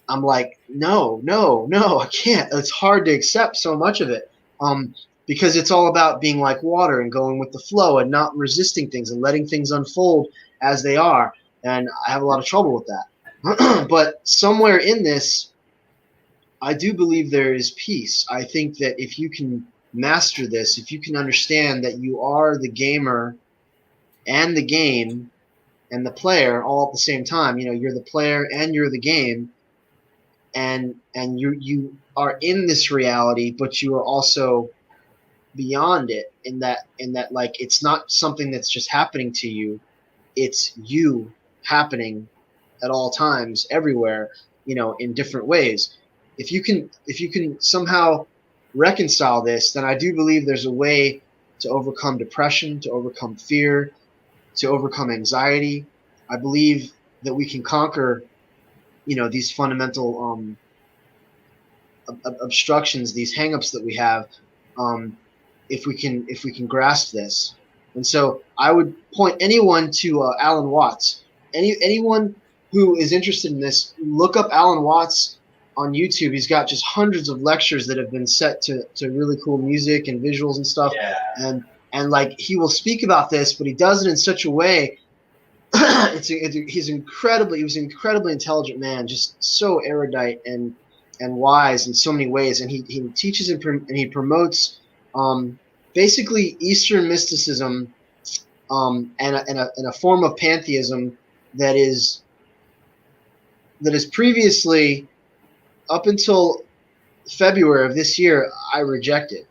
I'm like, no, I can't. It's hard to accept so much of it, because it's all about being like water and going with the flow and not resisting things and letting things unfold as they are. And I have a lot of trouble with that. But somewhere in this, I do believe there is peace. I think that if you can master this, if you can understand that you are the gamer and the game and the player all at the same time, you're the player and you're the game, and you are in this reality, but you are also beyond it, in that like, it's not something that's just happening to you, it's you happening at all times, everywhere, in different ways. If you can somehow reconcile this, then I do believe there's a way to overcome depression, to overcome fear, to overcome anxiety. I believe that we can conquer, these fundamental obstructions, these hangups that we have, if we can grasp this. And so I would point anyone to Alan Watts. Anyone who is interested in this, look up Alan Watts on YouTube. He's got just hundreds of lectures that have been set to really cool music and visuals and stuff. Yeah. And like he will speak about this, but he does it in such a way. He was an incredibly intelligent man, just so erudite and wise in so many ways. And he teaches and he promotes basically Eastern mysticism and a form of pantheism that is previously, up until February of this year, I rejected.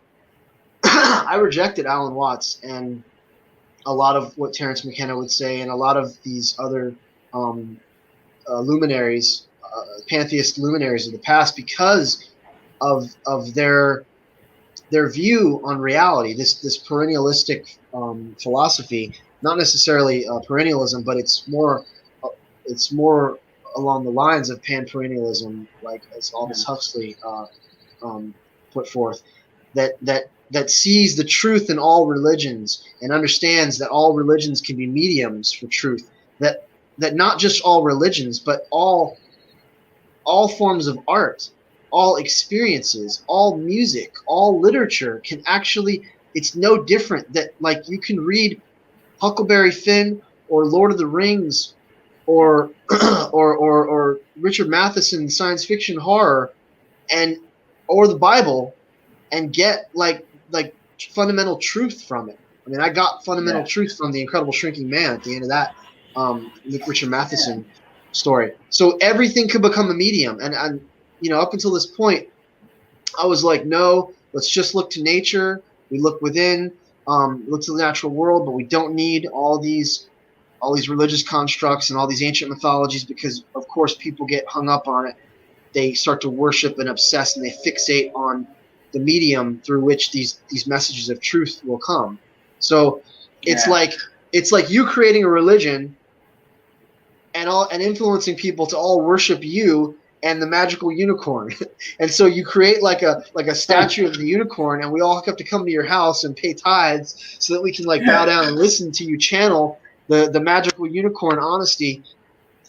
I rejected Alan Watts and a lot of what Terence McKenna would say, and a lot of these other luminaries, pantheist luminaries of the past, because of their view on reality. This perennialistic philosophy, not necessarily perennialism, but it's more along the lines of pan-perennialism, like as Aldous Huxley put forth, that sees the truth in all religions and understands that all religions can be mediums for truth. That not just all religions, but all forms of art, all experiences, all music, all literature can actually. It's no different. That like you can read Huckleberry Finn or Lord of the Rings or or Richard Matheson science fiction horror or the Bible and get like fundamental truth from it. I mean, I got fundamental truth from The Incredible Shrinking Man at the end of that Richard Matheson story. So everything could become a medium. And up until this point, I was like, no, let's just look to nature. We look within, look to the natural world, but we don't need all these religious constructs and all these ancient mythologies, because of course people get hung up on it. They start to worship and obsess, and they fixate on the medium through which these messages of truth will come. So it's like you creating a religion and influencing people to all worship you and the magical unicorn. And so you create like a statue of the unicorn, and we all have to come to your house and pay tithes so that we can like bow down and listen to you channel the magical unicorn honesty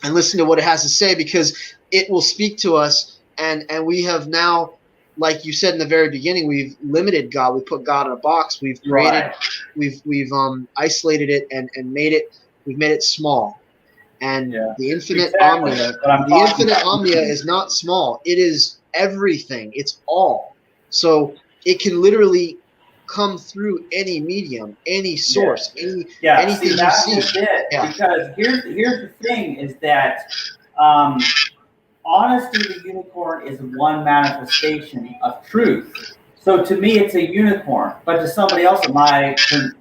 and listen to what it has to say, because it will speak to us. And we have now, like you said in the very beginning, we've limited God. We put God in a box. We've created, we've isolated it and we've made it small. And the infinite omnia is not small. It is everything. It's all. So it can literally come through any medium, any source, anything you see. Because here's the thing is that honesty, the unicorn, is one manifestation of truth. So to me, it's a unicorn, but to somebody else, it might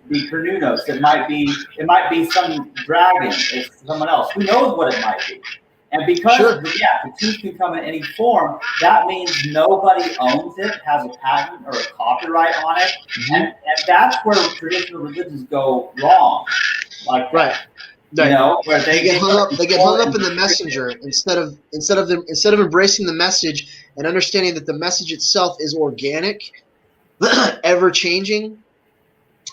be Carnunos. It might be some dragon. It's someone else. Who knows what it might be? And because the truth can come in any form, that means nobody owns it, has a patent or a copyright on it, and that's where traditional religions go wrong. Like right. Where they get hung up in the messenger instead of embracing the message and understanding that the message itself is organic, ever changing,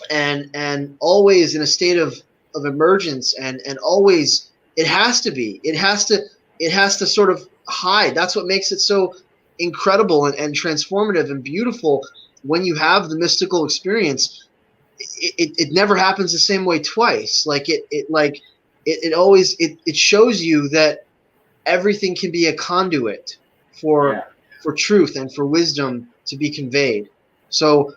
and always in a state of emergence, and always it has to sort of hide. That's what makes it so incredible and transformative and beautiful when you have the mystical experience. It never happens the same way twice. It always shows you that everything can be a conduit for truth and for wisdom to be conveyed. So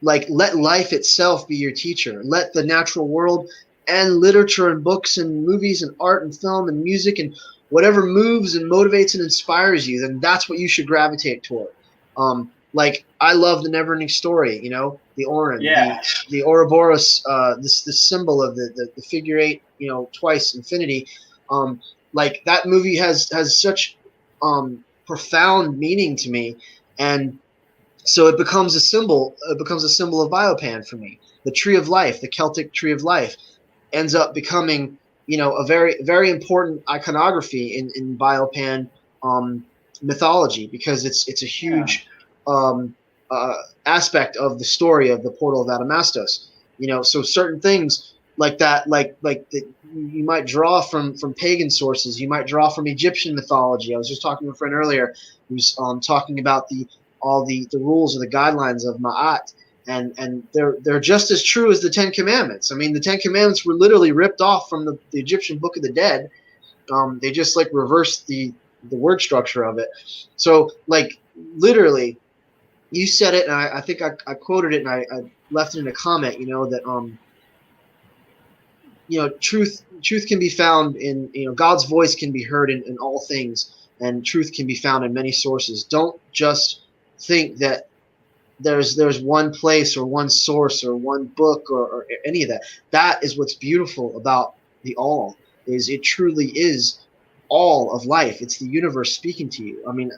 let life itself be your teacher. Let the natural world and literature and books and movies and art and film and music and whatever moves and motivates and inspires you, then that's what you should gravitate toward. I love the Neverending Story, the Orin, the Ouroboros, this symbol of the figure eight, twice infinity. That movie has such profound meaning to me, and so it becomes a symbol. It becomes a symbol of Biopan for me. The Tree of Life, the Celtic Tree of Life, ends up becoming a very very important iconography in Biopan. mythology, because it's a huge aspect of the story of the portal of Adamastos. So certain things like that, like that, you might draw from pagan sources. You might draw from Egyptian mythology. I was just talking to a friend earlier who's talking about all the rules or the guidelines of Ma'at, and they're just as true as the Ten Commandments. I mean, the Ten Commandments were literally ripped off from the Egyptian Book of the Dead. They just like reversed the word structure of it. So like literally, you said it, and I think I quoted it, and I left it in a comment. That truth can be found in, God's voice can be heard in all things, and truth can be found in many sources. Don't just think that there's one place or one source or one book or any of that. That is what's beautiful about the all, is it truly is all of life. It's the universe speaking to you. I mean,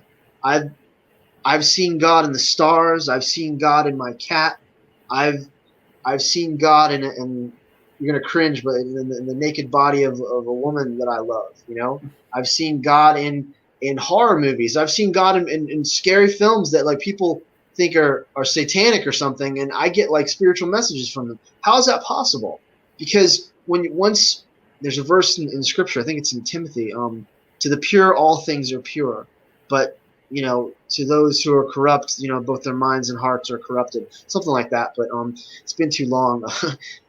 I've seen God in the stars. I've seen God in my cat. I've seen God in you're gonna cringe, but in the naked body of a woman that I love. I've seen God in horror movies. I've seen God in scary films that like people think are satanic or something, and I get like spiritual messages from them. How is that possible? Because once there's a verse in Scripture, I think it's in Timothy, to the pure all things are pure, but to those who are corrupt, both their minds and hearts are corrupted, something like that. But it's been too long.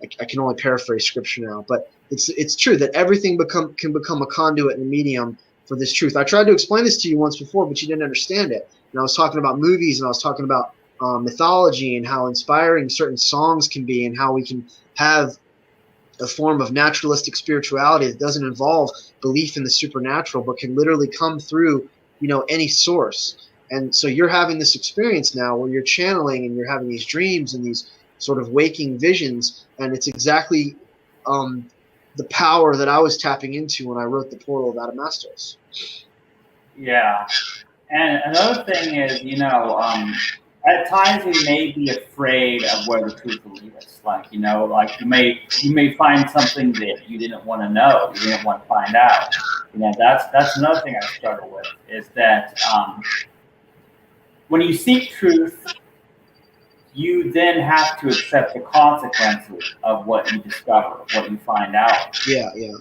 I can only paraphrase Scripture now, but it's true that everything can become a conduit and a medium for this truth. I tried to explain this to you once before, but you didn't understand it. And I was talking about movies, and I was talking about mythology, and how inspiring certain songs can be, and how we can have a form of naturalistic spirituality that doesn't involve belief in the supernatural, but can literally come through any source. And so you're having this experience now where you're channeling, and you're having these dreams and these sort of waking visions, and it's exactly the power that I was tapping into when I wrote the Portal of Adamastos. Yeah. And another thing is, at times we may be afraid of where the truth will lead us. Like, like you may find something that you didn't want to know, you didn't want to find out. That's another thing I struggle with, is that when you seek truth, you then have to accept the consequences of what you discover, what you find out. Yeah. And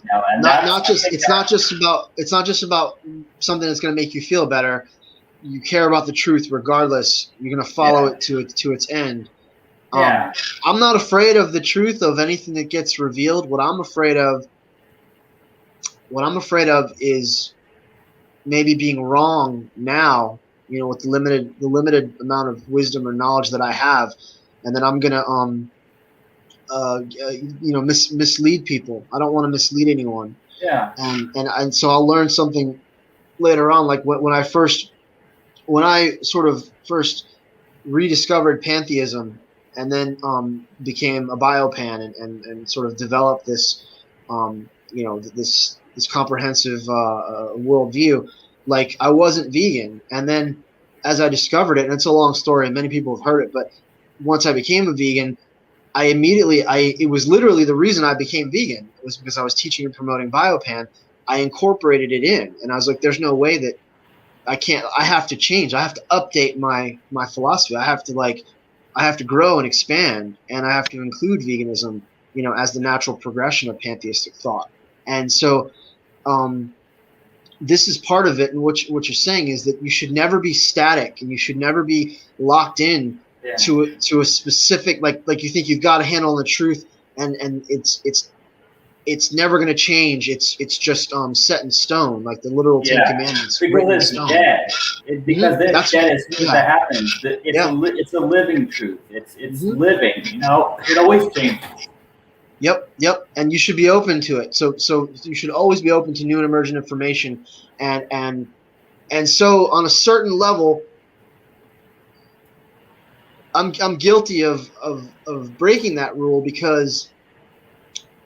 it's not just about something that's going to make you feel better. You care about the truth regardless. You're going to follow it to its end. I'm not afraid of the truth of anything that gets revealed. What I'm afraid of is maybe being wrong now, with the limited amount of wisdom or knowledge that I have, and then I'm gonna mislead people. I don't want to mislead anyone. Yeah. And so I'll learn something later on, like when I sort of first rediscovered pantheism, and then became a biopan, and sort of developed this this comprehensive worldview. Like, I wasn't vegan, and then as I discovered it, and it's a long story, and many people have heard it, but once I became a vegan, it was literally the reason I became vegan. It was because I was teaching and promoting biopan. I incorporated it in, and I was like, there's no way that I have to change. I have to update my philosophy. I have to grow and expand, and I have to include veganism, as the natural progression of pantheistic thought. And so this is part of it. And what you're saying is that you should never be static, and you should never be locked in to a specific, like you think you've got a handle on the truth, and it's never going to change. It's just set in stone, like the literal Ten Commandments. Because it's dead. Because it's dead as soon as that happens. It's a living truth. It's living. It always changes. Yep. And you should be open to it. So you should always be open to new and emergent information. And so on a certain level, I'm guilty of breaking that rule, because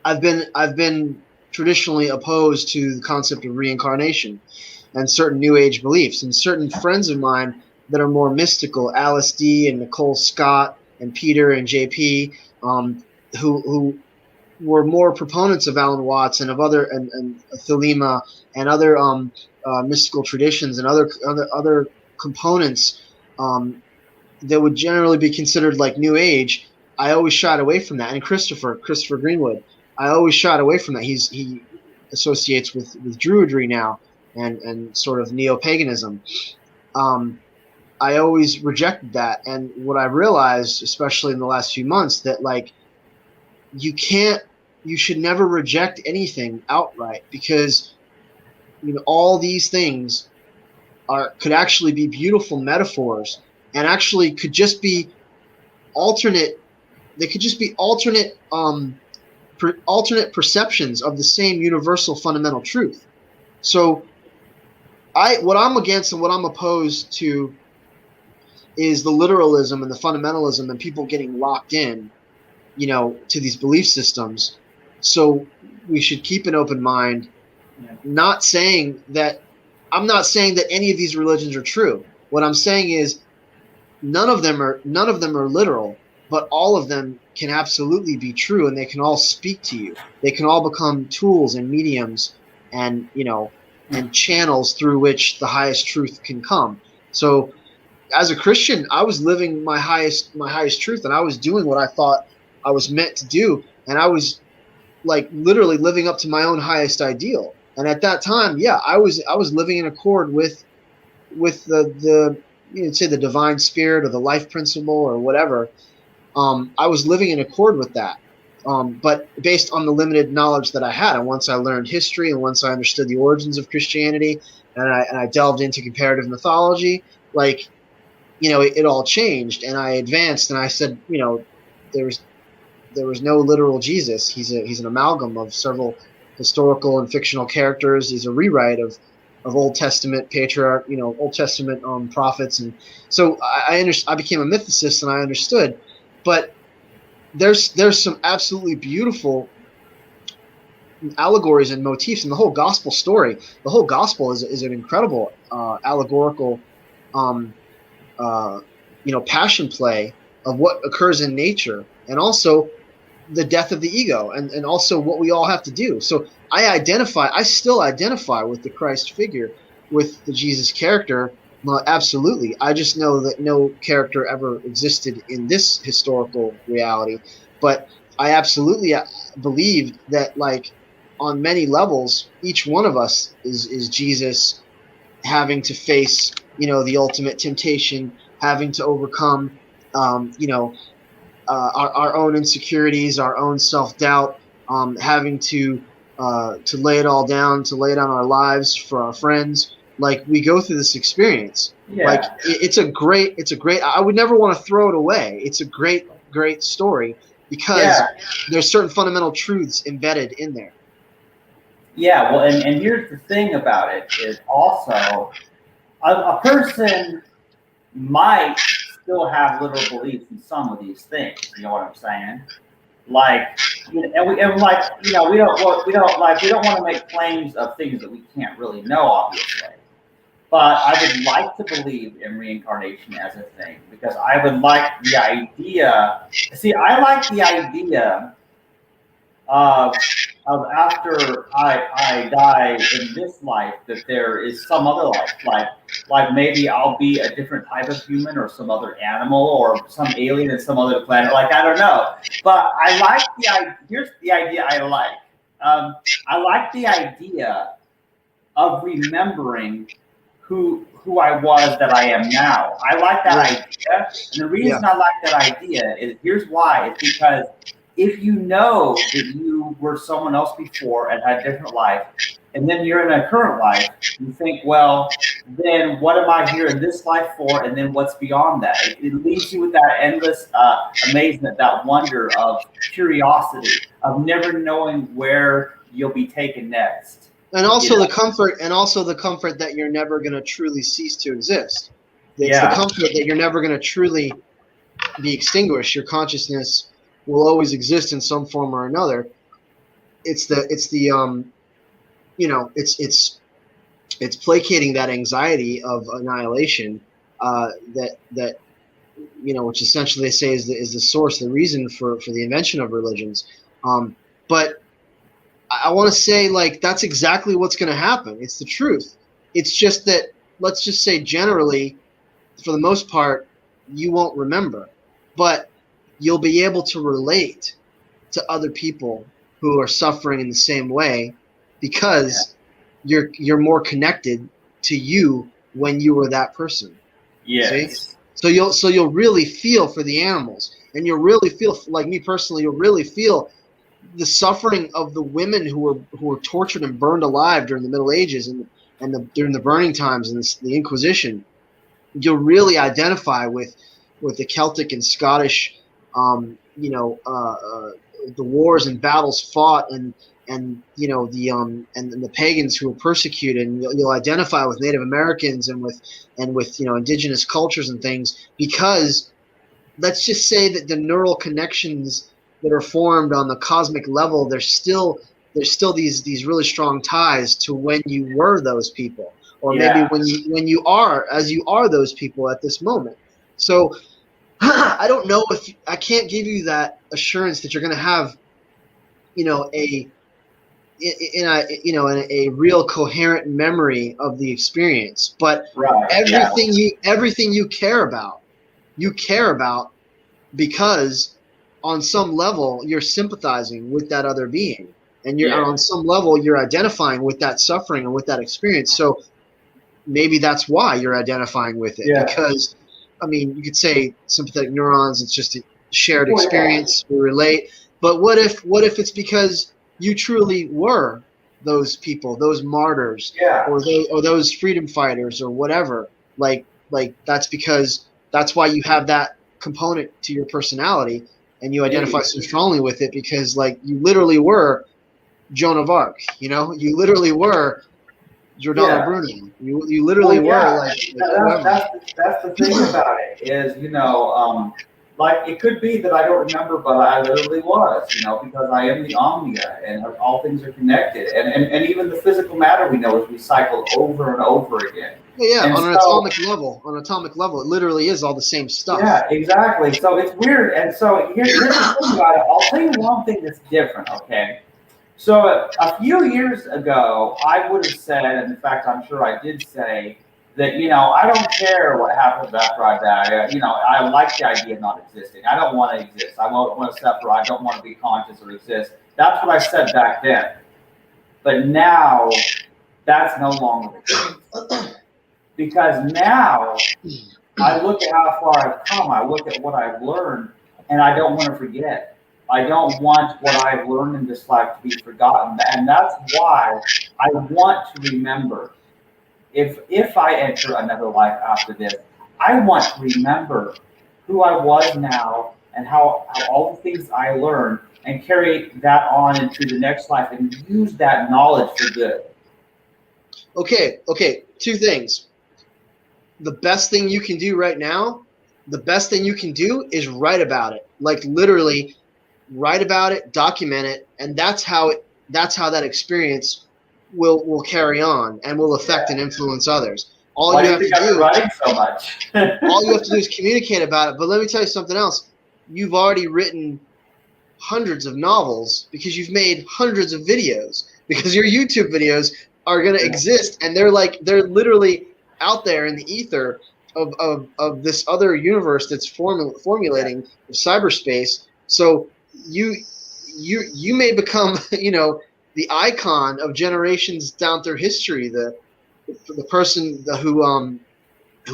I've been traditionally opposed to the concept of reincarnation and certain New Age beliefs, and certain friends of mine that are more mystical, Alice D and Nicole Scott and Peter and JP, who were more proponents of Alan Watts and of other and Thelema and other mystical traditions and other components that would generally be considered like New Age, I always shied away from that. And Christopher Greenwood, I always shied away from that. He associates with Druidry now and sort of neo-paganism. I always rejected that. And what I realized, especially in the last few months, that like you should never reject anything outright, because all these things could actually be beautiful metaphors, and actually could just be alternate. They could just be alternate perceptions of the same universal fundamental truth. So what I'm against and what I'm opposed to is the literalism and the fundamentalism and people getting locked in, to these belief systems. So we should keep an open mind. Not saying that I'm not saying that any of these religions are true. What I'm saying is none of them are literal, but all of them can absolutely be true, and they can all speak to you. They can all become tools and mediums and and channels through which the highest truth can come. So as a Christian, I was living my highest truth, and I was doing what I thought I was meant to do, and I was like literally living up to my own highest ideal. And at that time, yeah, I was living in accord with the say the divine spirit or the life principle or whatever. I was living in accord with that, but based on the limited knowledge that I had. And once I learned history, and once I understood the origins of Christianity, and I delved into comparative mythology, like it all changed, and I advanced, and I said, there was no literal Jesus. He's an amalgam of several historical and fictional characters. He's a rewrite of Old Testament patriarch, Old Testament prophets. And so I became a mythicist, and I understood. But there's some absolutely beautiful allegories and motifs in the whole gospel story. The whole gospel is an incredible allegorical passion play of what occurs in nature, and also the death of the ego, and also what we all have to do. So I still identify with the Christ figure, with the Jesus character. Absolutely. I just know that no character ever existed in this historical reality, but I absolutely believe that, like, on many levels, each one of us is Jesus, having to face, the ultimate temptation, having to overcome, our own insecurities, our own self-doubt, having to lay it all down, to lay down our lives for our friends. Like, we go through this experience. Yeah. Like, it's a great, I would never want to throw it away. It's a great story, because there's certain fundamental truths embedded in there. Yeah, well, and here's the thing about it, is also a person might still have little beliefs in some of these things. You know what I'm saying? Like, we don't want to make claims of things that we can't really know, obviously. But I would like to believe in reincarnation as a thing, because I would like the idea. See, I like the idea of after I die in this life, that there is some other life, like maybe I'll be a different type of human, or some other animal, or some alien in some other planet. Like, I don't know, but I like the idea. Here's the idea I like. I like the idea of remembering who I was that I am now. I like that idea, and the reason I like that idea is, here's why. It's because if you know that you were someone else before and had a different life, and then you're in a current life, you think, well, then what am I here in this life for? And then what's beyond that? It leaves you with that endless amazement, that wonder of curiosity, of never knowing where you'll be taken next. And also the comfort, that you're never going to truly cease to exist. It's the comfort that you're never going to truly be extinguished. Your consciousness will always exist in some form or another. It's placating that anxiety of annihilation, which essentially they say is the source, the reason for the invention of religions. But I want to say, like, that's exactly what's going to happen. It's the truth. It's just that, let's just say generally, for the most part, you won't remember, but you'll be able to relate to other people who are suffering in the same way because you're more connected to you when you were that person. See? Yes. So you'll really feel for the animals, and you'll really feel, like me personally, you'll really feel the suffering of the women who were tortured and burned alive during the Middle Ages and during the burning times and the Inquisition. You'll really identify with the Celtic and Scottish, the wars and battles fought, and the pagans who were persecuted. And you'll identify with Native Americans and with indigenous cultures and things, because let's just say that the neural connections that are formed on the cosmic level, there's still these really strong ties to when you were those people, or maybe Yeah. when you are those people at this moment. So I don't know if I can't give you that assurance that you're going to have, a in a real coherent memory of the experience, but Right. Yeah. everything you care about because on some level you're sympathizing with that other being, and you're Yeah. on some level you're identifying with that suffering and with that experience. So maybe that's why you're identifying with it, Yeah. because I mean, you could say sympathetic neurons, it's just a shared Well, yeah. experience, we relate. But what if it's because you truly were those people, those martyrs, Yeah. or those freedom fighters, or whatever. Like that's because that's why you have that component to your personality, and you identify Maybe. so strongly with it, because like you literally were Joan of Arc. You literally were Giordano Yeah. Bruno. You Well, literally were yeah. like That's whoever. that's the thing about it is, like it could be that I don't remember, but I literally was, because I am the omnia, and all things are connected, and even the physical matter we know is recycled over and over again, Yeah, and on an so atomic level. On an atomic level, it literally is all the same stuff. yeah, exactly. So it's weird, and so here's the thing about it. I'll tell you one thing that's different, okay? So a few years ago, I would have said, and in fact, I'm sure I did say, that, I don't care what happens after I die. I like the idea of not existing. I don't want to exist. I won't want to suffer. I don't want to be conscious or exist. That's what I said back then. But now, that's no longer the case. Because now, I look at how far I've come. I look at what I've learned, and I don't want to forget. I don't want what I've learned in this life to be forgotten, and that's why I want to remember. If I enter another life after this, I want to remember who I was now and how all the things I learned, and carry that on into the next life and use that knowledge for good. Okay. Two things. The best thing you can do right now, the best thing you can do is write about it. Like literally, write about it, document it, and that's how that experience will carry on and will affect and Yeah. influence others. All Why you do you have to think I've been do writing so much? all you have to do is communicate about it. But let me tell you something else. You've already written hundreds of novels because you've made hundreds of videos, because your YouTube videos are going to exist, and they're literally out there in the ether of this other universe that's Yeah. formulating of cyberspace. So you may become the icon of generations down through history, the person who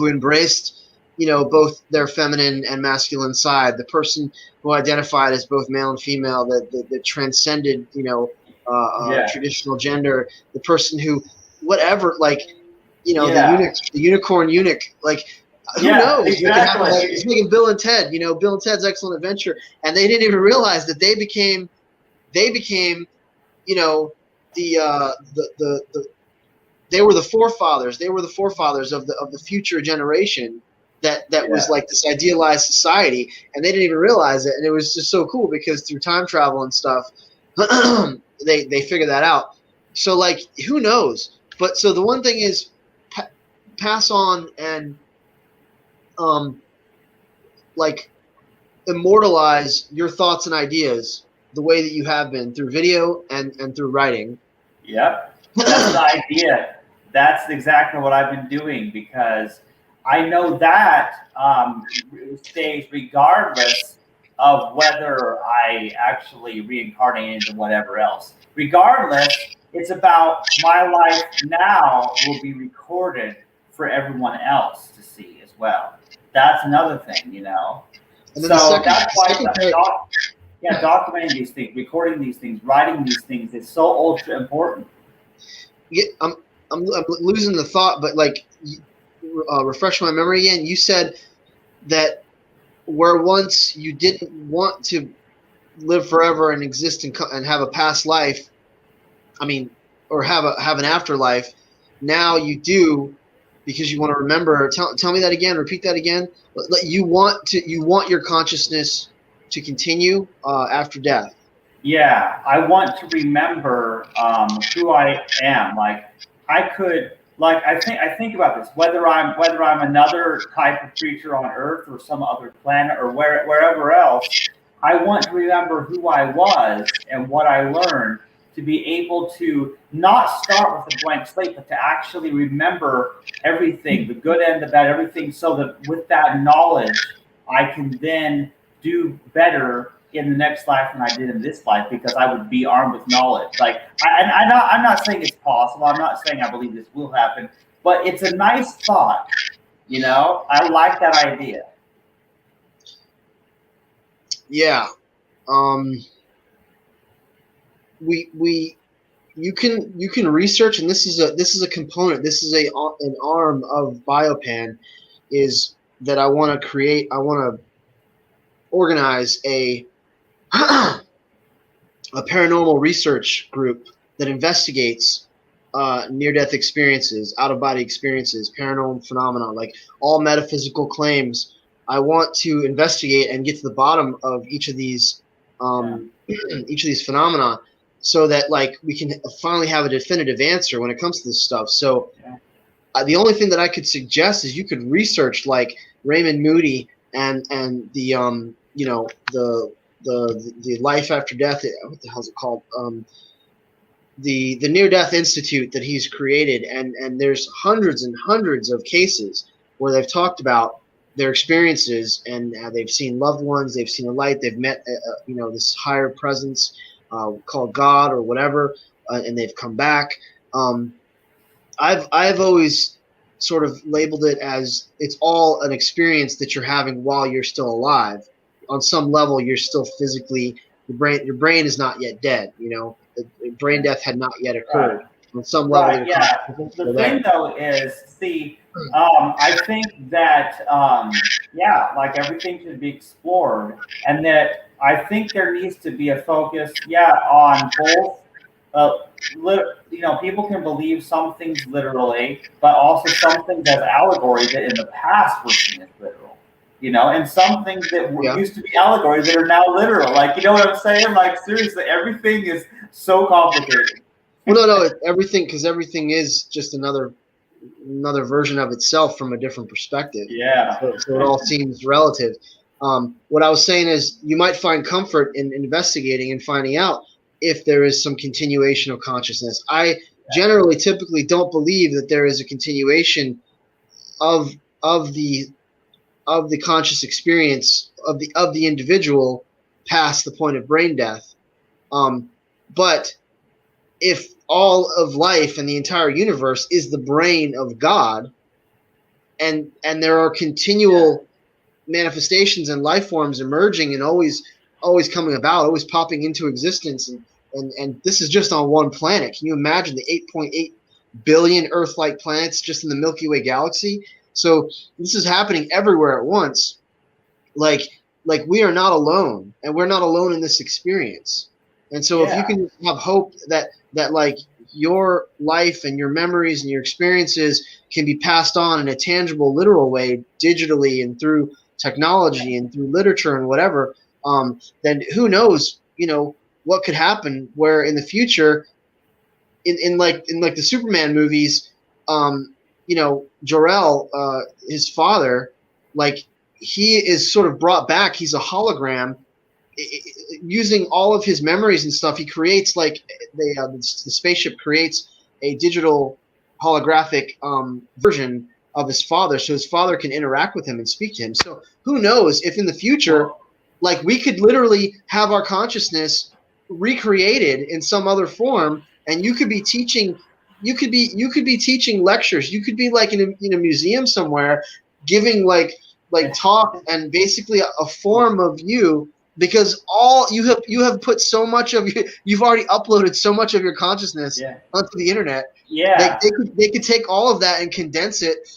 embraced both their feminine and masculine side, the person who identified as both male and female, that transcended Yeah. traditional gender, the person who whatever, like the Yeah. eunuch, the unicorn eunuch, like who Yeah, knows what could happen. Like it's exactly. making Bill and Ted, Bill and Ted's Excellent Adventure, and they didn't even realize that they became the they were the forefathers. They were the forefathers of the future generation that was Yeah. like this idealized society, and they didn't even realize it. And it was just so cool because through time travel and stuff, they figured that out. So like, who knows? But so the one thing is, pass on and um like immortalize your thoughts and ideas the way that you have been through video and through writing. Yep. That's the idea. That's exactly what I've been doing, because I know that stays regardless of whether I actually reincarnate into whatever else. Regardless, it's about my life now will be recorded for everyone else to see as well. That's another thing, you know. And then So that's why part, documenting these things, recording these things, writing these things is so ultra important. I'm losing the thought, but like, refresh my memory again. You said that where once you didn't want to live forever and exist and have a past life, I mean, or have an afterlife, now you do, because you want to remember. Tell me that again. Repeat that again. You want your consciousness to continue after death. Yeah, I want to remember who I am. Like I could, like I think about this. Whether I'm another type of creature on Earth or some other planet or wherever else, I want to remember who I was and what I learned, to be able to not start with a blank slate, but to actually remember everything, the good and the bad, everything, so that with that knowledge, I can then do better in the next life than I did in this life, because I would be armed with knowledge. Like I'm not saying it's possible. I'm not saying I believe this will happen, but it's a nice thought. You know, I like that idea. Yeah. You can research, and this is a component. This is an arm of Biopan, is that I want to create. I want to organize a paranormal research group that investigates near-death experiences, out-of-body experiences, paranormal phenomena, like all metaphysical claims. I want to investigate and get to the bottom of each of these phenomena, so that like we can finally have a definitive answer when it comes to this stuff. So the only thing that I could suggest is you could research like Raymond Moody and the the life after death. What the hell is it called? The Near Death Institute that he's created, and there's hundreds and hundreds of cases where they've talked about their experiences, and they've seen loved ones, they've seen a light, they've met this higher presence called God or whatever, and they've come back. I've always sort of labeled it as it's all an experience that you're having while you're still alive. On some level, you're still physically, your brain is not yet dead. You know, the brain death had not yet occurred. Right. On some level, right, yeah. The thing though is, see, I think that like everything should be explored, and that I think there needs to be a focus, on both. People can believe some things literally, but also some things as allegory that in the past were seen as literal. You know, and some things that used to be allegories that are now literal. Like, you know what I'm saying? Like, seriously, everything is so complicated. Well, no, everything, because everything is just another version of itself from a different perspective. Yeah. So it all seems relative. What I was saying is you might find comfort in investigating and finding out if there is some continuation of consciousness. I generally typically don't believe that there is a continuation of the conscious experience of the individual past the point of brain death. But if all of life and the entire universe is the brain of God, and there are continual manifestations and life forms emerging and always coming about, always popping into existence, and this is just on one planet. Can you imagine the 8.8 billion Earth-like planets just in the Milky Way galaxy? So this is happening everywhere at once. Like we are not alone, and we're not alone in this experience. And so if you can have hope that like your life and your memories and your experiences can be passed on in a tangible, literal way, digitally and through technology and through literature and whatever, then who knows, what could happen where in the future, in like the Superman movies, Jor-El, his father, like he is sort of brought back. He's a hologram, using all of his memories and stuff, he creates like the spaceship creates a digital holographic version of his father, so his father can interact with him and speak to him. So who knows if in the future, like we could literally have our consciousness recreated in some other form, and you could be teaching. You could be teaching lectures. You could be like in a museum somewhere, giving like talk and basically a form of you, because all you have put so much of you've already uploaded so much of your consciousness Yeah. onto the internet. Yeah. They could take all of that and condense it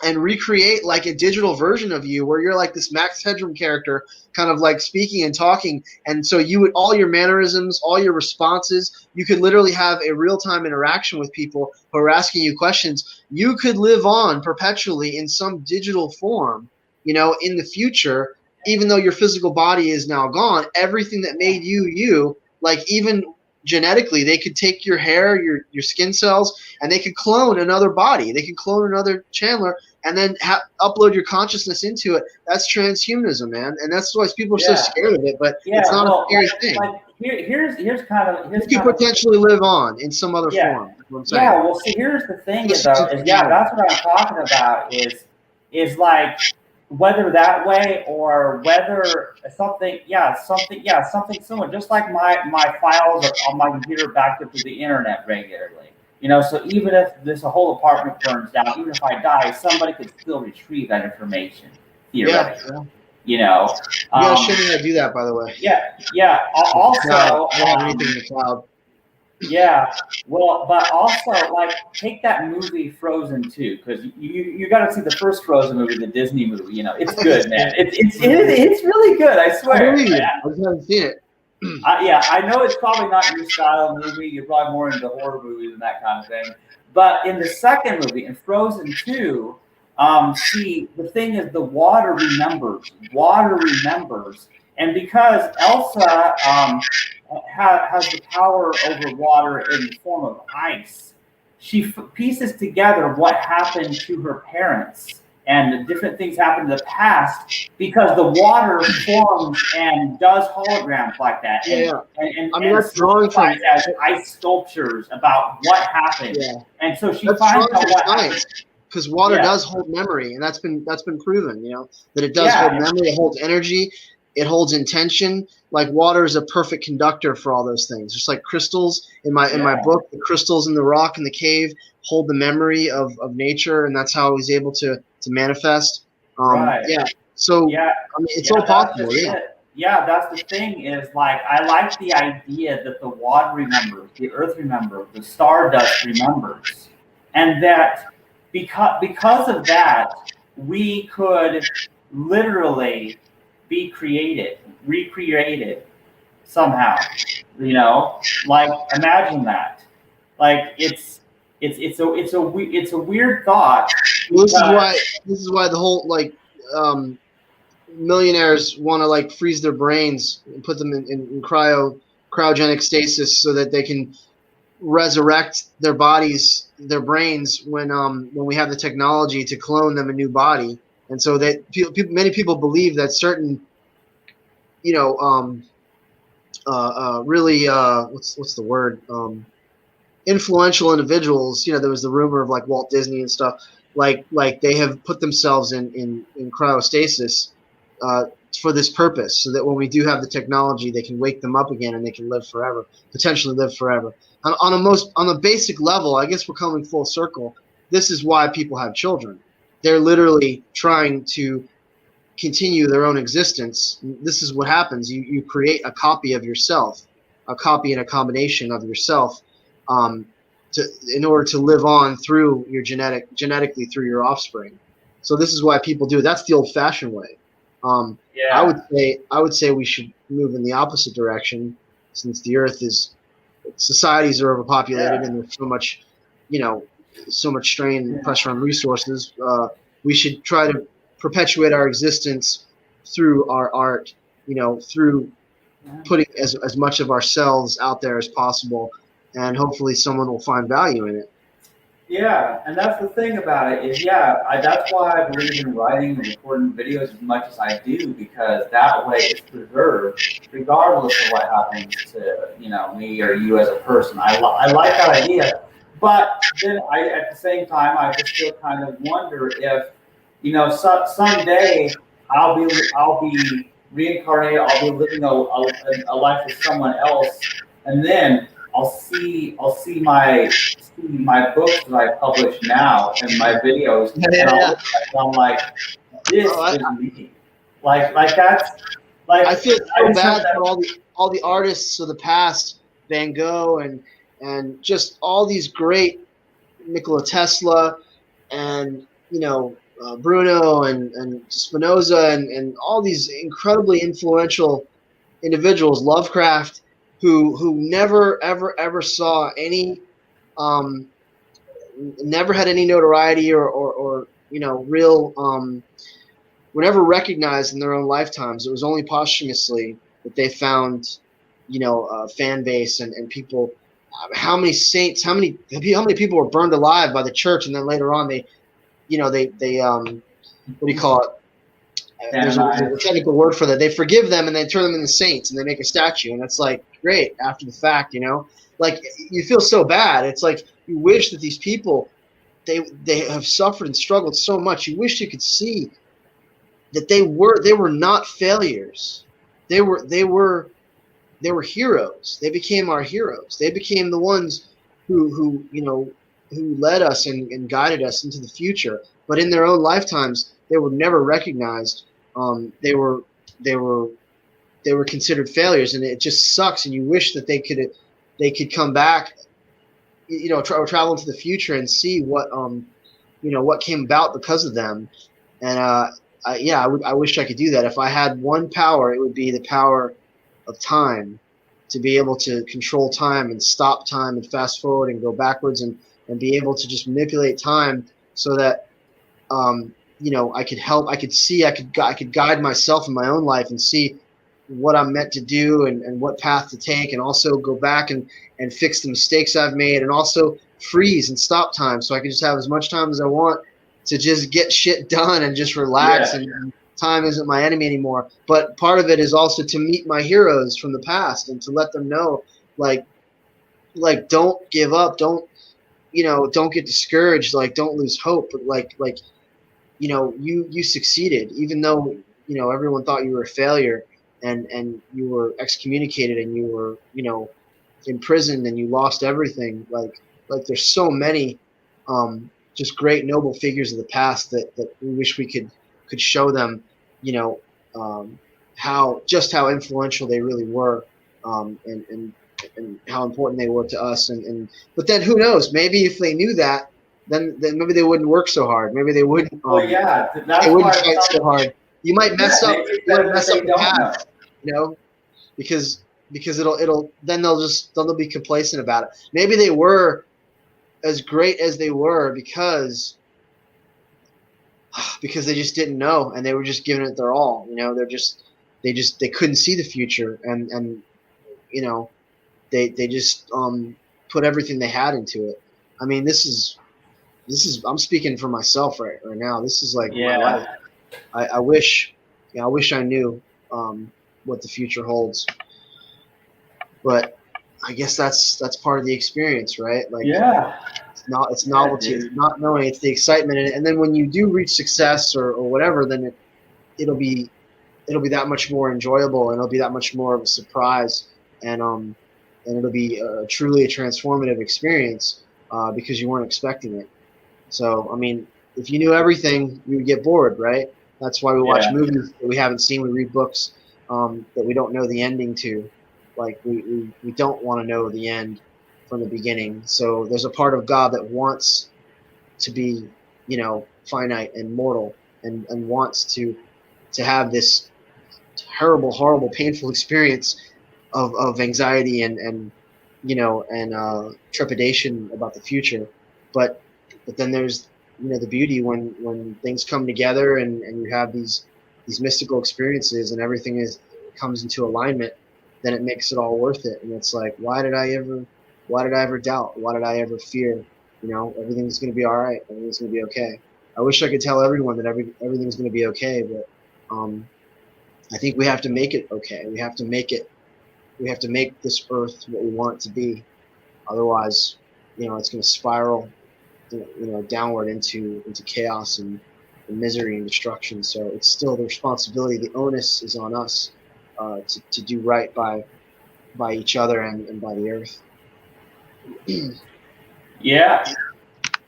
and recreate like a digital version of you where you're like this Max Headroom character kind of like speaking and talking, and so you would all your mannerisms, all your responses, you could literally have a real-time interaction with people who are asking you questions. You could live on perpetually in some digital form, in the future, even though your physical body is now gone. Everything that made you, like even genetically, they could take your hair, your skin cells, and they could clone another body. They could clone another Chandler and then upload your consciousness into it. That's transhumanism, man, and that's why people are so scared of it. But it's not a scary thing. Here's kind of you could potentially live on in some other form. That's what I'm saying. Yeah, well, see, here's the thing, though. That's what I'm talking about. Is like whether that way or whether something similar. Just like my files on my computer backed up to the internet regularly. So even if this whole apartment burns down, even if I die, somebody could still retrieve that information theoretically. You gotta show me how to do that, by the way. Yeah. Also, I don't have anything in the cloud. Yeah, well, but also like take that movie Frozen 2, because you got to see the first Frozen movie, the Disney movie. It's good, man. It's really good. I swear. I just haven't seen it. I know it's probably not your style movie. You're probably more into horror movies and that kind of thing. But in the second movie, in Frozen 2, see, the thing is the water remembers. Water remembers. And because Elsa has the power over water in the form of ice, she pieces together what happened to her parents and the different things happened in the past because the water forms and does holograms like that. And that's drawing from as ice sculptures about what happened. Yeah. And so she finds out what happened. Because water does hold memory, and that's been proven, that it does hold memory, it holds energy, it holds intention. Like water is a perfect conductor for all those things. Just like crystals in my book, the crystals in the rock in the cave hold the memory of nature, and that's how I was able to manifest. Yeah. So I mean, it's all possible. Yeah, that's the thing. Is like I like the idea that the water remembers, the earth remembers, the stardust remembers, and that because of that, we could literally be recreated somehow. Like imagine that. Like it's a weird thought. This is why the whole millionaires want to like freeze their brains and put them in cryogenic stasis so that they can resurrect their bodies, their brains when we have the technology to clone them a new body. And so that many people believe that certain, really what's the word, influential individuals. There was the rumor of like Walt Disney and stuff, like they have put themselves in cryostasis for this purpose, so that when we do have the technology, they can wake them up again and they can live forever, potentially live forever. On a basic level, I guess we're coming full circle. This is why people have children. They're literally trying to continue their own existence. This is what happens. You create a copy of yourself, a copy and a combination of yourself, in order to live on through your genetically through your offspring. So this is why people do it. That's the old-fashioned way. I would say we should move in the opposite direction, since the Earth societies are overpopulated and there's so much strain and pressure on resources. We should try to perpetuate our existence through our art, through putting as much of ourselves out there as possible, and hopefully someone will find value in it. Yeah, and that's the thing about it is, that's why I believe in writing and recording videos as much as I do, because that way it's preserved, regardless of what happens to me or you as a person. I like that idea, but then at the same time I just still kind of wonder if someday I'll be reincarnated. I'll be living a life with someone else, and then I'll see my books that I publish now and my videos, Yeah, and yeah, I'll yeah. look at it and I'm like, this Oh, is me. Like that's like I feel I so just have bad that. for all the artists of the past, Van Gogh and just all these great Nikola Tesla and Bruno and Spinoza and all these incredibly influential individuals, Lovecraft, who never ever saw any um, never had any notoriety or real were never recognized in their own lifetimes. It was only posthumously that they found a fan base and people. How many saints? How many people were burned alive by the church, and then later on they what do you call it? There's a Canonized. technical word for that. They forgive them and they turn them into saints and they make a statue, and it's like great after the fact, like you feel so bad. It's like you wish that these people they have suffered and struggled so much. You wish you could see that they were not failures. They were heroes. They became our heroes. They became the ones who led us and guided us into the future. But in their own lifetimes, they were never recognized. They were considered failures, and it just sucks. And you wish that they could come back, travel into the future and see what came about because of them. And I wish I could do that. If I had one power, it would be the power of time, to be able to control time and stop time and fast forward and go backwards and be able to just manipulate time so that I could help, I could see, I could guide myself in my own life and see what I'm meant to do and what path to take, and also go back and fix the mistakes I've made, and also freeze and stop time so I can just have as much time as I want to just get shit done and just relax, Yeah, and time isn't my enemy anymore. But part of it is also to meet my heroes from the past and to let them know, like don't give up, don't get discouraged, like don't lose hope, but you succeeded, even though everyone thought you were a failure, and you were excommunicated, and you were imprisoned, and you lost everything. Like there's so many just great noble figures of the past that we wish we could show them, you know how influential they really were, and how important they were to us, and but then who knows, maybe if they knew that, then maybe they wouldn't work so hard. Maybe they wouldn't well, yeah, they that's wouldn't why fight so hard. You might yeah, mess up. maybe it's You might better that mess up they the don't know. path, you know, because it'll then they'll be complacent about it. Maybe they were as great as they were because they just didn't know, and they were just giving it their all. They couldn't see the future, and you know they just put everything they had into it. I mean, this is I'm speaking for myself right now. This is like my life. Yeah, I wish, I wish I knew what the future holds, but I guess that's part of the experience, right? Like yeah, it's yeah, novelty, it's dude. not knowing, it's the excitement, and then when you do reach success or whatever, then it'll be it'll be that much more enjoyable, and it'll be that much more of a surprise, and it'll be truly a transformative experience because you weren't expecting it. So, I mean, if you knew everything, you would get bored, right? That's why we watch Yeah, movies that we haven't seen. We read books that we don't know the ending to. Like, we don't want to know the end from the beginning. So there's a part of God that wants to be, finite and mortal, and wants to have this terrible, horrible, painful experience of anxiety and trepidation about the future. But then there's the beauty when things come together, and you have these mystical experiences, and everything comes into alignment. Then it makes it all worth it, and it's like, why did I ever doubt? Why did I ever fear? Everything's going to be all right. Everything's going to be okay. I wish I could tell everyone that everything's going to be okay, but I think we have to make it okay. We have to make it. We have to make this earth what we want it to be. Otherwise, it's going to spiral, downward into chaos and misery and destruction. So it's still the responsibility. The onus is on us to do right by each other and by the earth. Yeah,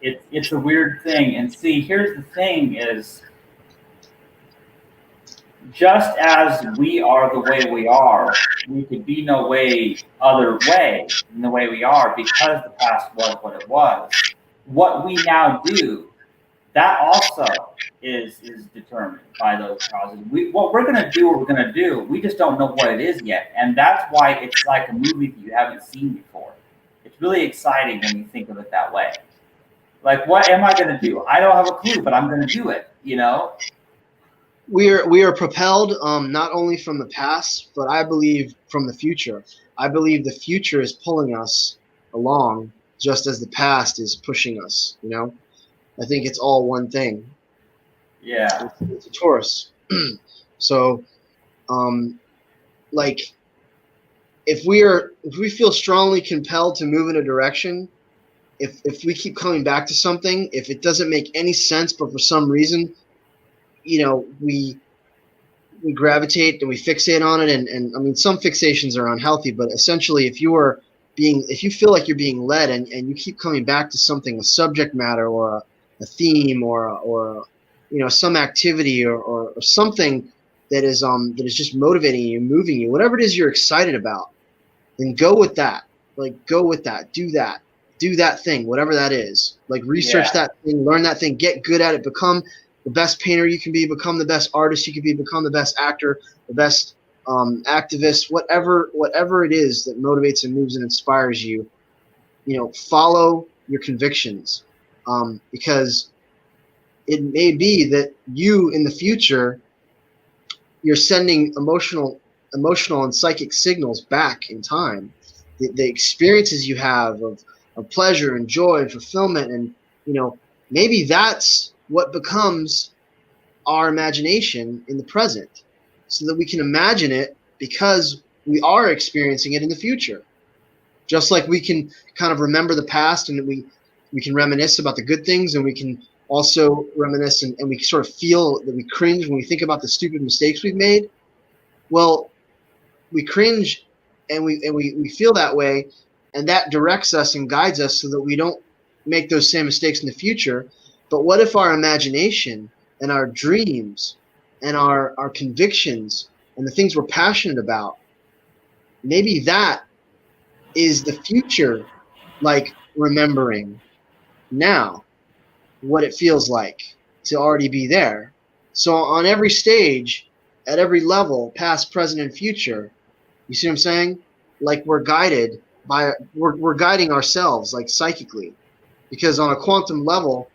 it's a weird thing. And see, here's the thing: is just as we are the way we are, we could be no way other way than the way we are because the past was what it was. What we now do, that also is determined by those causes. What we're going to do, what we're going to do, we just don't know what it is yet. And that's why it's like a movie that you haven't seen before. It's really exciting when you think of it that way. Like, what am I going to do? I don't have a clue, but I'm going to do it, We are propelled not only from the past, but I believe from the future. I believe the future is pulling us along just as the past is pushing us. I think it's all one thing. Yeah. It's a Taurus. So, like, if we feel strongly compelled to move in a direction, if we keep coming back to something, if it doesn't make any sense, but for some reason, we gravitate and we fixate on it, and I mean, some fixations are unhealthy, but essentially, if you feel like you're being led and you keep coming back to something, a subject matter or a theme or some activity or something that is just motivating you, moving you, whatever it is you're excited about, then go with that. Do that thing, whatever that is. Like, research that thing, learn that thing, get good at it, become the best painter you can be, become the best artist you can be, become the best actor, the best activist, whatever it is that motivates and moves and inspires you. Follow your convictions, because it may be that you in the future, you're sending emotional and psychic signals back in time. The experiences you have of pleasure and joy and fulfillment, and maybe that's what becomes our imagination in the present, so that we can imagine it because we are experiencing it in the future. Just like we can kind of remember the past, and we can reminisce about the good things, and we can also reminisce and we sort of feel that we cringe when we think about the stupid mistakes we've made. Well, we cringe and we feel that way, and that directs us and guides us so that we don't make those same mistakes in the future. But what if our imagination and our dreams and our convictions and the things we're passionate about, maybe that is the future, like remembering now what it feels like to already be there. So on every stage, at every level, past, present, and future, you see what I'm saying? Like, we're guiding ourselves, like, psychically, because on a quantum level,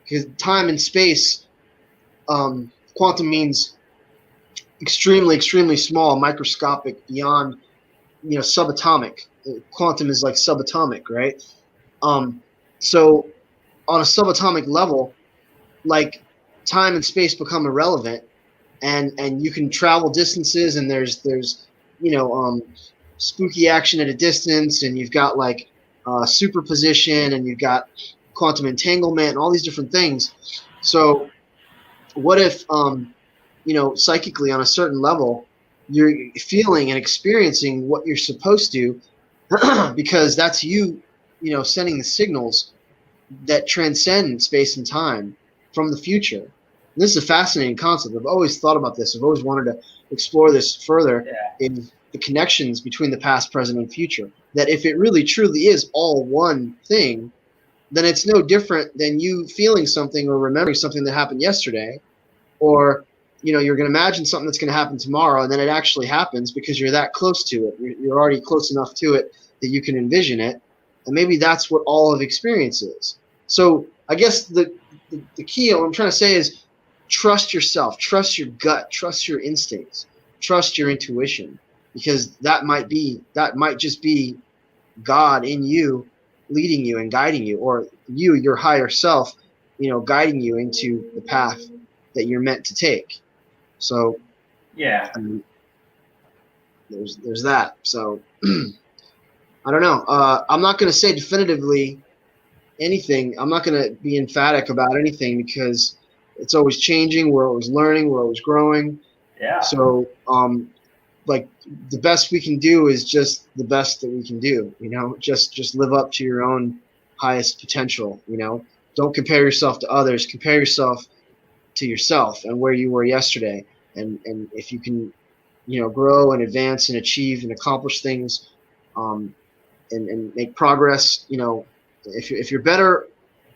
because time and space, quantum means extremely, extremely small, microscopic, beyond, subatomic. Quantum is like subatomic, right? So on a subatomic level, like, time and space become irrelevant, and you can travel distances, and there's spooky action at a distance, and you've got like superposition, and you've got quantum entanglement, and all these different things. So what if psychically, on a certain level, you're feeling and experiencing what you're supposed to because that's you sending the signals that transcend space and time from the future. And this is a fascinating concept. I've always thought about this. I've always wanted to explore this further in the connections between the past, present, and future. That if it really truly is all one thing, then it's no different than you feeling something or remembering something that happened yesterday, or you're going to imagine something that's going to happen tomorrow, and then it actually happens because you're that close to it. You're already close enough to it that you can envision it. And maybe that's what all of experience is. So I guess the key, what I'm trying to say is, trust yourself, trust your gut, trust your instincts, trust your intuition, because that might just be God in you leading you and guiding you, or you, your higher self, guiding you into the path that you're meant to take. So Yeah. I mean, there's that. So I don't know. I'm not going to say definitively anything. I'm not going to be emphatic about anything because it's always changing. We're always learning. We're always growing. Yeah. So, like the best we can do is just the best that we can do. Just live up to your own highest potential. Don't compare yourself to others. Compare yourself to yourself and where you were yesterday. And if you can, grow and advance and achieve and accomplish things, and make progress, if you're better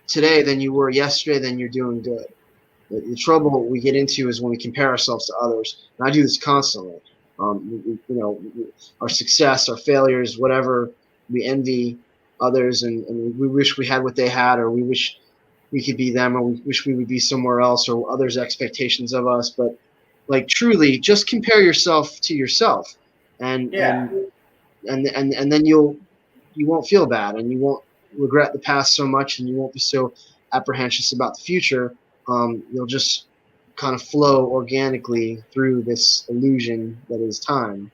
today than you were yesterday, then you're doing good. The trouble we get into is when we compare ourselves to others. And I do this constantly. Our success, our failures, whatever, we envy others, and we wish we had what they had, or we wish we could be them, or we wish we would be somewhere else, or others' expectations of us. But like truly, just compare yourself to yourself, and Yeah. and then you won't feel bad, and you won't regret the past so much, and you won't be so apprehensive about the future. You'll just kind of flow organically through this illusion that is time.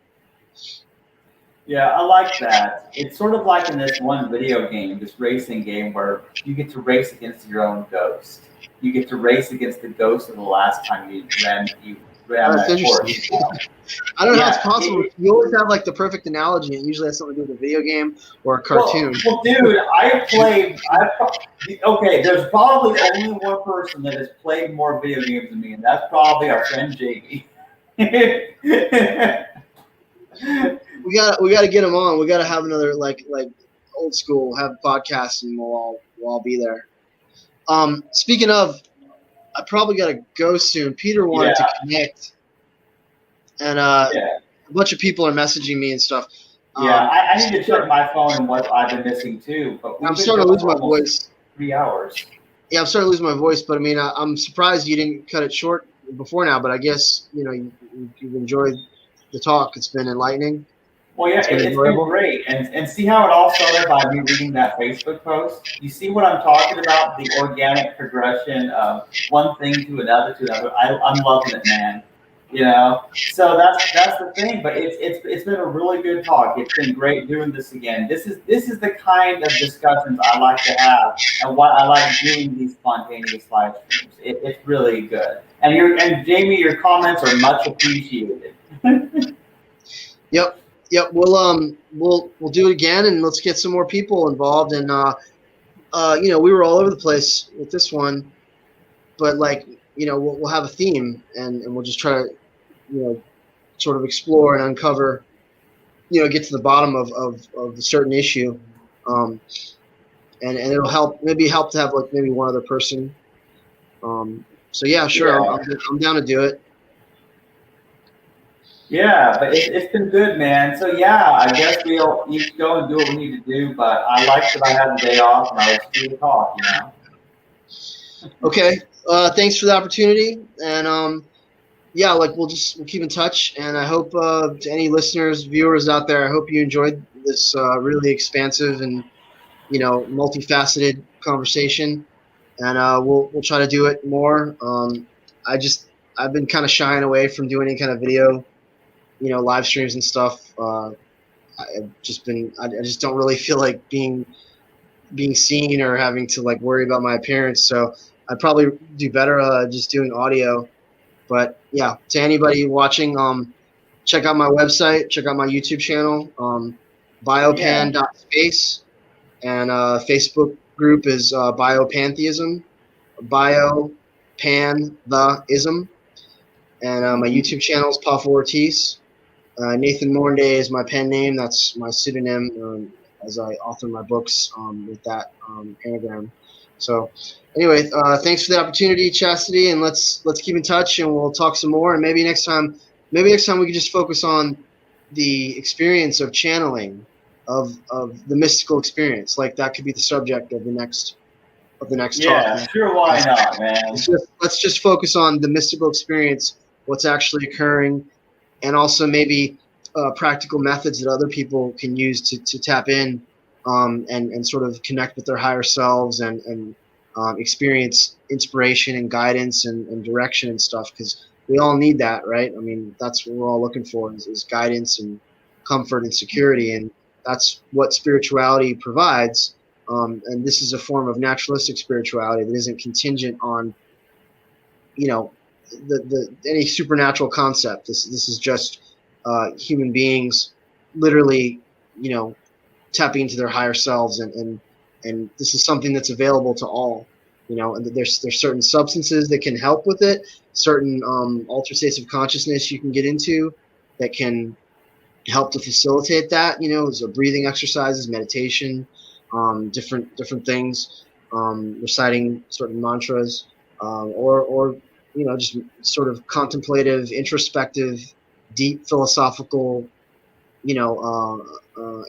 Yeah, I like that. It's sort of like in this one video game, this racing game, where you get to race against your own ghost. You get to race against the ghost of the last time you ran That's that course. interesting. I don't know how it's Yeah. possible. You always have like the perfect analogy, and usually has something to do with a video game or a cartoon. Well, dude, okay, there's probably only one person that has played more video games than me, and that's probably our friend Jamie. We got to get him on. We got to have another like old school, have podcasts, and we'll all be there. Speaking of, I probably got to go soon. Peter wanted to connect, and a bunch of people are messaging me and stuff. Yeah, I need to check my phone and what I've been missing too. But I'm starting to lose my voice. 3 hours. Yeah, I'm starting to lose my voice, but I mean, I'm surprised you didn't cut it short before now. But I guess you've enjoyed the talk. It's been enlightening. Well, yeah, it's been great. And see how it all started by me reading that Facebook post? You see what I'm talking about? The organic progression of one thing to another. I'm loving it, man. So that's the thing. But it's been a really good talk. It's been great doing this again. This is the kind of discussions I like to have, and what I like doing these spontaneous live streams. It's really good. And Jamie, your comments are much appreciated. Yep. We'll do it again, and let's get some more people involved. And we were all over the place with this one, but we'll have a theme, and we'll just try to sort of explore and uncover, get to the bottom of a certain issue, and it'll help to have like maybe one other person. So yeah, sure, yeah. I'm down to do it. Yeah, but it's been good, man. So yeah, I guess we'll each go and do what we need to do. But I like that I had the day off and I was free to talk. Okay. Thanks for the opportunity, and yeah, we'll keep in touch. And I hope to any listeners, viewers out there, I hope you enjoyed this really expansive and multifaceted conversation. And we'll try to do it more. I've been kind of shying away from doing any kind of video, live streams and stuff. I just don't really feel like being seen or having to like worry about my appearance. So I'd probably do better just doing audio. But yeah, to anybody watching, check out my website, check out my YouTube channel, biopan.space, and Facebook group is biopantheism, biopan the ism, and my YouTube channel is Poffo Ortiz. Nathan Mornday is my pen name. That's my pseudonym as I author my books with that anagram. So anyway, thanks for the opportunity, Chastity, and let's keep in touch, and we'll talk some more. And maybe next time we can just focus on the experience of channeling, of the mystical experience. Like that could be the subject of the next talk. Yeah, sure. Why not, man? Let's just focus on the mystical experience, what's actually occurring, and also maybe practical methods that other people can use to tap in and sort of connect with their higher selves and experience inspiration and guidance and direction and stuff, because we all need that, right? I mean, that's what we're all looking for is guidance and comfort and security, and that's what spirituality provides. And this is a form of naturalistic spirituality that isn't contingent on, you know, the any supernatural concept. This is just human beings literally, you know, tapping into their higher selves, and this is something that's available to all, you know. And there's certain substances that can help with it, certain altered states of consciousness you can get into that can help to facilitate that, you know. So breathing exercises, meditation, different things, reciting certain mantras, or you know, just sort of contemplative, introspective, deep philosophical, you know,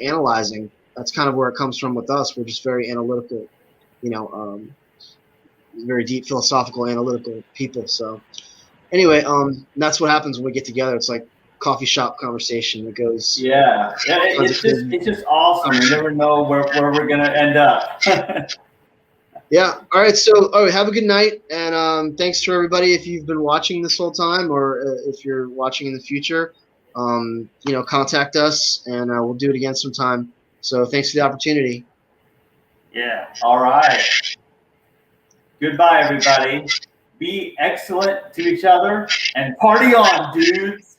analyzing. That's kind of where it comes from with us. We're just very analytical, you know, very deep philosophical, analytical people. So anyway, that's what happens when we get together. It's like coffee shop conversation. It goes Yeah, yeah, tons of crazy. it's just awesome. We never know where we're gonna end up. Yeah. All right. So, all right. Have a good night, and thanks to everybody if you've been watching this whole time, or if you're watching in the future. You know, contact us, and we'll do it again sometime. So, thanks for the opportunity. Yeah. All right. Goodbye, everybody. Be excellent to each other and party on, dudes.